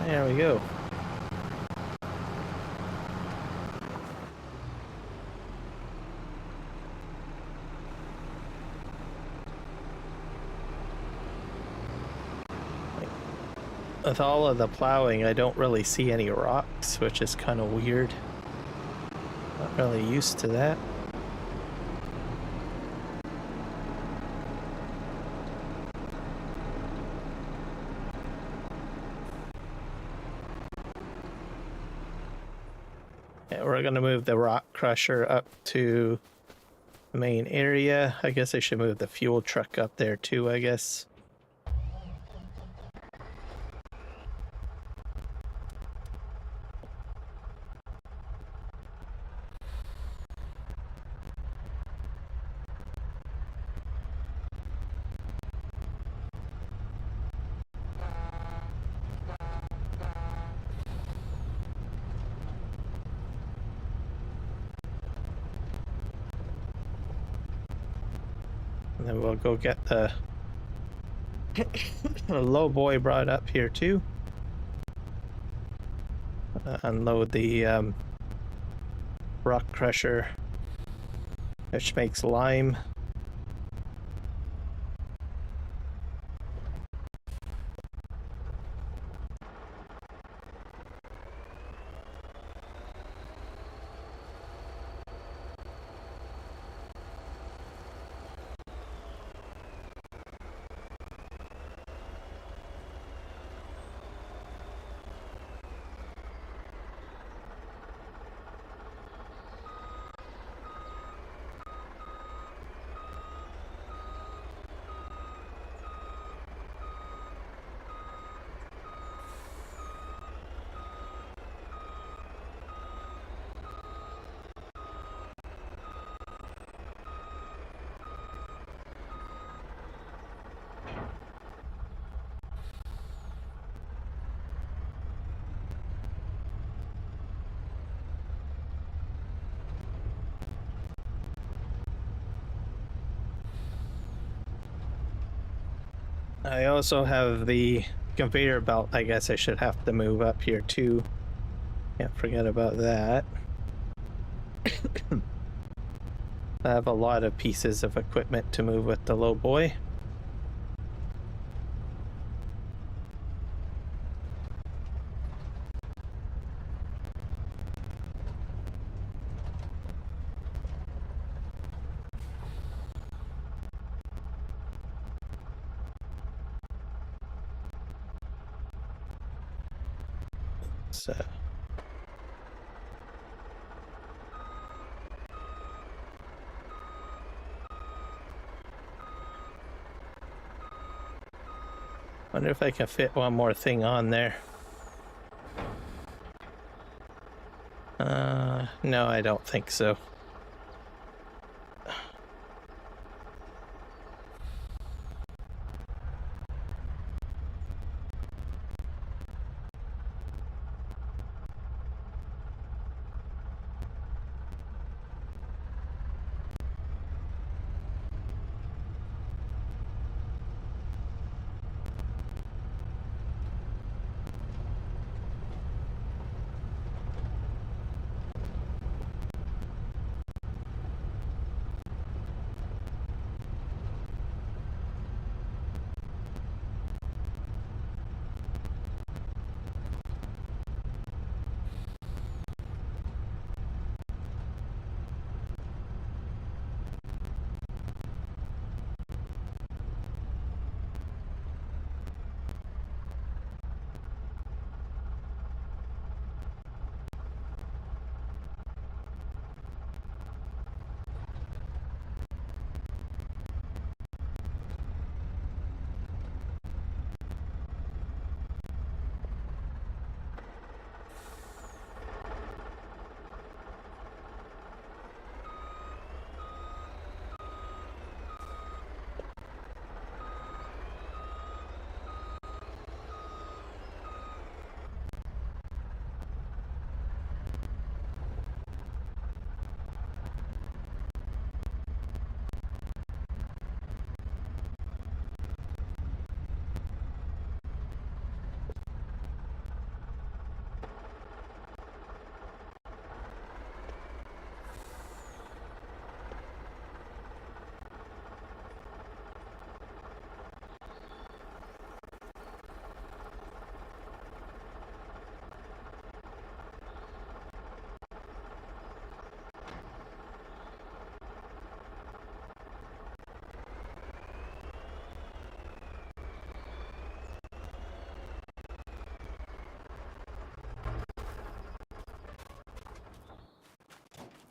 There we go. With all of the plowing, I don't really see any rocks, which is kind of weird. Not really used to that. Yeah, we're gonna move the rock crusher up to the main area. I guess I should move the fuel truck up there too, I guess. And then we'll go get the low boy brought up here too. Unload the rock crusher, which makes lime. I also have the conveyor belt. I guess I should have to move up here too. Can't forget about that. I have a lot of pieces of equipment to move with the low boy. So wonder if I can fit one more thing on there. No, I don't think so.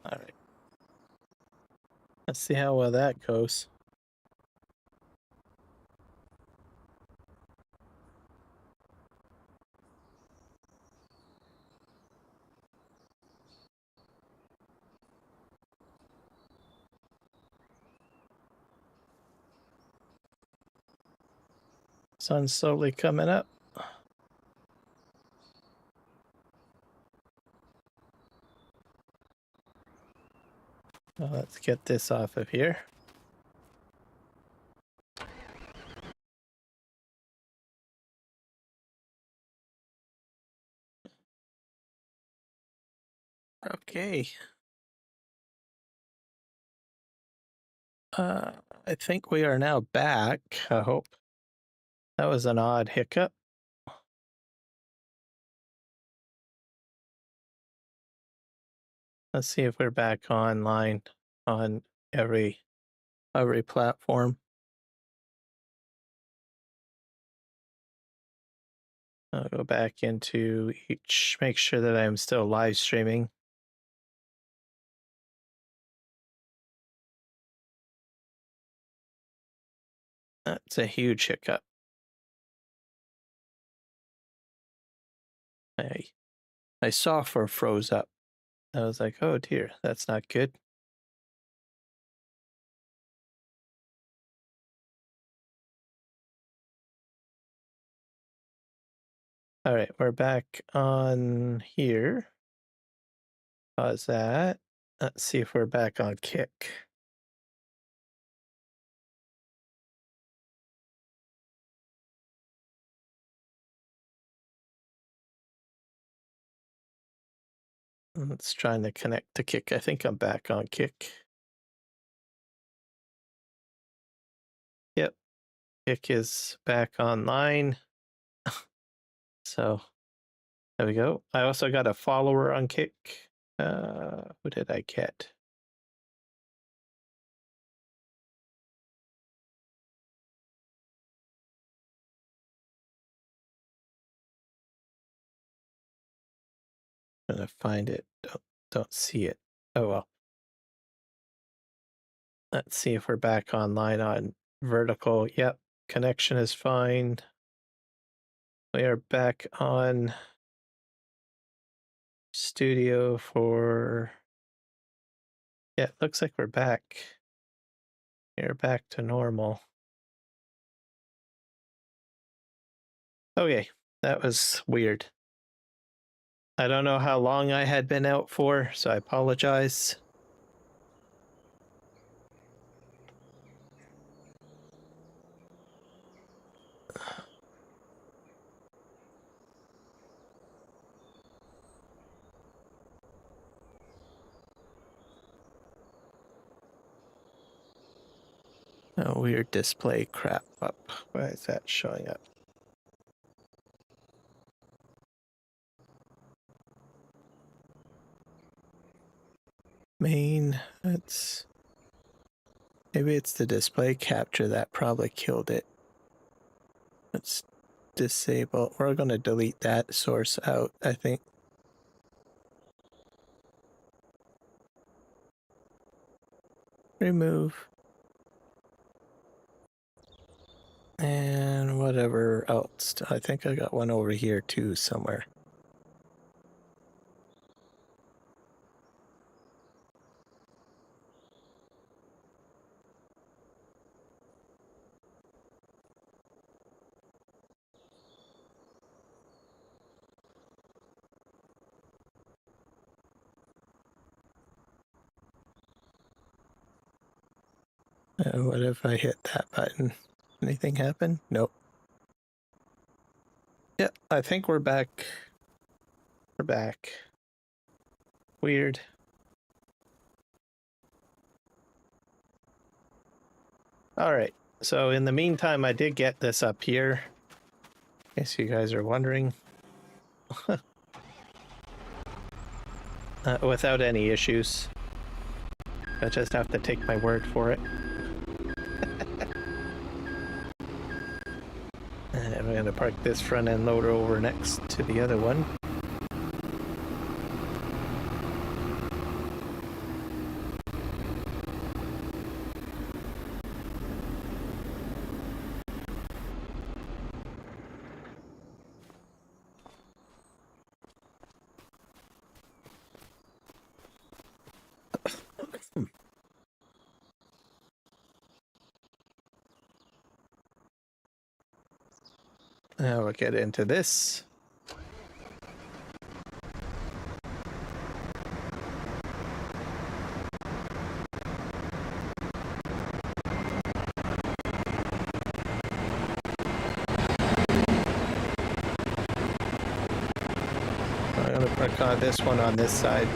All right. Let's see how well that goes. Sun's slowly coming up. Well, let's get this off of here. Okay. I think we are now back. I hope. That was an odd hiccup. Let's see if we're back online on every platform. I'll go back into each, make sure that I'm still live streaming. That's a huge hiccup. My software froze up. I was like, oh dear, that's not good. All right, we're back on here. Pause that. Let's see if we're back on Kick. It's trying to connect to Kick. I think I'm back on Kick. Yep. Kick is back online. So there we go. I also got a follower on Kick. Who did I get? I'm gonna find it. Don't see it. Oh well. Let's see if we're back online on vertical. Yep, connection is fine. We are back on studio for... Yeah, it looks like we're back. We're back to normal. Okay, that was weird. I don't know how long I had been out for, so I apologize. A weird display crap up. Why is that showing up? Main, that's... Maybe it's the display capture that probably killed it. Let's disable. We're going to delete that source out, I think. Remove. And whatever else. I think I got one over here too somewhere. What if I hit that button? Anything happen? Nope. Yeah, I think we're back. We're back. Weird. Alright, so in the meantime, I did get this up here. In case you guys are wondering. Without any issues. I just have to take my word for it. And we're going to park this front end loader over next to the other one. Now we'll get into this. I'm going to park this one on this side.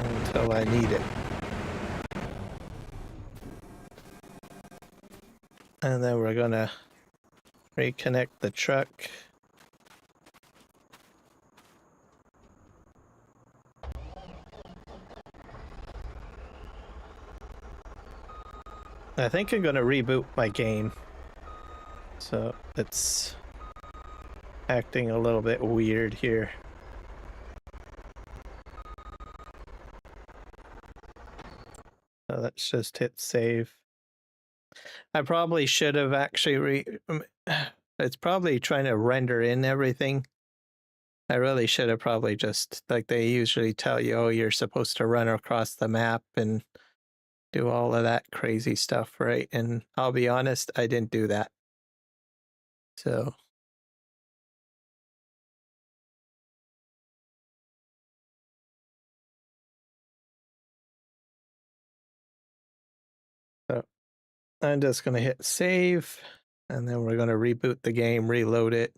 Until I need it. And then we're going to reconnect the truck. I think I'm going to reboot my game. So it's acting a little bit weird here. So let's just hit save. I probably should have actually it's probably trying to render in everything. I really should have probably just, like they usually tell you, oh, you're supposed to run across the map and do all of that crazy stuff, right? And I'll be honest, I didn't do that. So I'm just going to hit save. and then we're going to reboot the game, reload it,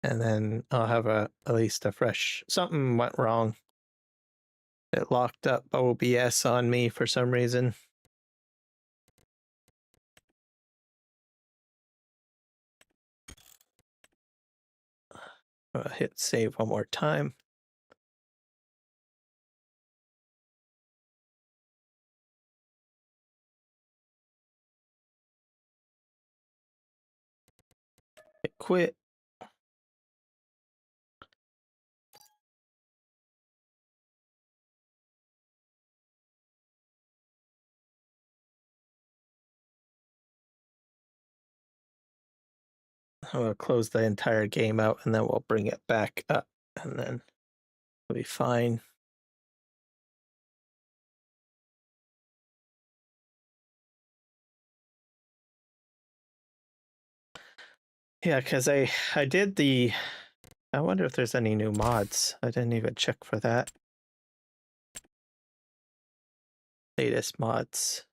and then I'll have at least a fresh. Something went wrong. It locked up OBS on me for some reason. I'll hit save one more time. Hit quit. We'll close the entire game out and then we'll bring it back up and then we'll be fine. Yeah, because I did the. I wonder if there's any new mods. I didn't even check for that. Latest mods.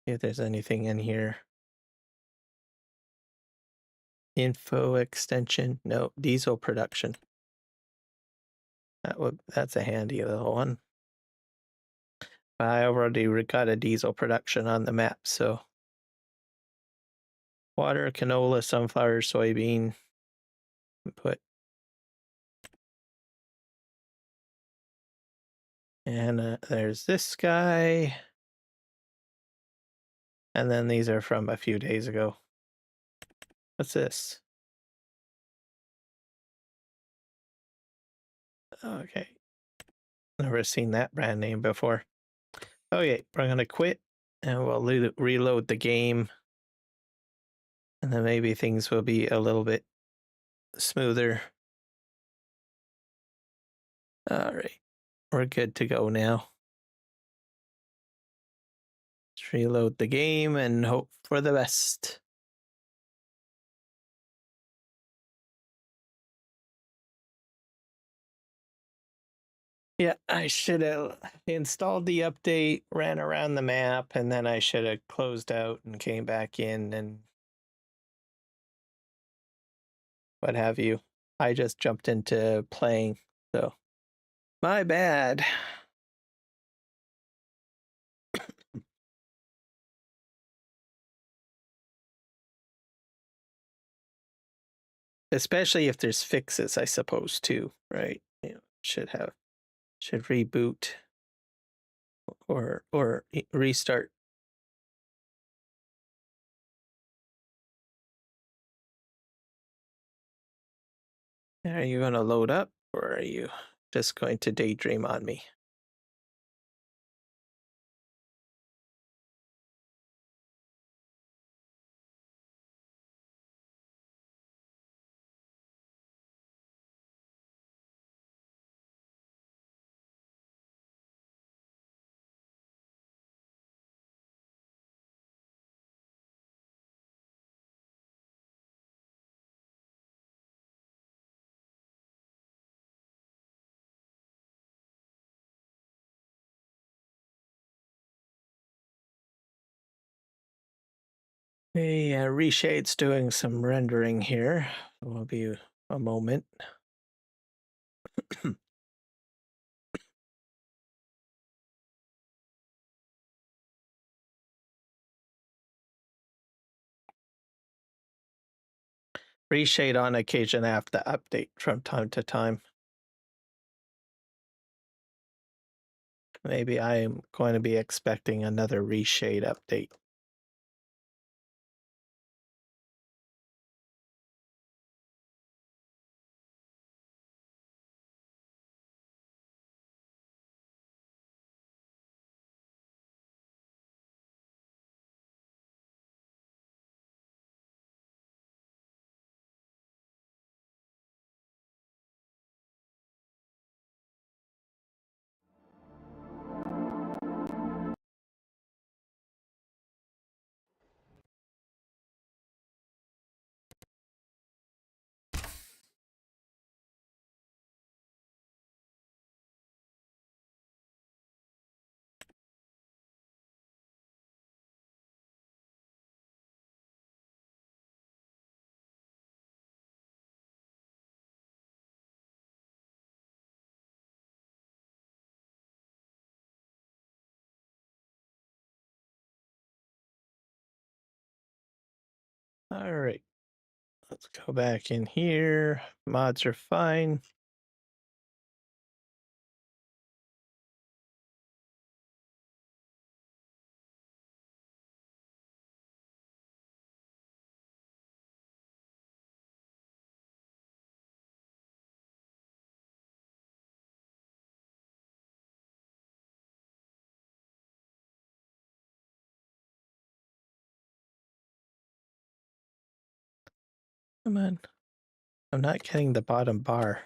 See if there's anything in here. Info extension. No, diesel production. That's a handy little one. I already got a diesel production on the map, so water, canola, sunflower, soybean. Input. And there's this guy. And then these are from a few days ago. What's this? Okay. Never seen that brand name before. Okay, we're gonna quit and we'll reload the game. And then maybe things will be a little bit smoother. All right, we're good to go now. Let's reload the game and hope for the best. Yeah, I should have installed the update, ran around the map, and then I should have closed out and came back in and what have you. I just jumped into playing, so my bad. Especially if there's fixes, I suppose, too, right? You know, should reboot or restart. Are you going to load up or are you just going to daydream on me? Hey, Reshade's doing some rendering here. It will be a moment. Reshade on occasion have to update from time to time. Maybe I am going to be expecting another Reshade update. All right. Let's go back in here. Mods are fine. Come on. I'm not getting the bottom bar.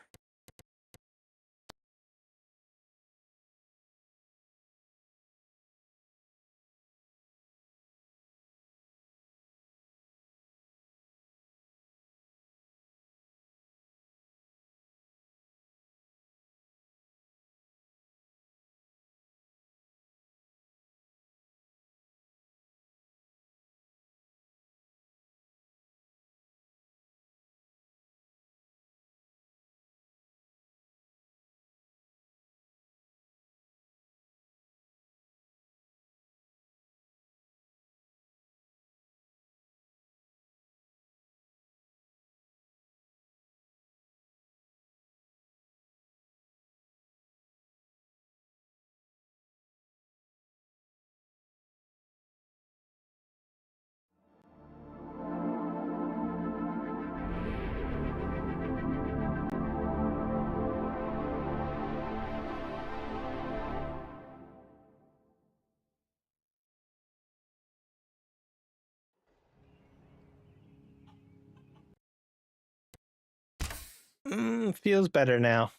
Feels better now.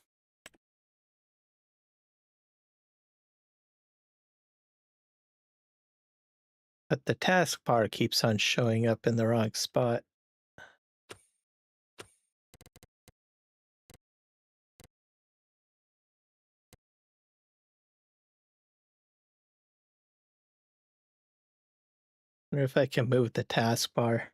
But the taskbar keeps on showing up in the wrong spot. Wonder if I can move the taskbar.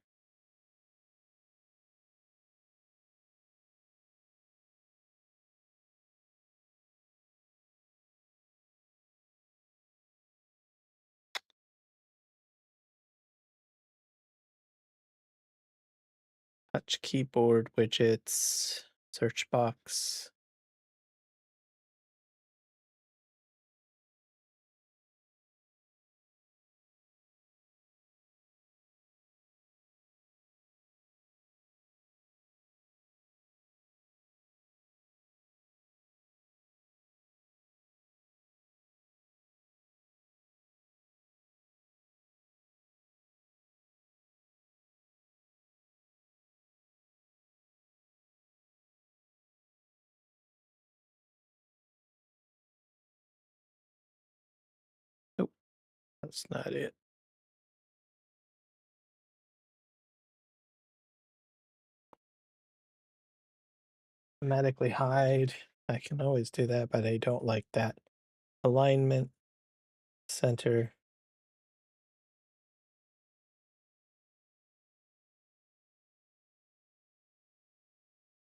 Touch keyboard widgets, search box. Nope, that's not it. Automatically hide. I can always do that, but I don't like that. Alignment, center.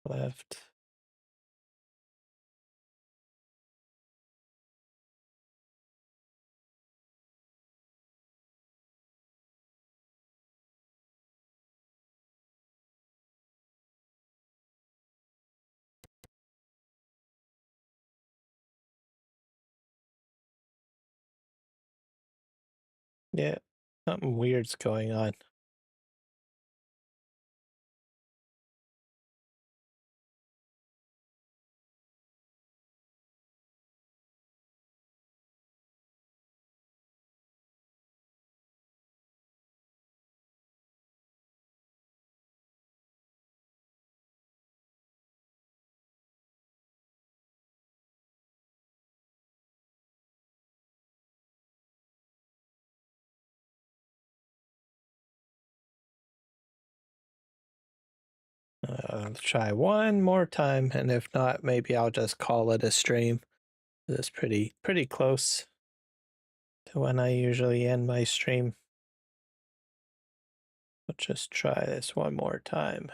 Left. Yeah, something weird's going on. Let's try one more time, and if not, maybe I'll just call it a stream. It's pretty close to when I usually end my stream. Let's just try this one more time.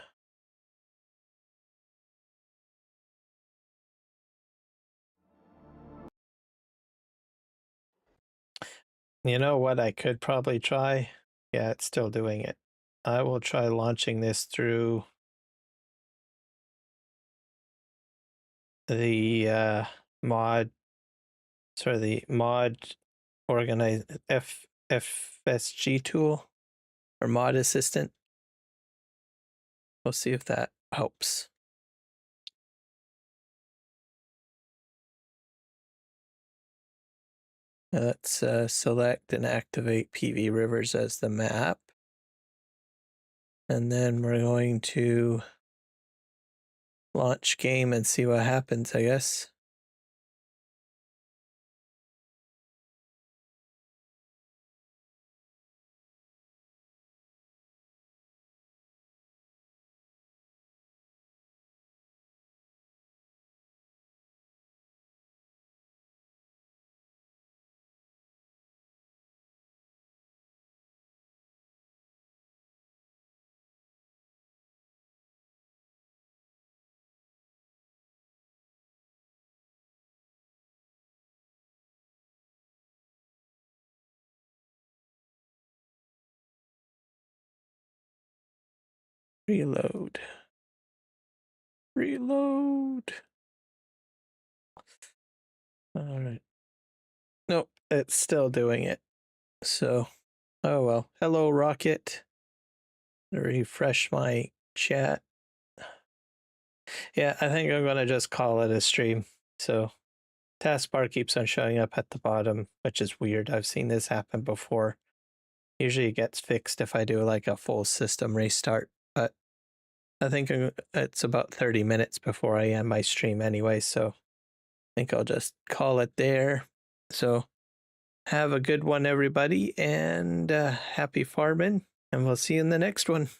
You know what I could probably try? Yeah, it's still doing it. I will try launching this through the mod organize FSG tool or mod assistant. We'll see if that helps. Let's select and activate PVRivers as the map. And then we're going to launch game and see what happens, I guess. Reload. Reload. All right. Nope, it's still doing it. So, oh well. Hello, Rocket. Refresh my chat. Yeah, I think I'm going to just call it a stream. So, taskbar keeps on showing up at the bottom, which is weird. I've seen this happen before. Usually it gets fixed if I do like a full system restart, but I think it's about 30 minutes before I end my stream anyway, so I think I'll just call it there. So have a good one, everybody, and happy farming, and we'll see you in the next one.